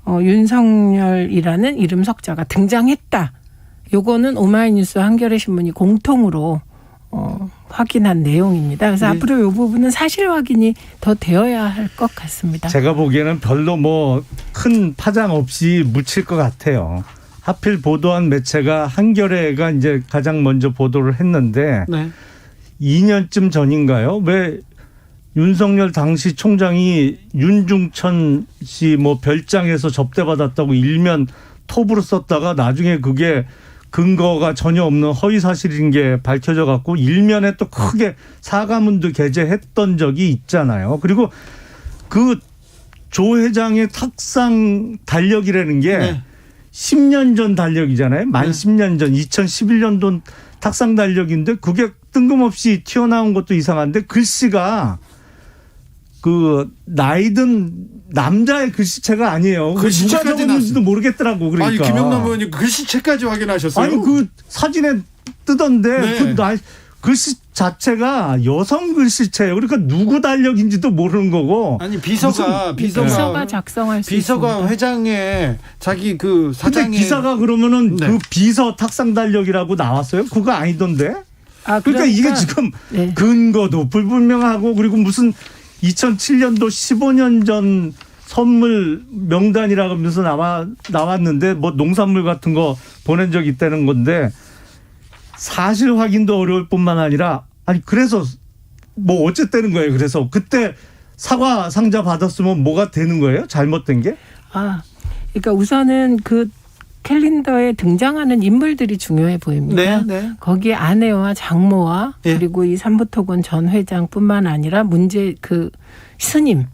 윤석열이라는 이름 석자가 등장했다. 요거는 오마이뉴스 한겨레 신문이 공통으로 확인한 내용입니다. 그래서
네.
앞으로 이 부분은 사실 확인이 더 되어야 할 것 같습니다.
제가 보기에는 별로 뭐 큰 파장 없이 묻힐 것 같아요. 하필 보도한 매체가 한겨레가 이제 가장 먼저 보도를 했는데
네.
2년쯤 전인가요? 왜 윤석열 당시 총장이 윤중천 씨 뭐 별장에서 접대받았다고 일면 톱으로 썼다가 나중에 그게 근거가 전혀 없는 허위 사실인 게 밝혀져 갖고 일면에 또 크게 사과문도 게재했던 적이 있잖아요. 그리고 그 조 회장의 탁상 달력이라는 게
네.
10년 전 달력이잖아요. 만 10년 전 2011년도 탁상 달력인데 그게 뜬금없이 튀어나온 것도 이상한데 글씨가 그 나이든 남자의 글씨체가 아니에요. 누가 적었는지도 모르겠더라고. 그러니까.
아니 김영남 의원님 글씨체까지 확인하셨어요?
아니 그 사진에 뜨던데
네.
그 글씨 자체가 여성 글씨체예요. 그러니까 누구 달력인지도 모르는 거고.
아니 비서가
작성할 수
비서가
있습니다.
회장에 자기 그
근데
사장의
기사가 그러면은
네.
그 비서 탁상 달력이라고 나왔어요? 그거 아니던데. 그러니까 이게 지금
네.
근거도 불분명하고 그리고 무슨 2007년도 15년 전 선물 명단이라고 하면서 나왔는데 뭐 농산물 같은 거 보낸 적이 있다는 건데 사실 확인도 어려울 뿐만 아니라 아니 그래서 뭐 어쨌다는 거예요. 그래서 그때 사과 상자 받았으면 뭐가 되는 거예요? 잘못된 게?
그러니까 우선은 그 캘린더에 등장하는 인물들이 중요해 보입니다.
네.
거기에 아내와 장모와 그리고 이 삼부토건 전 회장뿐만 아니라 문제 그 스님,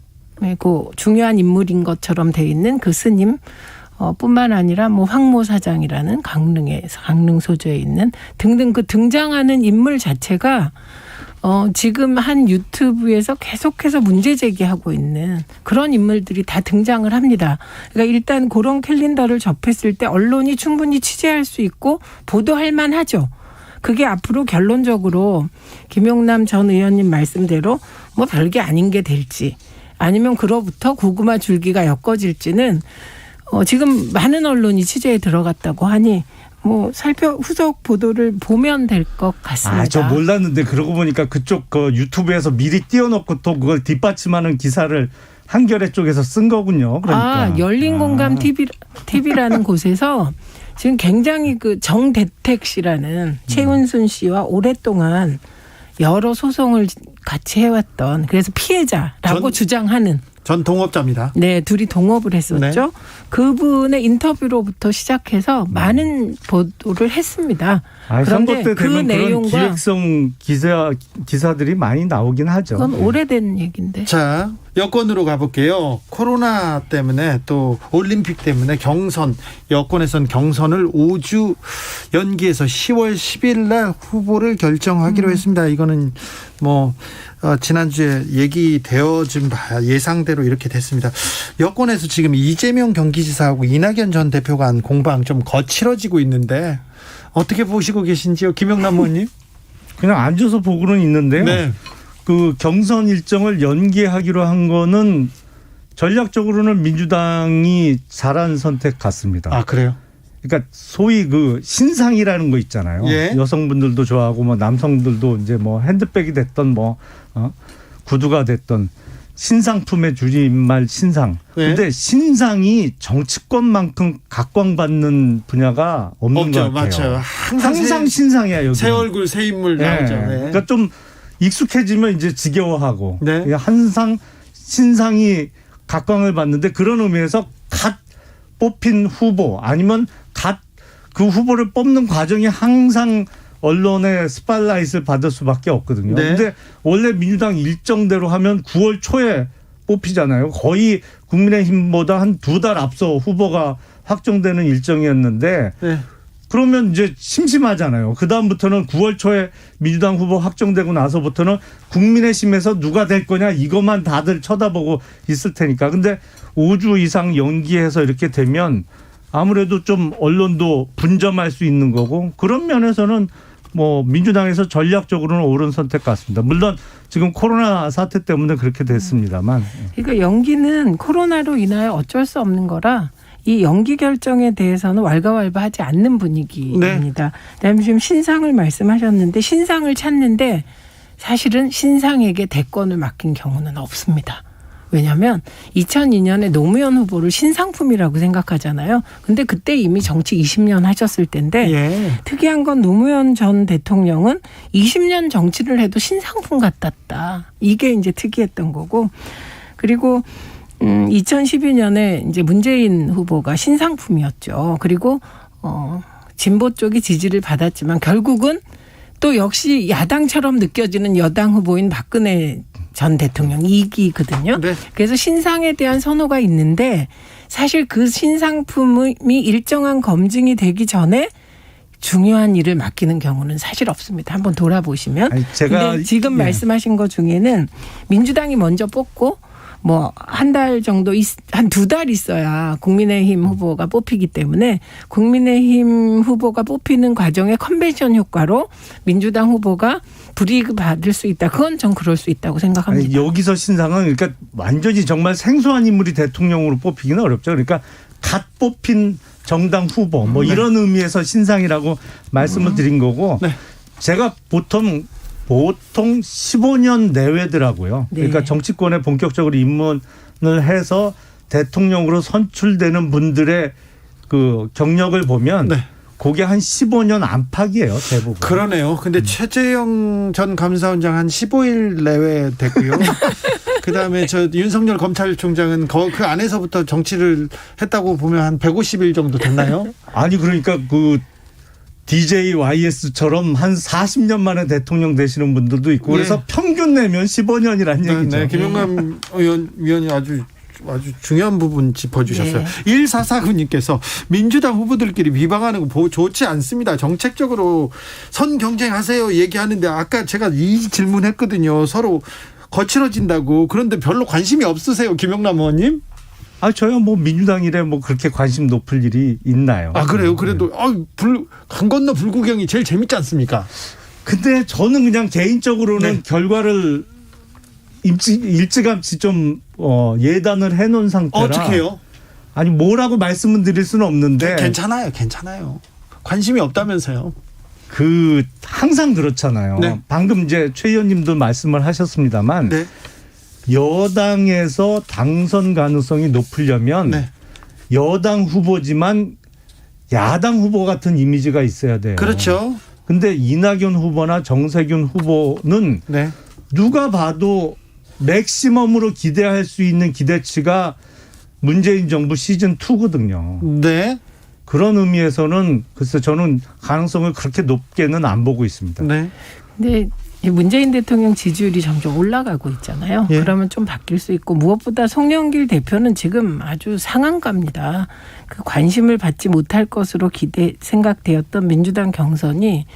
그 중요한 인물인 것처럼 돼 있는 그 스님 뿐만 아니라 뭐 황모 사장이라는 강릉 소재에 있는 등등 그 등장하는 인물 자체가 지금 한 유튜브에서 계속해서 문제 제기하고 있는 그런 인물들이 다 등장을 합니다. 그러니까 일단 그런 캘린더를 접했을 때 언론이 충분히 취재할 수 있고 보도할 만하죠. 그게 앞으로 결론적으로 김용남 전 의원님 말씀대로 뭐 별게 아닌 게 될지 아니면 그로부터 고구마 줄기가 엮어질지는 지금 많은 언론이 취재에 들어갔다고 하니 뭐 후속 보도를 보면 될 것 같습니다.
저 몰랐는데 그러고 보니까 그쪽 그 유튜브에서 미리 띄워놓고 또 그걸 뒷받침하는 기사를 한겨레 쪽에서 쓴 거군요. 그러니까.
열린 공감 TV라는 곳에서 지금 굉장히 그 정대택 씨라는 최은순 씨와 오랫동안 여러 소송을 같이 해왔던 그래서 피해자라고 주장하는
전 동업자입니다.
네, 둘이 동업을 했었죠.
네.
그분의 인터뷰로부터 시작해서 많은 보도를 했습니다.
선거 때
그
되면
내용과
그런 기획성 기사들이 많이 나오긴 하죠.
그건 오래된 얘기인데.
자, 여권으로 가볼게요. 코로나 때문에 또 올림픽 때문에 여권에선 경선을 5주 연기해서 10월 10일 날 후보를 결정하기로 했습니다. 이거는 뭐 지난주에 얘기되어진 바 예상대로 이렇게 됐습니다. 여권에서 지금 이재명 경기지사하고 이낙연 전 대표가 한 공방 좀 거칠어지고 있는데 어떻게 보시고 계신지요, 김영남 의원님?
그냥 앉아서 보고는 있는데요.
네.
그 경선 일정을 연기하기로 한 거는 전략적으로는 민주당이 잘한 선택 같습니다.
그래요?
그러니까 소위 그 신상이라는 거 있잖아요. 여성분들도 좋아하고 뭐 남성들도 이제 뭐 핸드백이 됐던 뭐 구두가 됐던 신상품의 줄임말 신상. 근데 신상이 정치권만큼 각광받는 분야가 없는 것 같아요.
맞아요.
항상 신상이야 여기.
새 얼굴 새 인물 나오죠.
그러니까 좀 익숙해지면 이제 지겨워하고
네.
항상 신상이 각광을 받는데 그런 의미에서 갓 뽑힌 후보 아니면 갓 그 후보를 뽑는 과정이 항상 언론의 스팟라이트를 받을 수밖에 없거든요. 그런데 원래 민주당 일정대로 하면 9월 초에 뽑히잖아요. 거의 국민의힘보다 한 2달 앞서 후보가 확정되는 일정이었는데 그러면 이제 심심하잖아요. 그다음부터는 9월 초에 민주당 후보 확정되고 나서부터는 국민의힘에서 누가 될 거냐 이것만 다들 쳐다보고 있을 테니까. 근데 5주 이상 연기해서 이렇게 되면 아무래도 좀 언론도 분점할 수 있는 거고 그런 면에서는 뭐 민주당에서 전략적으로는 옳은 선택 같습니다. 물론 지금 코로나 사태 때문에 그렇게 됐습니다만.
그러니까 연기는 코로나로 인하여 어쩔 수 없는 거라 이 연기 결정에 대해서는 왈가왈부하지 않는 분위기입니다. 그다음에 지금 신상을 말씀하셨는데 신상을 찾는데 사실은 신상에게 대권을 맡긴 경우는 없습니다. 왜냐하면 2002년에 노무현 후보를 신상품이라고 생각하잖아요. 근데 그때 이미 정치 20년 하셨을 텐데 특이한 건 노무현 전 대통령은 20년 정치를 해도 신상품 같았다. 이게 이제 특이했던 거고. 그리고 2012년에 이제 문재인 후보가 신상품이었죠. 그리고 진보 쪽이 지지를 받았지만 결국은 또 역시 야당처럼 느껴지는 여당 후보인 박근혜 전 대통령 2기거든요. 그래서 신상에 대한 선호가 있는데 사실 그 신상품이 일정한 검증이 되기 전에 중요한 일을 맡기는 경우는 사실 없습니다. 한번 돌아보시면. 근데 지금 말씀하신 것 중에는 민주당이 먼저 뽑고 뭐 한 달 정도 한 2달 있어야 국민의힘 후보가 뽑히기 때문에 국민의힘 후보가 뽑히는 과정의 컨벤션 효과로 민주당 후보가 불이익을 받을 수 있다. 그건 전 그럴 수 있다고 생각합니다.
여기서 신상은 그러니까 완전히 정말 생소한 인물이 대통령으로 뽑히기는 어렵죠. 그러니까 갓 뽑힌 정당 후보 뭐 이런 의미에서 신상이라고 말씀을 드린 거고 제가 보통 15년 내외더라고요. 그러니까 정치권에 본격적으로 입문을 해서 대통령으로 선출되는 분들의 그 경력을 보면 그게 한 15년 안팎이에요, 대부분.
그러네요. 근데 최재형 전 감사원장 한 15일 내외 됐고요. 그다음에 저 윤석열 검찰총장은 그 안에서부터 정치를 했다고 보면 한 150일 정도 됐나요?
아니 그러니까 그 DJYS처럼 한 40년 만에 대통령 되시는 분들도 있고 그래서 평균 내면 15년이라는 얘기죠.
네, 김용남 위원이 아주 중요한 부분 짚어주셨어요. 1449님께서 민주당 후보들끼리 비방하는 거 좋지 않습니다. 정책적으로 선 경쟁하세요 얘기하는데 아까 제가 이 질문했거든요. 서로 거칠어진다고. 그런데 별로 관심이 없으세요, 김용남 의원님?
저요 뭐 민주당 일에 뭐 그렇게 관심 높을 일이 있나요?
그래요? 그래도 강 건너 불구경이 제일 재밌지 않습니까?
근데 저는 그냥 개인적으로는 결과를 일찌감치 좀 예단을 해놓은 상태라.
어떻게요?
아니 뭐라고 말씀은 드릴 수는 없는데.
괜찮아요. 관심이 없다면서요.
항상 그렇잖아요.
네.
방금 이제 최 의원님도 말씀을 하셨습니다만
네.
여당에서 당선 가능성이 높으려면 여당 후보지만 야당 후보 같은 이미지가 있어야 돼요.
그렇죠.
근데 이낙연 후보나 정세균 후보는 누가 봐도 맥시멈으로 기대할 수 있는 기대치가 문재인 정부 시즌2거든요.
네.
그런 의미에서는 글쎄 저는 가능성을 그렇게 높게는 안 보고 있습니다.
네.
근데 문재인 대통령 지지율이 점점 올라가고 있잖아요. 그러면 좀 바뀔 수 있고 무엇보다 송영길 대표는 지금 아주 상한가입니다. 그 관심을 받지 못할 것으로 생각되었던 민주당 경선이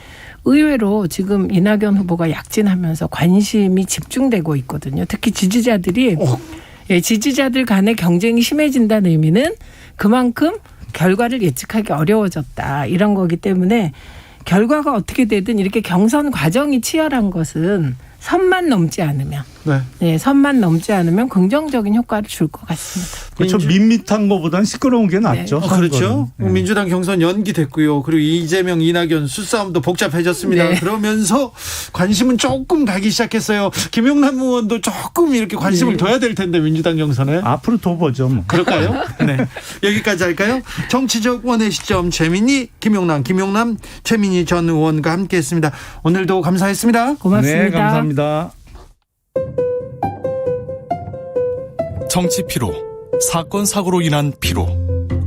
의외로 지금 이낙연 후보가 약진하면서 관심이 집중되고 있거든요. 특히 지지자들 간의 경쟁이 심해진다는 의미는 그만큼 결과를 예측하기 어려워졌다. 이런 거기 때문에 결과가 어떻게 되든 이렇게 경선 과정이 치열한 것은 선만 넘지 않으면 선만 넘지 않으면 긍정적인 효과를 줄 것 같습니다.
그렇죠. 밋밋한 것보다는 시끄러운 게 낫죠.
그렇죠. 민주당 경선 연기됐고요. 그리고 이재명, 이낙연 수싸움도 복잡해졌습니다. 그러면서 관심은 조금 가기 시작했어요. 김용남 의원도 조금 이렇게 관심을 둬야 될 텐데 민주당 경선에.
앞으로 더 보죠. 뭐.
그럴까요? 네. 여기까지 할까요? 정치적 원의 시점 최민희, 김용남, 최민희 전 의원과 함께했습니다. 오늘도 감사했습니다.
고맙습니다.
네, 감사합니다.
정치 피로, 사건 사고로 인한 피로,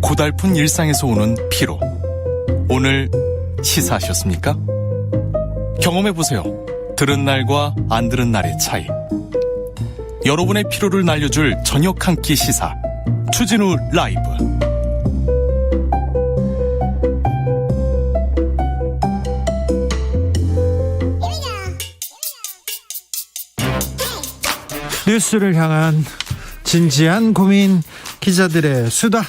고달픈 일상에서 오는 피로. 오늘 시사하셨습니까? 경험해보세요. 들은 날과 안 들은 날의 차이. 여러분의 피로를 날려줄 저녁 한 끼 시사 추진우 라이브.
뉴스를 향한 진지한 고민, 기자들의 수다.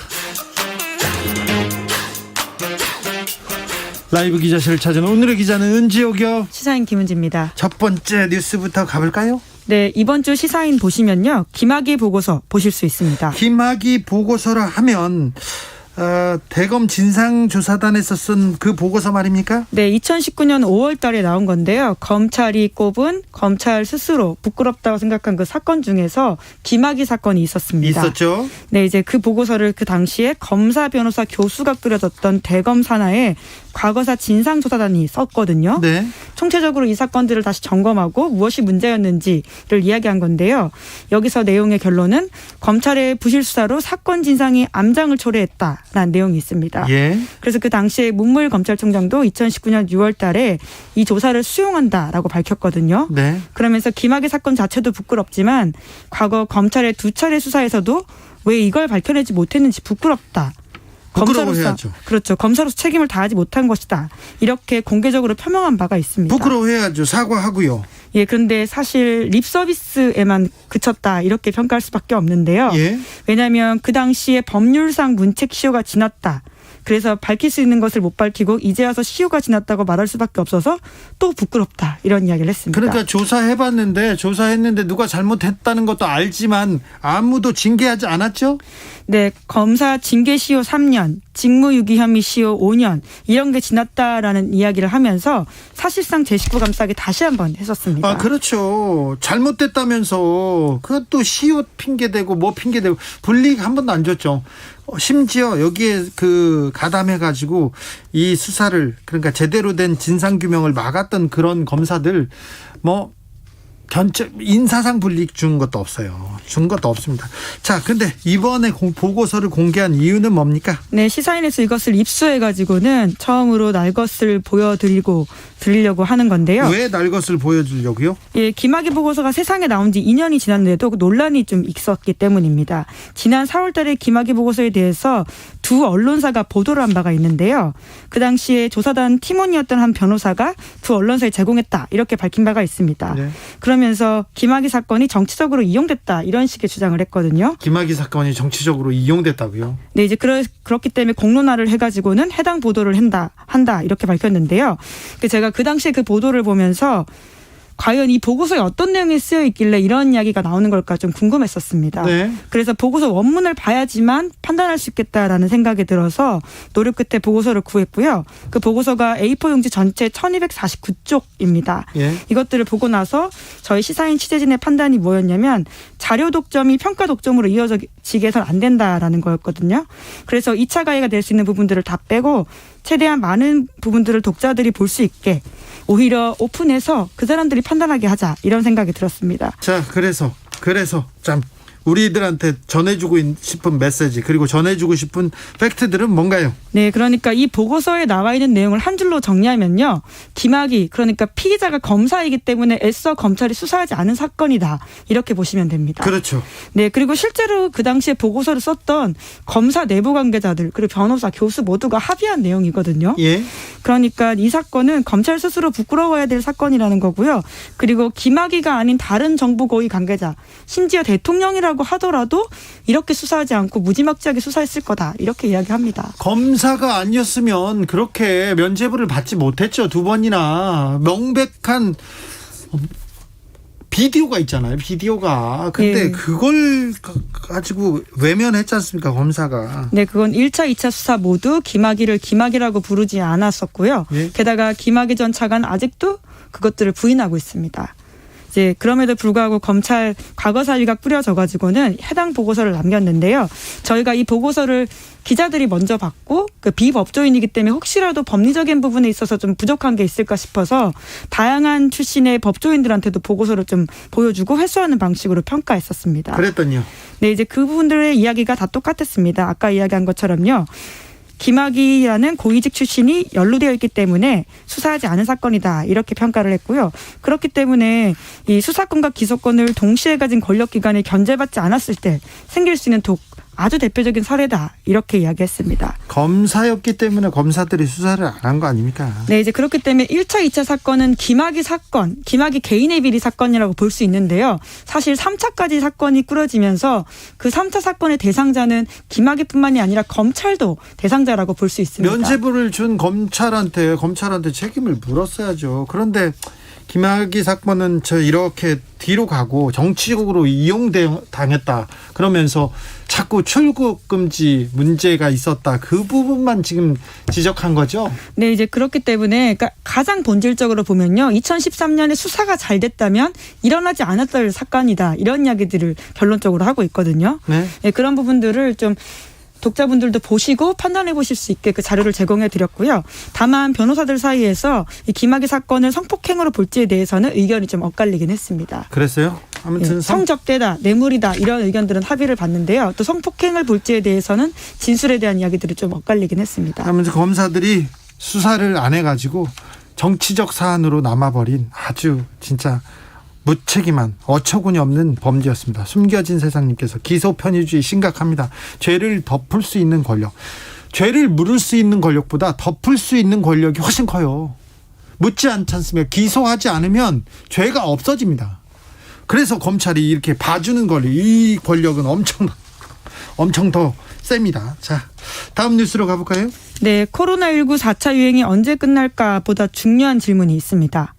라이브 기자실을 찾은 오늘의 기자는 은지옥이요.
시사인 김은지입니다.
첫 번째 뉴스부터 가볼까요?
네, 이번 주 시사인 보시면요, 김학의 보고서 보실 수 있습니다.
김학의 보고서라 하면 대검 진상조사단에서 쓴 그 보고서 말입니까?
네, 2019년 5월 달에 나온 건데요. 검찰이 꼽은 검찰 스스로 부끄럽다고 생각한 그 사건 중에서 김학의 사건이 있었습니다.
있었죠.
네, 이제 그 보고서를 그 당시에 검사, 변호사, 교수가 꾸려졌던 대검 산하에 과거사 진상조사단이 썼거든요.
네.
총체적으로 이 사건들을 다시 점검하고 무엇이 문제였는지를 이야기한 건데요. 여기서 내용의 결론은 검찰의 부실수사로 사건 진상이 암장을 초래했다라는 내용이 있습니다. 그래서 그 당시에 문무일 검찰총장도 2019년 6월 달에 이 조사를 수용한다라고 밝혔거든요.
네.
그러면서 김학의 사건 자체도 부끄럽지만 과거 검찰의 2차례 수사에서도 왜 이걸 밝혀내지 못했는지 부끄럽다.
부끄러워해야죠.
그렇죠. 검사로서 책임을 다하지 못한 것이다. 이렇게 공개적으로 표명한 바가 있습니다.
부끄러워해야죠. 사과하고요.
그런데 사실 립 서비스에만 그쳤다 이렇게 평가할 수밖에 없는데요. 왜냐하면 그 당시에 법률상 문책 시효가 지났다. 그래서 밝힐 수 있는 것을 못 밝히고 이제 와서 시효가 지났다고 말할 수밖에 없어서 또 부끄럽다 이런 이야기를 했습니다.
그러니까 조사했는데 누가 잘못했다는 것도 알지만 아무도 징계하지 않았죠?
네, 검사 징계 시효 3년, 직무유기 혐의 시효 5년 이런 게 지났다라는 이야기를 하면서 사실상 제19 감싸기 다시 한번 했었습니다.
그렇죠. 잘못됐다면서 그것도 시효 핑계대고 뭐 핑계대고 불이익 한 번도 안 줬죠. 심지어 여기에 가담해가지고 이 수사를 그러니까 제대로 된 진상규명을 막았던 그런 검사들 인사상 불이익 준 것도 없어요. 준 것도 없습니다. 자, 근데 이번에 보고서를 공개한 이유는 뭡니까?
네, 시사인에서 이것을 입수해가지고는 처음으로 날 것을 드리려고 하는 건데요.
왜 날 것을 보여주려고요?
예, 김학의 보고서가 세상에 나온 지 2년이 지났는데도 논란이 좀 있었기 때문입니다. 지난 4월 달에 김학의 보고서에 대해서 두 언론사가 보도를 한 바가 있는데요. 그 당시에 조사단 팀원이었던 한 변호사가 두 언론사에 제공했다, 이렇게 밝힌 바가 있습니다.
네.
그러면서 김학의 사건이 정치적으로 이용됐다, 이런 식의 주장을 했거든요.
김학의 사건이 정치적으로 이용됐다고요?
네, 이제 그렇기 때문에 공론화를 해가지고는 해당 보도를 한다 이렇게 밝혔는데요. 제가 그 당시에 그 보도를 보면서 과연 이 보고서에 어떤 내용이 쓰여 있길래 이런 이야기가 나오는 걸까 좀 궁금했었습니다.
네.
그래서 보고서 원문을 봐야지만 판단할 수 있겠다라는 생각이 들어서 노력 끝에 보고서를 구했고요. 그 보고서가 A4 용지 전체 1249쪽입니다.
예.
이것들을 보고 나서 저희 시사인 취재진의 판단이 뭐였냐면 자료 독점이 평가 독점으로 이어지게 해서는 안 된다라는 거였거든요. 그래서 2차 가해가 될 수 있는 부분들을 다 빼고 최대한 많은 부분들을 독자들이 볼 수 있게 오히려 오픈해서 그 사람들이 판단하게 하자, 이런 생각이 들었습니다.
자, 그래서 참 우리들한테 전해주고 싶은 메시지, 그리고 전해주고 싶은 팩트들은 뭔가요?
네, 그러니까 이 보고서에 나와 있는 내용을 한 줄로 정리하면요. 김학의, 그러니까 피의자가 검사이기 때문에 애써 검찰이 수사하지 않은 사건이다, 이렇게 보시면 됩니다.
그렇죠.
네, 그리고 실제로 그 당시에 보고서를 썼던 검사 내부 관계자들, 그리고 변호사, 교수 모두가 합의한 내용이거든요.
예.
그러니까 이 사건은 검찰 스스로 부끄러워야 될 사건이라는 거고요. 그리고 김학의가 아닌 다른 정부 고위 관계자, 심지어 대통령이라고 하더라도 이렇게 수사하지 않고 무지막지하게 수사했을 거다, 이렇게 이야기합니다.
검사가 아니었으면 그렇게 면죄부를 받지 못했죠. 두 번이나. 명백한 비디오가 있잖아요. 비디오가. 근데
예.
그걸 가지고 외면했지 않습니까, 검사가.
네, 그건 1차, 2차 수사 모두 김학의를 김학의라고 부르지 않았었고요.
예?
게다가 김학의 전 차관 아직도 그것들을 부인하고 있습니다. 이제 그럼에도 불구하고 검찰 과거사위가 꾸려져 가지고는 해당 보고서를 남겼는데요. 저희가 이 보고서를 기자들이 먼저 받고 그 비법조인이기 때문에 혹시라도 법리적인 부분에 있어서 좀 부족한 게 있을까 싶어서 다양한 출신의 법조인들한테도 보고서를 좀 보여주고 회수하는 방식으로 평가했었습니다.
그랬더니요.
네, 이제 그분들의 이야기가 다 똑같았습니다. 아까 이야기한 것처럼요. 김학의라는 고위직 출신이 연루되어 있기 때문에 수사하지 않은 사건이다, 이렇게 평가를 했고요. 그렇기 때문에 이 수사권과 기소권을 동시에 가진 권력기관이 견제받지 않았을 때 생길 수 있는 아주 대표적인 사례다, 이렇게 이야기했습니다.
검사였기 때문에 검사들이 수사를 안 한 거 아닙니까?
네, 이제 그렇기 때문에 1차, 2차 사건은 김학의 사건, 김학의 개인의 비리 사건이라고 볼 수 있는데요. 사실 3차까지 사건이 꾸려지면서 그 3차 사건의 대상자는 김학의뿐만이 아니라 검찰도 대상자라고 볼 수 있습니다.
면죄부를 준 검찰한테 책임을 물었어야죠. 그런데 김학의 사건은 이렇게 뒤로 가고 정치적으로 이용당했다 그러면서 자꾸 출국 금지 문제가 있었다, 그 부분만 지금 지적한 거죠?
네, 이제 그렇기 때문에 그러니까 가장 본질적으로 보면요, 2013년에 수사가 잘 됐다면 일어나지 않았을 사건이다, 이런 이야기들을 결론적으로 하고 있거든요.
네.
네, 그런 부분들을 좀 독자분들도 보시고 판단해 보실 수 있게 그 자료를 제공해 드렸고요. 다만 변호사들 사이에서 이 김학의 사건을 성폭행으로 볼지에 대해서는 의견이 좀 엇갈리긴 했습니다.
그랬어요? 아무튼
성접대다, 뇌물이다, 이런 의견들은 합의를 봤는데요. 또 성폭행을 볼지에 대해서는 진술에 대한 이야기들이 좀 엇갈리긴 했습니다.
아무튼 검사들이 수사를 안 해가지고 정치적 사안으로 남아버린 아주 진짜 무책임한 어처구니 없는 범죄였습니다. 숨겨진 세상님께서 기소 편의주의 심각합니다. 죄를 덮을 수 있는 권력, 죄를 물을 수 있는 권력보다 덮을 수 있는 권력이 훨씬 커요. 묻지 않지 않습니까? 기소하지 않으면 죄가 없어집니다. 그래서 검찰이 이렇게 봐주는 권력, 이 권력은 엄청 더 셉니다. 자, 다음 뉴스로 가볼까요?
네, 코로나19 4차 유행이 언제 끝날까 보다 중요한 질문이 있습니다.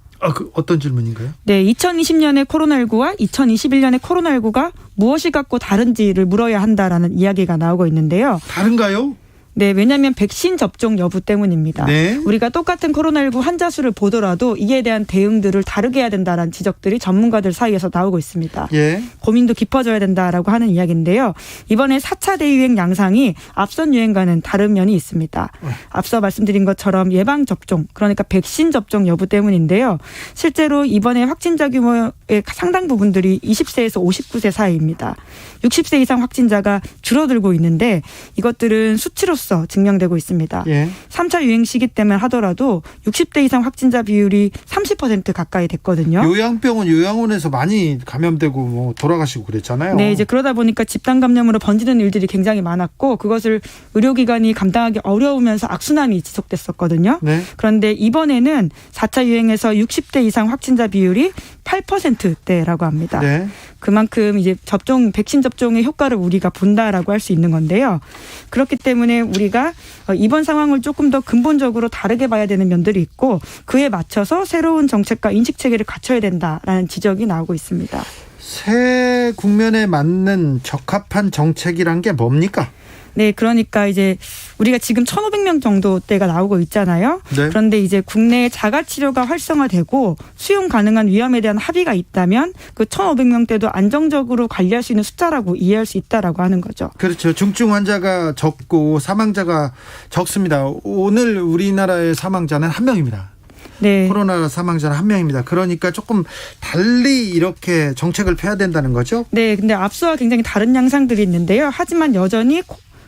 어떤 질문인가요?
네, 2020년의 코로나19와 2021년의 코로나19가 무엇이 갖고 다른지를 물어야 한다라는 이야기가 나오고 있는데요.
다른가요?
네, 왜냐하면 백신 접종 여부 때문입니다.
네.
우리가 똑같은 코로나19 환자 수를 보더라도 이에 대한 대응들을 다르게 해야 된다라는 지적들이 전문가들 사이에서 나오고 있습니다.
예.
고민도 깊어져야 된다라고 하는 이야기인데요. 이번에 4차 대유행 양상이 앞선 유행과는 다른 면이 있습니다. 앞서 말씀드린 것처럼 예방접종, 그러니까 백신 접종 여부 때문인데요. 실제로 이번에 확진자 규모의 상당 부분들이 20세에서 59세 사이입니다. 60세 이상 확진자가 줄어들고 있는데 이것들은 수치로서 증명되고 있습니다.
예.
3차 유행 시기 때문에 하더라도 60대 이상 확진자 비율이 30% 가까이 됐거든요.
요양병원, 요양원에서 많이 감염되고 뭐 돌아가시고 그랬잖아요.
네, 이제 그러다 보니까 집단 감염으로 번지는 일들이 굉장히 많았고 그것을 의료기관이 감당하기 어려우면서 악순환이 지속됐었거든요.
네.
그런데 이번에는 4차 유행에서 60대 이상 확진자 비율이 8%대라고 합니다.
네.
그만큼 이제 백신 접종의 효과를 우리가 본다라고 할 수 있는 건데요. 그렇기 때문에 우리가 이번 상황을 조금 더 근본적으로 다르게 봐야 되는 면들이 있고 그에 맞춰서 새로운 정책과 인식 체계를 갖춰야 된다라는 지적이 나오고 있습니다.
새 국면에 맞는 적합한 정책이란 게 뭡니까?
네, 그러니까 이제 우리가 지금 1,500명 정도대가 나오고 있잖아요.
네.
그런데 이제 국내 자가치료가 활성화되고 수용 가능한 위험에 대한 합의가 있다면 그 1,500명대도 안정적으로 관리할 수 있는 숫자라고 이해할 수 있다라고 하는 거죠.
그렇죠. 중증 환자가 적고 사망자가 적습니다. 오늘 우리나라의 사망자는 1명입니다.
네.
코로나 사망자는 1명입니다. 그러니까 조금 달리 이렇게 정책을 펴야 된다는 거죠?
네, 근데 앞서와 굉장히 다른 양상들이 있는데요. 하지만 여전히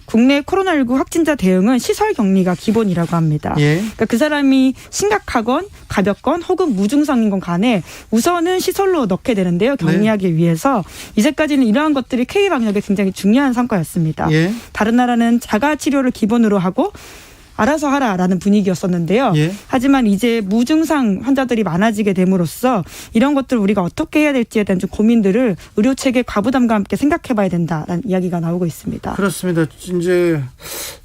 국내 코로나19 확진자 대응은 시설 격리가 기본이라고 합니다.
예.
그러니까 그 사람이 심각하건 가볍건 혹은 무증상인 건 간에 우선은 시설로 넣게 되는데요. 격리하기 위해서 이제까지는 이러한 것들이 K방역에 굉장히 중요한 성과였습니다.
예.
다른 나라는 자가치료를 기본으로 하고 알아서 하라라는 분위기였었는데요.
예.
하지만 이제 무증상 환자들이 많아지게 됨으로써 이런 것들을 우리가 어떻게 해야 될지에 대한 좀 고민들을 의료체계 과부담과 함께 생각해봐야 된다라는 이야기가 나오고 있습니다.
그렇습니다. 이제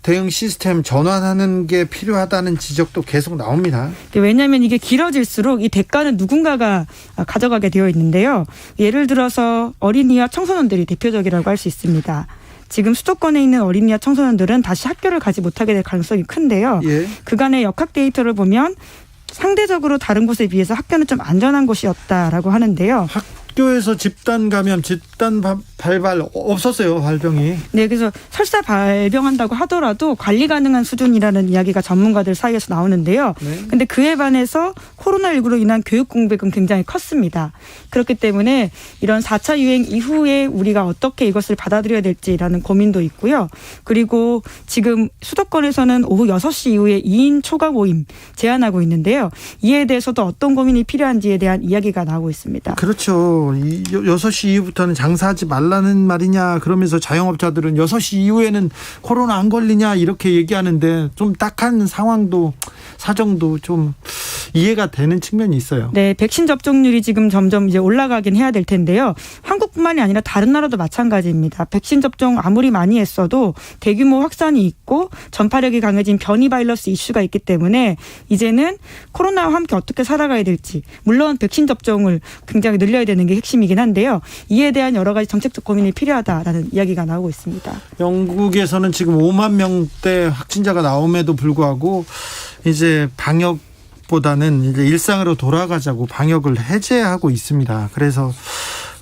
대응 시스템 전환하는 게 필요하다는 지적도 계속 나옵니다.
왜냐하면 이게 길어질수록 이 대가는 누군가가 가져가게 되어 있는데요. 예를 들어서 어린이와 청소년들이 대표적이라고 할 수 있습니다. 지금 수도권에 있는 어린이와 청소년들은 다시 학교를 가지 못하게 될 가능성이 큰데요.
예.
그간의 역학 데이터를 보면 상대적으로 다른 곳에 비해서 학교는 좀 안전한 곳이었다라고 하는데요.
학교에서 집단 감염, 집단 발발 없었어요, 발병이.
네, 그래서 설사 발병한다고 하더라도 관리 가능한 수준이라는 이야기가 전문가들 사이에서 나오는데요.
네.
근데 그에 반해서 코로나19로 인한 교육 공백은 굉장히 컸습니다. 그렇기 때문에 이런 4차 유행 이후에 우리가 어떻게 이것을 받아들여야 될지라는 고민도 있고요. 그리고 지금 수도권에서는 오후 6시 이후에 2인 초과 모임 제한하고 있는데요. 이에 대해서도 어떤 고민이 필요한지에 대한 이야기가 나오고 있습니다.
그렇죠. 6시 이후부터는 장사하지 말라는 말이냐, 그러면서 자영업자들은 6시 이후에는 코로나 안 걸리냐 이렇게 얘기하는데 좀 딱한 상황도 사정도 좀 이해가 되는 측면이 있어요.
네, 백신 접종률이 지금 점점 이제 올라가긴 해야 될 텐데요. 한국뿐만이 아니라 다른 나라도 마찬가지입니다. 백신 접종 아무리 많이 했어도 대규모 확산이 있고 전파력이 강해진 변이 바이러스 이슈가 있기 때문에 이제는 코로나와 함께 어떻게 살아가야 될지, 물론 백신 접종을 굉장히 늘려야 되는 게 핵심이긴 한데요. 이에 대한 여러 가지 정책적 고민이 필요하다라는 이야기가 나오고 있습니다.
영국에서는 지금 5만 명대 확진자가 나옴에도 불구하고 이제 방역보다는 이제 일상으로 돌아가자고 방역을 해제하고 있습니다. 그래서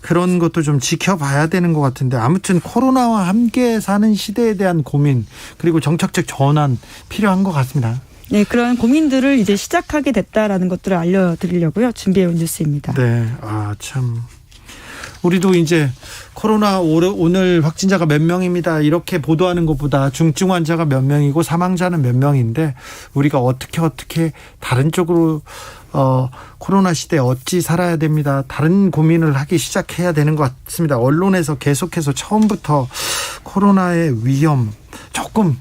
그런 것도 좀 지켜봐야 되는 것 같은데, 아무튼 코로나와 함께 사는 시대에 대한 고민, 그리고 정책적 전환 필요한 것 같습니다.
네, 그런 고민들을 이제 시작하게 됐다라는 것들을 알려드리려고요. 준비해온 뉴스입니다.
네, 참. 우리도 이제 코로나 오늘 확진자가 몇 명입니다 이렇게 보도하는 것보다 중증 환자가 몇 명이고 사망자는 몇 명인데 우리가 어떻게 다른 쪽으로 코로나 시대에 어찌 살아야 됩니다. 다른 고민을 하기 시작해야 되는 것 같습니다. 언론에서 계속해서 처음부터 코로나의 위험 조금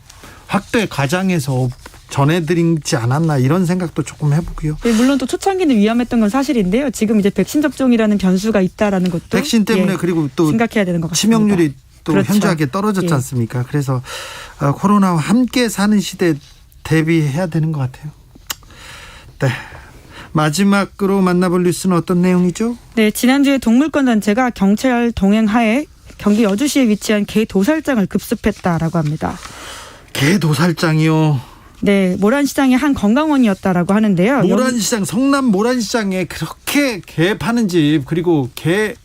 확대 과장해서 전해드리지 않았나 이런 생각도 조금 해보고요.
네, 물론 또 초창기는 위험했던 건 사실인데요. 지금 이제 백신 접종이라는 변수가 있다라는 것도
백신 때문에 그리고 또
생각해야 되는 것 같습니다.
치명률이 또
그렇죠.
현저하게 떨어졌지 않습니까? 그래서 코로나와 함께 사는 시대 대비해야 되는 것 같아요. 네. 마지막으로 만나볼 뉴스는 어떤 내용이죠?
네, 지난주에 동물권 단체가 경찰 동행하에 경기 여주시에 위치한 개 도살장을 급습했다라고 합니다.
개 도살장이요.
네, 모란시장의 한 건강원이었다라고 하는데요.
모란시장, 성남 모란시장에 그렇게 개 파는 집, 그리고 개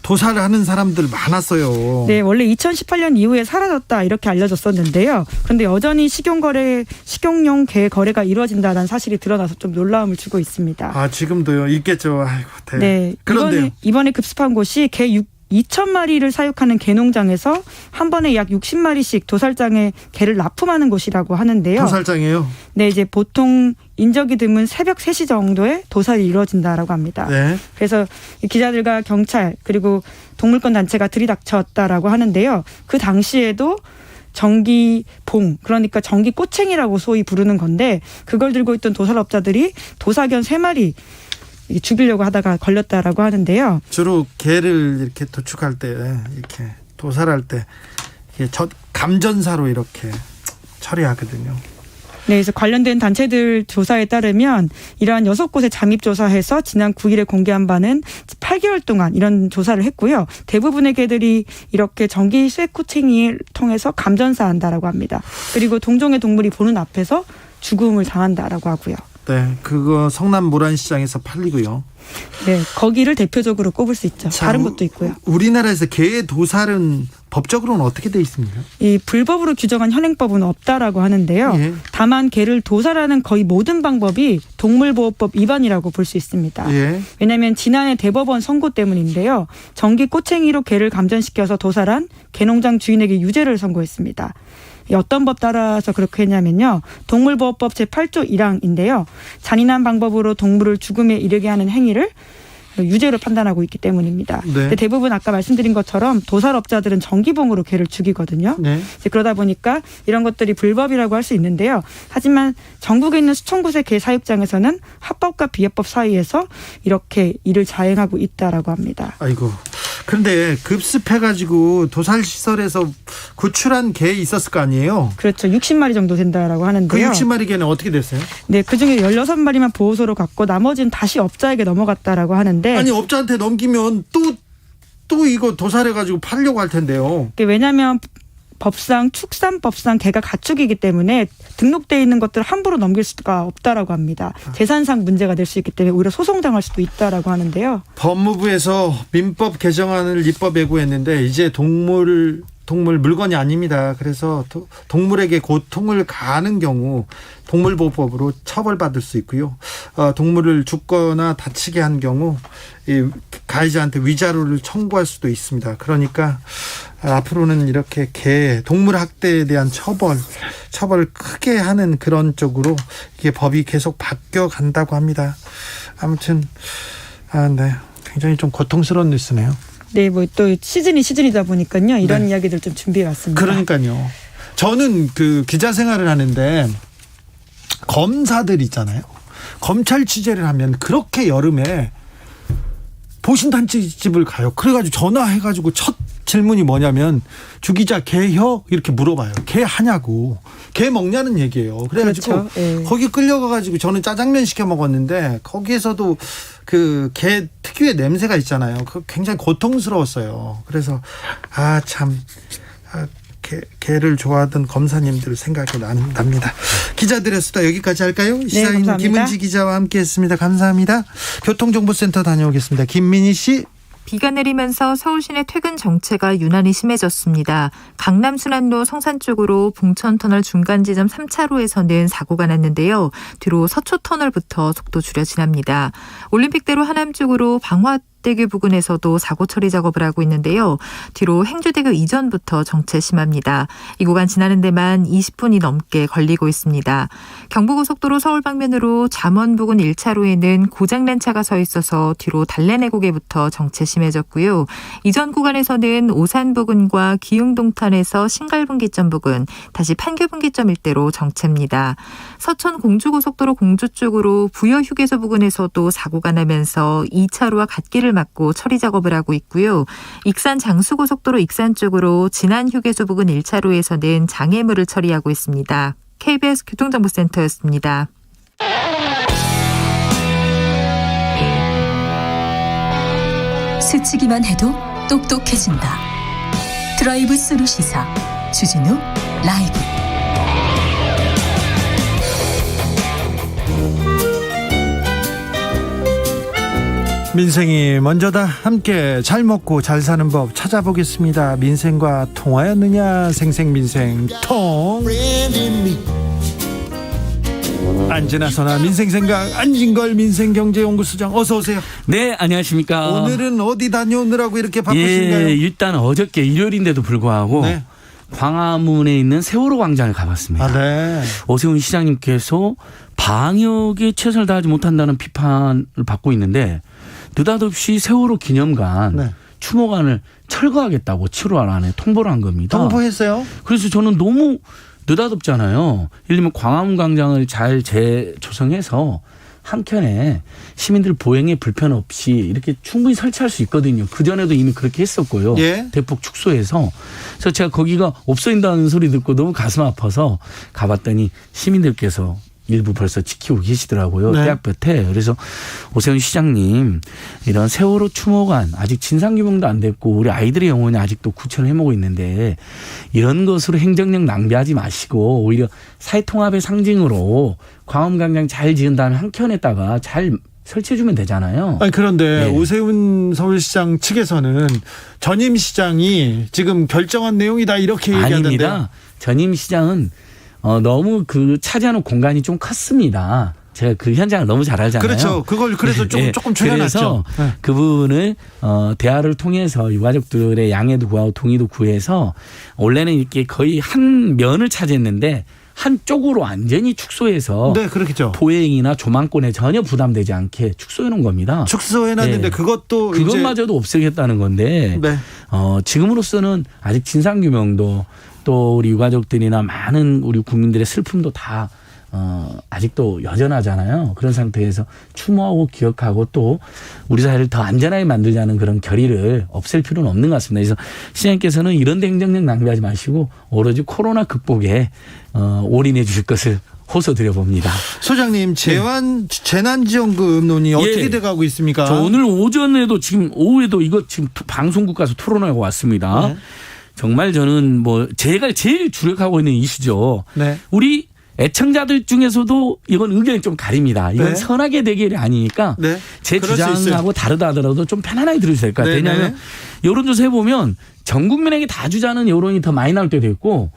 도살을 하는 사람들 많았어요.
네, 원래 2018년 이후에 사라졌다 이렇게 알려졌었는데요. 그런데 여전히 식용용 개 거래가 이루어진다는 사실이 드러나서 좀 놀라움을 주고 있습니다.
아, 지금도요? 있겠죠. 아이고,
네.
그런데요.
이번에 급습한 곳이 개 2,000마리를 사육하는 개농장에서 한 번에 약 60마리씩 도살장에 개를 납품하는 곳이라고 하는데요.
도살장이에요?
네, 이제 보통 인적이 드문 새벽 3시 정도에 도살이 이루어진다라고 합니다.
네.
그래서 기자들과 경찰 그리고 동물권 단체가 들이닥쳤다라고 하는데요. 그 당시에도 전기봉, 그러니까 전기꼬챙이라고 소위 부르는 건데 그걸 들고 있던 도살업자들이 도사견 3마리 죽이려고 하다가 걸렸다라고 하는데요.
주로 개를 이렇게 도축할 때, 이렇게 도살할 때 감전사로 이렇게 처리하거든요.
네, 그래서 관련된 단체들 조사에 따르면 이러한 6곳에 잠입조사해서 지난 9일에 공개한 바는 8개월 동안 이런 조사를 했고요. 대부분의 개들이 이렇게 전기 쇠코챙이를 통해서 감전사한다라고 합니다. 그리고 동종의 동물이 보는 앞에서 죽음을 당한다라고 하고요.
네, 그거 성남 모란시장에서 팔리고요.
네, 거기를 대표적으로 꼽을 수 있죠.
자,
다른 곳도 있고요.
우리나라에서 개 도살은 법적으로는 어떻게 돼 있습니까?
이 불법으로 규정한 현행법은 없다라고 하는데요.
예.
다만 개를 도살하는 거의 모든 방법이 동물보호법 위반이라고 볼 수 있습니다.
예.
왜냐하면 지난해 대법원 선고 때문인데요. 전기 꼬챙이로 개를 감전시켜서 도살한 개농장 주인에게 유죄를 선고했습니다. 어떤 법 따라서 그렇게 했냐면요. 동물보호법 제8조 1항인데요. 잔인한 방법으로 동물을 죽음에 이르게 하는 행위를 유죄로 판단하고 있기 때문입니다.
네.
근데 대부분 아까 말씀드린 것처럼 도살업자들은 전기봉으로 개를 죽이거든요.
네.
이제 그러다 보니까 이런 것들이 불법이라고 할 수 있는데요. 하지만 전국에 있는 수천 곳의 개 사육장에서는 합법과 비합법 사이에서 이렇게 일을 자행하고 있다라고 합니다.
아이고. 그런데 급습해가지고 도살시설에서 구출한 개 있었을 거 아니에요?
그렇죠. 60마리 정도 된다라고 하는데요.
그 60마리 개는 어떻게 됐어요?
네, 그중에 16마리만 보호소로 갔고 나머지는 다시 업자에게 넘어갔다라고 하는데
아니, 업자한테 넘기면 또 이거 도살해가지고 팔려고 할 텐데요.
왜냐하면 축산법상 개가 가축이기 때문에 등록되어 있는 것들을 함부로 넘길 수가 없다라고 합니다. 재산상 문제가 될 수 있기 때문에 오히려 소송당할 수도 있다라고 하는데요.
법무부에서 민법 개정안을 입법 예고했는데 이제 동물 물건이 아닙니다. 그래서 동물에게 고통을 가하는 경우 동물보호법으로 처벌받을 수 있고요. 동물을 죽거나 다치게 한 경우 이 가해자한테 위자료를 청구할 수도 있습니다. 그러니까 앞으로는 이렇게 동물 학대에 대한 처벌을 크게 하는 그런 쪽으로 이게 법이 계속 바뀌어 간다고 합니다. 아무튼 네, 굉장히 좀 고통스러운 뉴스네요.
네, 뭐 또 시즌이다 보니까요. 이런
네.
이야기들 좀 준비해 왔습니다.
그러니까요. 저는 그 기자 생활을 하는데 검사들 있잖아요. 검찰 취재를 하면 그렇게 여름에 보신단집을 가요. 그래가지고 전화해가지고 첫 질문이 뭐냐면 주 기자 개혀? 이렇게 물어봐요. 개 하냐고. 개 먹냐는 얘기예요. 그래가지고
그렇죠. 예.
거기 끌려가가지고 저는 짜장면 시켜 먹었는데 거기에서도 그 개 특유의 냄새가 있잖아요. 그 굉장히 고통스러웠어요. 그래서 개를 좋아하던 검사님들 생각이 납니다. 기자들의 수다 여기까지 할까요? 시사인
감사합니다.
김은지 기자와 함께했습니다. 감사합니다. 교통정보센터 다녀오겠습니다. 김민희 씨.
비가 내리면서 서울 시내 퇴근 정체가 유난히 심해졌습니다. 강남 순환로 성산 쪽으로 봉천터널 중간 지점 3차로에서는 사고가 났는데요. 뒤로 서초터널부터 속도 줄여 지납니다. 올림픽대로 하남 쪽으로 방화대교 부근에서도 사고 처리 작업을 하고 있는데요. 뒤로 행주대교 이전부터 정체 심합니다. 이 구간 지나는 데만 20분이 넘게 걸리고 있습니다. 경부고속도로 서울 방면으로 잠원 부근 1차로에는 고장난 차가 서 있어서 뒤로 달래내고개부터 정체 심해졌고요. 이전 구간에서는 오산 부근과 기흥동탄에서 신갈분기점 부근, 다시 판교분기점 일대로 정체입니다. 서천 공주고속도로 공주 쪽으로 부여휴게소 부근에서도 사고가 나면서 2차로와 갓길을 막고 처리 작업을 하고 있고요. 익산 장수고속도로 익산 쪽으로 진안 휴게소 부근 1차로에서는 장애물을 처리하고 있습니다. KBS 교통정보센터였습니다.
스치기만 해도 똑똑해진다. 드라이브 스루 시사 주진우 라이브.
민생이 먼저다. 함께 잘 먹고 잘 사는 법 찾아보겠습니다. 민생과 통하였느냐. 생생민생통. 안진아서나 민생생각 안진걸 민생경제연구소장 어서 오세요.
네, 안녕하십니까.
오늘은 어디 다녀오느라고 이렇게 바쁘신가요?
예, 일단 어저께 일요일인데도 불구하고
네.
광화문에 있는 세월호 광장을 가봤습니다.
아, 네.
오세훈 시장님께서 방역에 최선을 다하지 못한다는 비판을 받고 있는데 느닷없이 세월호 기념관
네.
추모관을 철거하겠다고 7월 안에 통보를 한 겁니다.
통보했어요?
그래서 저는 너무 느닷없잖아요. 예를 들면 광화문 광장을 잘 재조성해서 한켠에 시민들 보행에 불편 없이 이렇게 충분히 설치할 수 있거든요. 그전에도 이미 그렇게 했었고요.
예.
대폭 축소해서. 그래서 제가 거기가 없어진다는 소리 듣고 너무 가슴 아파서 가봤더니 시민들께서 일부 벌써 지키고 계시더라고요.
네.
떼약볕에. 그래서 오세훈 시장님 이런 세월호 추모관 아직 진상규명도 안 됐고 우리 아이들의 영혼이 아직도 구천을 해먹고 있는데 이런 것으로 행정력 낭비하지 마시고 오히려 사회통합의 상징으로 광화문광장 잘 지은 다음에 한켠에다가 잘 설치해주면 되잖아요.
아니, 그런데
네.
오세훈 서울시장 측에서는 전임 시장이 지금 결정한 내용이다 이렇게 얘기하던데요.
아닙니다. 전임 시장은 너무 그 차지하는 공간이 좀 컸습니다. 제가 그 현장을 너무 잘 알잖아요.
그렇죠. 그걸 그래서 조금
그래서
줄여놨죠. 네.
그분을 대화를 통해서 유가족들의 양해도 구하고 동의도 구해서 원래는 이렇게 거의 한 면을 차지했는데 한쪽으로 완전히 축소해서
네, 그렇겠죠.
보행이나 조망권에 전혀 부담되지 않게 축소해 놓은 겁니다.
축소해놨는데
네.
그것도
그것마저도 없애겠다는 건데
네.
지금으로서는 아직 진상규명도 또 우리 유가족들이나 많은 우리 국민들의 슬픔도 다 아직도 여전하잖아요. 그런 상태에서 추모하고 기억하고 또 우리 사회를 더 안전하게 만들자는 그런 결의를 없앨 필요는 없는 것 같습니다. 그래서 시장님께서는 이런 데 행정력 낭비하지 마시고 오로지 코로나 극복에 올인해 주실 것을 호소드려 봅니다.
소장님, 재난지원금 논의 어떻게 돼가고 있습니까?
저 오늘 오전에도 지금 오후에도 이거 지금 방송국 가서 토론하고 왔습니다.
네.
정말 저는 제가 제일 주력하고 있는 이슈죠.
네.
우리 애청자들 중에서도 이건 의견이 좀 가립니다. 이건
네.
선악의 대결이 아니니까
네.
제
그럴 수
주장하고 다르다 하더라도 좀 편안하게 들으셔야 될 것 같아요.
네,
왜냐하면 여론조사 해보면 전 국민에게 다 주자는 여론이 더 많이 나올 때도 있고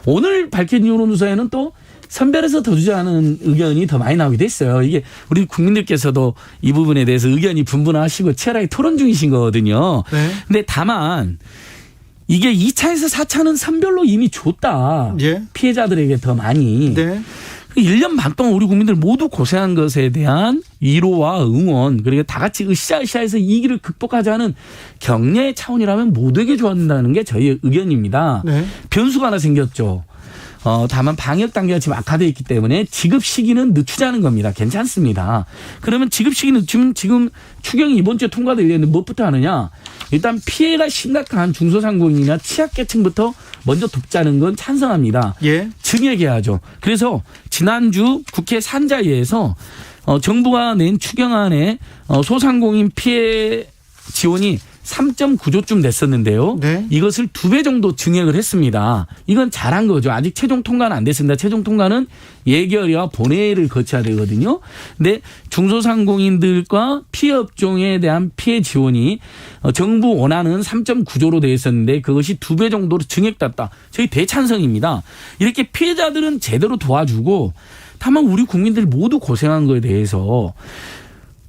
오늘 밝힌 여론조사에는 또 선별해서 더 주자는 의견이 더 많이 나오기도 했어요. 이게 우리 국민들께서도 이 부분에 대해서 의견이 분분하시고 치열하게 토론 중이신 거거든요.
네.
근데 다만 이게 2차에서 4차는 선별로 이미 줬다.
예.
피해자들에게 더 많이.
네.
1년 반 동안 우리 국민들 모두 고생한 것에 대한 위로와 응원 그리고 다 같이 으쌰으쌰해서 이 길을 극복하자는 격려의 차원이라면 모두에게 좋아한다는 게 저희의 의견입니다.
네.
변수가 하나 생겼죠. 다만 방역 단계가 지금 악화되어 있기 때문에 지급 시기는 늦추자는 겁니다. 괜찮습니다. 그러면 지급 시기 늦추면 지금 추경이 이번 주에 통과되는데 무엇부터 하느냐. 일단 피해가 심각한 중소상공인이나 취약계층부터 먼저 돕자는 건 찬성합니다.
예.
증액해야죠. 그래서 지난주 국회 산자위에서 정부가 낸 추경안에 소상공인 피해 지원이 3.9조쯤 됐었는데요.
네.
이것을 2배 정도 증액을 했습니다. 이건 잘한 거죠. 아직 최종 통과는 안 됐습니다. 최종 통과는 예결위와 본회의를 거쳐야 되거든요. 근데 중소상공인들과 피해 업종에 대한 피해 지원이 정부 원안은 3.9조로 되어 있었는데 그것이 2배 정도로 증액됐다. 저희 대찬성입니다. 이렇게 피해자들은 제대로 도와주고 다만 우리 국민들이 모두 고생한 거에 대해서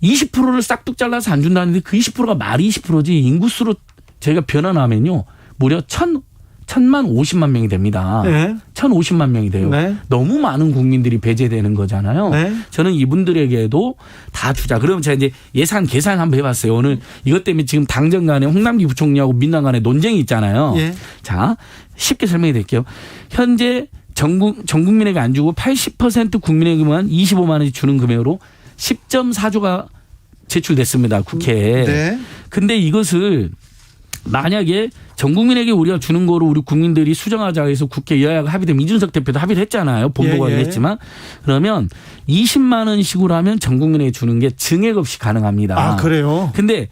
20%를 싹둑 잘라서 안 준다는데 그 20%가 말이 20%지 인구수로 저희가 변환하면요. 무려 1,050만 명이 됩니다.
네.
1,050만 명이 돼요.
네.
너무 많은 국민들이 배제되는 거잖아요.
네.
저는 이분들에게도 다 주자. 그러면 제가 이제 예산 계산 한번 해봤어요. 오늘 이것 때문에 지금 당정 간에 홍남기 부총리하고 민당 간에 논쟁이 있잖아요.
예.
자, 쉽게 설명해 드릴게요. 현재 전 국민에게 안 주고 80% 국민에게만 25만 원이 주는 금액으로 10.4조가 제출됐습니다. 국회에.
네.
근데 이것을 만약에 전 국민에게 우리가 주는 거로 우리 국민들이 수정하자 해서 국회 여야가 합의되면 이준석 대표도 합의를 했잖아요. 본보고를 했지만 그러면 20만 원씩으로 하면 전 국민에게 주는 게 증액 없이 가능합니다.
아, 그래요?
근데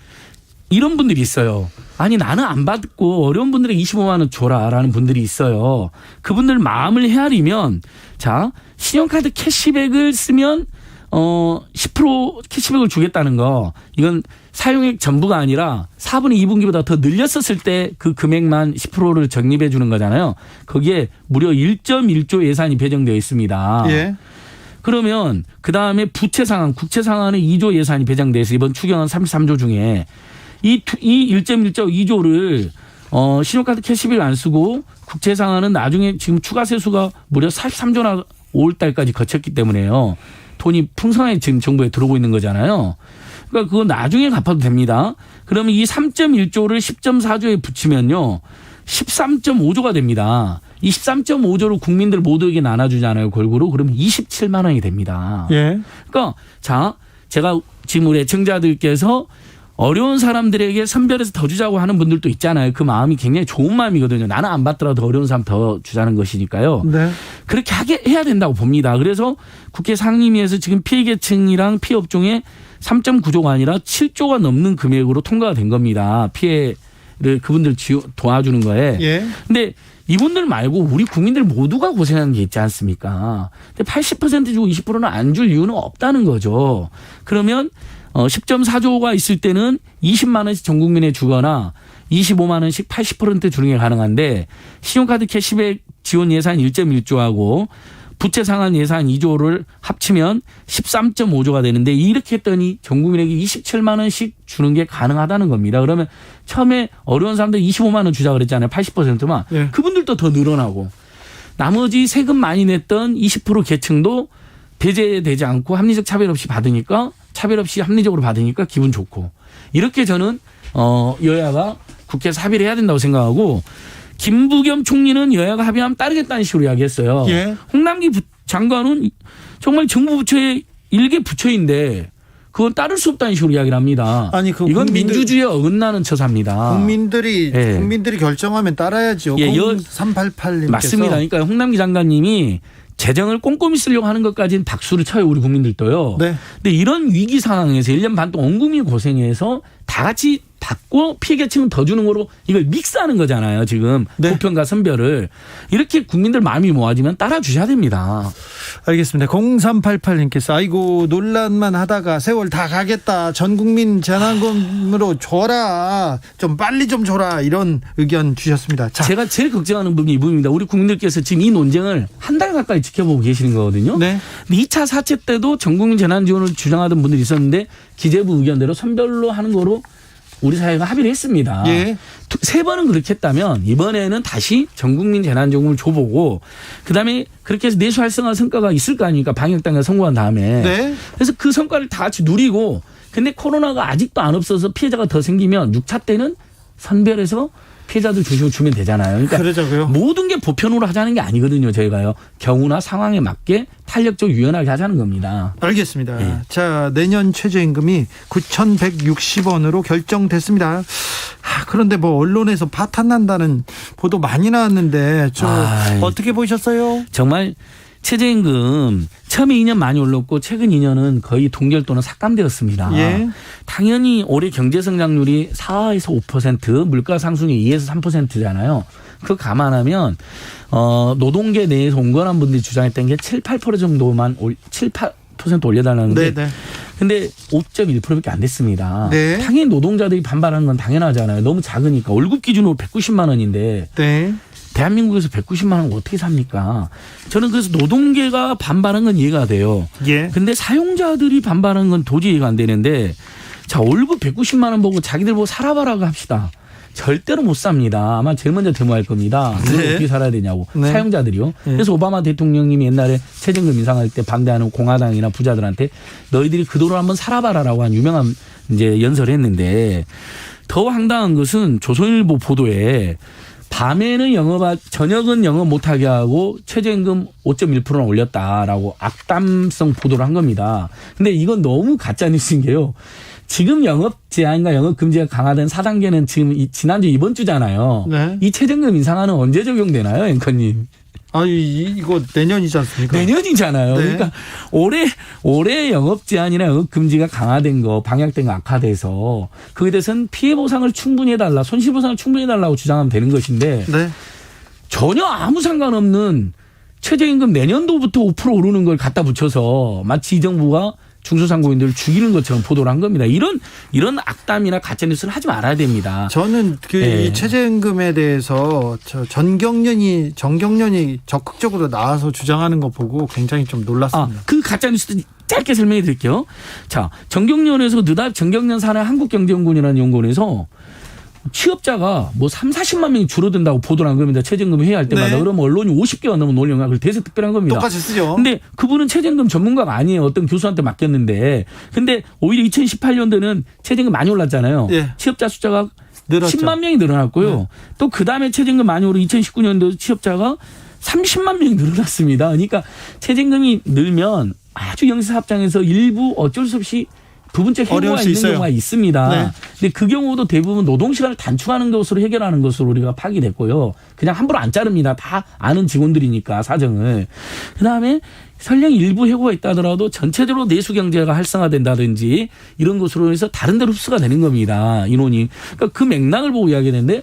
이런 분들이 있어요. 아니 나는 안 받고 어려운 분들에게 25만 원 줘라라는 분들이 있어요. 그분들 마음을 헤아리면 자 신용카드 캐시백을 쓰면 10% 캐시백을 주겠다는 거 이건 사용액 전부가 아니라 4분의 2분기보다 더 늘렸었을 때 그 금액만 10%를 적립해 주는 거잖아요. 거기에 무려 1.1조 예산이 배정되어 있습니다.
예.
그러면 그다음에 부채 상환, 국채 상환에 2조 예산이 배정돼 있어 이번 추경안 33조 중에 이 1.1조 2조를 신용카드 캐시백 안 쓰고 국채 상환은 나중에 지금 추가 세수가 무려 43조나 5월 달까지 거쳤기 때문에요. 돈이 풍성하게 지금 정부에 들어오고 있는 거잖아요. 그러니까 그거 나중에 갚아도 됩니다. 그러면 이 3.1조를 10.4조에 붙이면요. 13.5조가 됩니다. 이 13.5조를 국민들 모두에게 나눠주잖아요. 골고루. 그러면 27만 원이 됩니다.
예.
그러니까 자, 제가 지금 우리 애청자들께서 어려운 사람들에게 선별해서 더 주자고 하는 분들도 있잖아요. 그 마음이 굉장히 좋은 마음이거든요. 나는 안 받더라도 어려운 사람 더 주자는 것이니까요.
네.
그렇게 해야 된다고 봅니다. 그래서 국회 상임위에서 지금 피해계층이랑 피해업종에 3.9조가 아니라 7조가 넘는 금액으로 통과가 된 겁니다. 피해를 그분들 도와주는 거에.
예.
근데 이분들 말고 우리 국민들 모두가 고생하는 게 있지 않습니까? 근데 80% 주고 20%는 안 줄 이유는 없다는 거죠. 그러면 10.4조가 있을 때는 20만 원씩 전 국민에 주거나 25만 원씩 80% 주는 게 가능한데 신용카드 캐시백 지원 예산 1.1조하고 부채 상환 예산 2조를 합치면 13.5조가 되는데 이렇게 했더니 전 국민에게 27만 원씩 주는 게 가능하다는 겁니다. 그러면 처음에 어려운 사람들 25만 원 주자 그랬잖아요. 80%만.
예.
그분들도 더 늘어나고 나머지 세금 많이 냈던 20% 계층도 배제되지 않고 합리적 차별 없이 받으니까 차별 없이 합리적으로 받으니까 기분 좋고 이렇게 저는 여야가 국회에서 합의를 해야 된다고 생각하고 김부겸 총리는 여야가 합의하면 따르겠다는 식으로 이야기했어요.
예.
홍남기 장관은 정말 정부 부처의 일개 부처인데 그건 따를 수 없다는 식으로 이야기를 합니다.
아니,
이건 민주주의에 어긋나는 처사입니다.
국민들이 결정하면 따라야죠.
예,
0388님께서.
맞습니다. 그러니까 홍남기 장관님이 재정을 꼼꼼히 쓰려고 하는 것까지는 박수를 쳐요. 우리 국민들도요.
네.
근데 이런 위기 상황에서 1년 반 동안 온 국민이 고생해서 다 같이 받고 피해계층은 더 주는 거로 이걸 믹스하는 거잖아요. 지금 보편과 선별을. 이렇게 국민들 마음이 모아지면 따라주셔야 됩니다.
알겠습니다. 0388님께서 아이고 논란만 하다가 세월 다 가겠다. 전 국민 재난금으로 줘라. 좀 빨리 좀 줘라. 이런 의견 주셨습니다. 자.
제가 제일 걱정하는 부분이 이 부분입니다. 우리 국민들께서 지금 이 논쟁을 한 달 가까이 지켜보고 계시는 거거든요.
네.
2차 4차 때도 전 국민 재난지원을 주장하던 분들이 있었는데 기재부 의견대로 선별로 하는 거로 우리 사회가 합의를 했습니다.
예.
세 번은 그렇게 했다면 이번에는 다시 전국민 재난지원금을 줘보고 그다음에 그렇게 해서 내수 활성화 성과가 있을 거 아닙니까? 방역당에 성공한 다음에.
네.
그래서 그 성과를 다 같이 누리고 근데 코로나가 아직도 안 없어서 피해자가 더 생기면 6차 때는 선별해서 피해자들 주면 되잖아요. 그러니까
그러자고요.
모든 게 보편으로 하자는 게 아니거든요. 저희가요. 경우나 상황에 맞게 탄력적으로 유연하게 하자는 겁니다.
알겠습니다.
네.
자, 내년 최저임금이 9,160원으로 결정됐습니다. 그런데 뭐 언론에서 파탄난다는 보도 많이 나왔는데 어떻게 보셨어요?
정말 최저임금 처음에 2년 많이 올랐고 최근 2년은 거의 동결 또는 삭감되었습니다.
예.
당연히 올해 경제성장률이 4에서 5%, 물가 상승률이 2에서 3%잖아요. 그거 감안하면 노동계 내에서 온건한 분들이 주장했던 게 7, 8% 정도만 7, 8% 올려달라는데
네네.
근데 5.1%밖에 안 됐습니다.
네.
당연히 노동자들이 반발하는 건 당연하잖아요. 너무 작으니까. 월급 기준으로 190만 원인데
네.
대한민국에서 190만 원 어떻게 삽니까? 저는 그래서 노동계가 반발한 건 이해가 돼요.
예.
근데 사용자들이 반발한 건 도저히 이해가 안 되는데 자, 월급 190만 원 보고 자기들 보고 살아봐라고 합시다. 절대로 못 삽니다. 아마 제일 먼저 데모할 겁니다.
네.
어떻게 살아야 되냐고.
네.
사용자들이요.
네.
그래서 오바마 대통령님이 옛날에 최저임금 인상할 때 반대하는 공화당이나 부자들한테 너희들이 그 돈으로 한번 살아봐라라고 한 유명한 이제 연설을 했는데 더 황당한 것은 조선일보 보도에 밤에는 저녁은 영업 못하게 하고 최저임금 5.1%나 올렸다라고 악담성 보도를 한 겁니다. 근데 이건 너무 가짜 뉴스인 게요. 지금 영업 제한과 영업 금지가 강화된 4단계는 지금 지난주 이번 주잖아요.
네.
이 최저임금 인상안은 언제 적용되나요, 앵커님?
이거 내년이지 않습니까?
내년이잖아요.
네.
그러니까 올해 영업 제한이나 영업 금지가 강화된 거, 방역된 거 악화돼서 그에 대해서는 피해 보상을 충분히 해달라, 손실 보상을 충분히 해달라고 주장하면 되는 것인데
네.
전혀 아무 상관없는 최저임금 내년도부터 5% 오르는 걸 갖다 붙여서 마치 이 정부가 중소상공인들을 죽이는 것처럼 보도를 한 겁니다. 이런 악담이나 가짜뉴스를 하지 말아야 됩니다.
저는 이 최저임금에 대해서 정경련이 적극적으로 나와서 주장하는 거 보고 굉장히 좀 놀랐습니다.
그 가짜뉴스 짧게 설명해 드릴게요. 자, 정경련에서 느닷 정경련 산하 한국경제연구원이라는 연구원에서 취업자가 뭐 30-40만 명이 줄어든다고 보도를 한 겁니다. 최저임금 회의할 때마다. 그러면 언론이 50개가 넘은 논리가 그걸 대세 특별한 겁니다.
똑같이 쓰죠.
근데 그분은 최저임금 전문가가 아니에요. 어떤 교수한테 맡겼는데. 근데 오히려 2018년도는 최저임금 많이 올랐잖아요. 취업자 숫자가 늘었죠. 10만 명이 늘어났고요. 또 그다음에 최저임금 많이 오른 2019년도 취업자가 30만 명이 늘어났습니다. 그러니까 최저임금이 늘면 아주 영세사업장에서 일부 어쩔 수 없이 부분적 해고가 있는 경우가 있습니다. 근데 그 경우도 대부분 노동시간을 단축하는 것으로 해결하는 것으로 우리가 파기됐고요. 그냥 함부로 안 자릅니다. 다 아는 직원들이니까 사정을. 그다음에 설령 일부 해고가 있다 하더라도 전체적으로 내수경제가 활성화된다든지 이런 것으로 해서 다른 데로 흡수가 되는 겁니다. 인원이. 그러니까 그 맥락을 보고 이야기했는데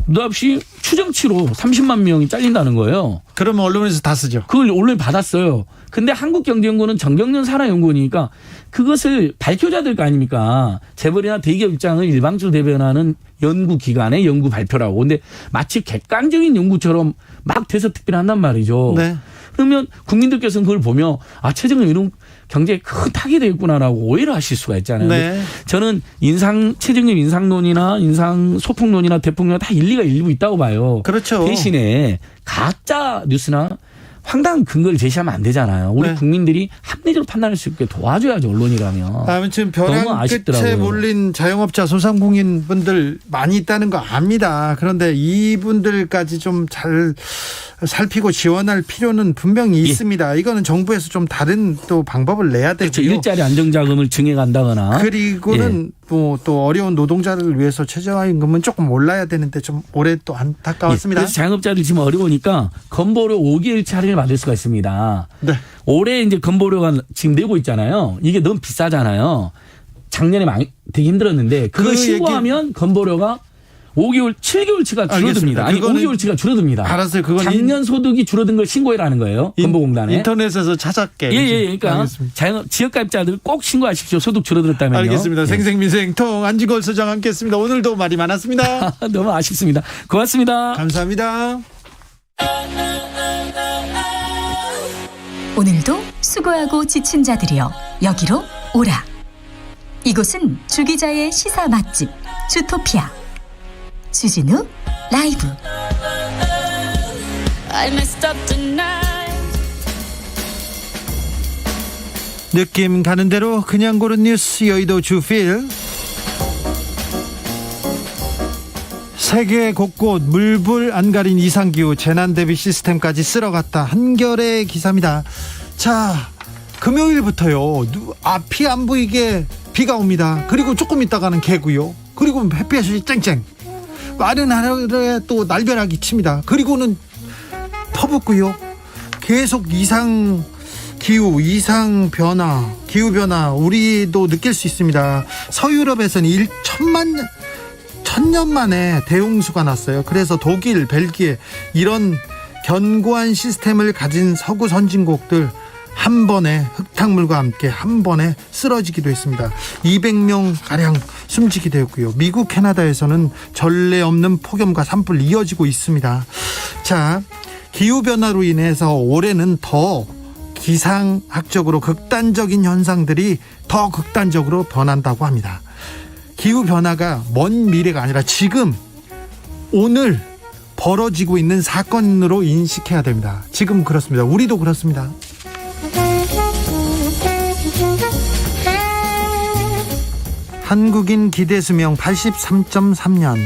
느닷없이 추정치로 30만 명이 잘린다는 거예요.
그러면 언론에서 다 쓰죠.
그걸 언론에 받았어요. 근데 한국경제연구원은 정경련 산하연구원이니까 그것을 밝혀줘야 될 거 아닙니까? 재벌이나 대기업 입장을 일방적으로 대변하는 연구기관의 연구 발표라고. 근데 마치 객관적인 연구처럼 막 대서특필한단 말이죠. 그러면 국민들께서는 그걸 보며 최저임금 이런 경제에 큰 타격이 되겠구나라고 오해를 하실 수가 있잖아요. 저는 최저임금 인상론이나 인상 소폭론이나 대폭론 다 일리가 일부 있다고 봐요.
그렇죠.
대신에 가짜 뉴스나 황당한 근거를 제시하면 안 되잖아요. 우리 국민들이 합리적으로 판단할 수 있게 도와줘야죠, 언론이라면.
아무튼 벼랑 끝에 몰린 자영업자 소상공인 분들 많이 있다는 거 압니다. 그런데 이분들까지 좀 잘 살피고 지원할 필요는 분명히 있습니다. 이거는 정부에서 좀 다른 또 방법을 내야 되고요.
그렇죠. 일자리 안정자금을 증액한다거나.
그리고는 또 어려운 노동자를 위해서 최저임금은 조금 올라야 되는데 좀 올해 또 안타까웠습니다.
그래서 자영업자들 지금 어려우니까 건보료 5개월치 할인을 받을 수가 있습니다. 올해 이제 건보료가 지금 내고 있잖아요. 이게 너무 비싸잖아요. 작년에 되게 힘들었는데 그걸 신고하면 건보료가 7개월치가 줄어듭니다. 아니 5개월치가 줄어듭니다.
알았어요. 그건
작년 소득이 줄어든 걸 신고해라는 거예요. 건보공단에.
인터넷에서 찾았게.
그러니까 지역가입자들 꼭 신고하십시오. 소득 줄어들었다면요.
알겠습니다. 생생민생통 안진걸 소장 함께했습니다. 오늘도 말이 많았습니다.
너무 아쉽습니다. 고맙습니다.
감사합니다.
오늘도 수고하고 지친 자들이여 여기로 오라. 이곳은 주기자의 시사 맛집 주토피아 주진우 라이브.
느낌 가는 대로 그냥 고른 뉴스 여의도 주필. 세계 곳곳 물불 안 가린 이상기후 재난 대비 시스템까지 쓸어갔다. 한겨레 기사입니다. 자, 금요일부터요. 앞이 안 보이게 비가 옵니다. 그리고 조금 있다가는 개고요. 그리고 햇볕이 쨍쨍. 마른 하늘에 또 날벼락이 칩니다. 그리고는 퍼붓고요. 계속 기후 변화 우리도 느낄 수 있습니다. 서유럽에서는 1000년 만에 대홍수가 났어요. 그래서 독일, 벨기에 이런 견고한 시스템을 가진 서구 선진국들 한 번에 흙탕물과 함께 한 번에 쓰러지기도 했습니다. 200명 가량 숨지게 되었고요. 미국, 캐나다에서는 전례 없는 폭염과 산불 이어지고 있습니다. 자, 기후변화로 인해서 올해는 더 기상학적으로 극단적인 현상들이 더 극단적으로 변한다고 합니다. 기후변화가 먼 미래가 아니라 지금 오늘 벌어지고 있는 사건으로 인식해야 됩니다. 지금 그렇습니다. 우리도 그렇습니다. 한국인 기대수명 83.3년,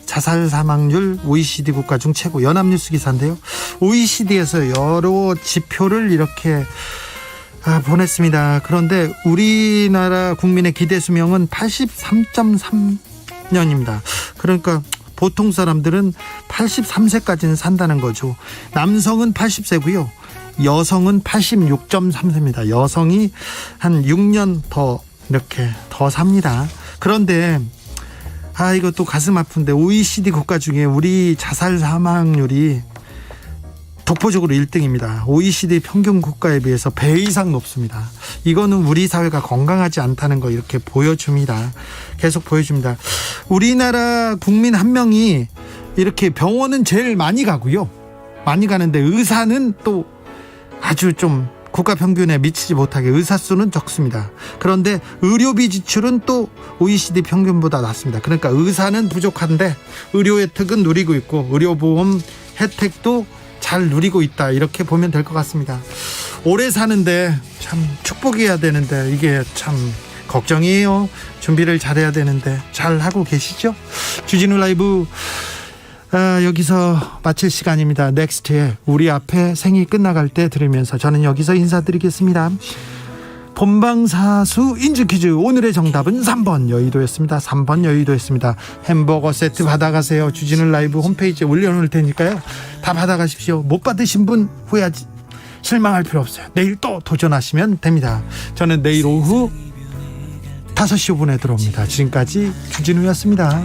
자살 사망률 OECD 국가 중 최고. 연합뉴스 기사인데요. OECD에서 여러 지표를 이렇게 보냈습니다. 그런데 우리나라 국민의 기대수명은 83.3년입니다. 그러니까 보통 사람들은 83세까지는 산다는 거죠. 남성은 80세고요. 여성은 86.3세입니다. 여성이 한 6년 이렇게 더 삽니다. 그런데 이것도 가슴 아픈데 OECD 국가 중에 우리 자살 사망률이 독보적으로 1등입니다. OECD 평균 국가에 비해서 배 이상 높습니다. 이거는 우리 사회가 건강하지 않다는 거 이렇게 보여줍니다. 계속 보여줍니다. 우리나라 국민 한 명이 이렇게 병원은 제일 많이 가고요. 많이 가는데 의사는 또 아주 좀 국가 평균에 미치지 못하게 의사 수는 적습니다. 그런데 의료비 지출은 또 OECD 평균보다 낮습니다. 그러니까 의사는 부족한데 의료 혜택은 누리고 있고 의료보험 혜택도 잘 누리고 있다, 이렇게 보면 될 것 같습니다. 오래 사는데 참 축복해야 되는데 이게 참 걱정이에요. 준비를 잘해야 되는데 잘 하고 계시죠? 주진우 라이브 여기서 마칠 시간입니다. 넥스트에 우리 앞에 생이 끝나갈 때 들으면서 저는 여기서 인사드리겠습니다. 본방사수 인증퀴즈, 오늘의 정답은 3번 여의도였습니다. 3번 여의도였습니다. 햄버거 세트 받아가세요. 주진우 라이브 홈페이지에 올려놓을 테니까요. 다 받아가십시오. 못 받으신 분 후회하지, 실망할 필요 없어요. 내일 또 도전하시면 됩니다. 저는 내일 오후 5시 5분에 들어옵니다. 지금까지 주진우였습니다.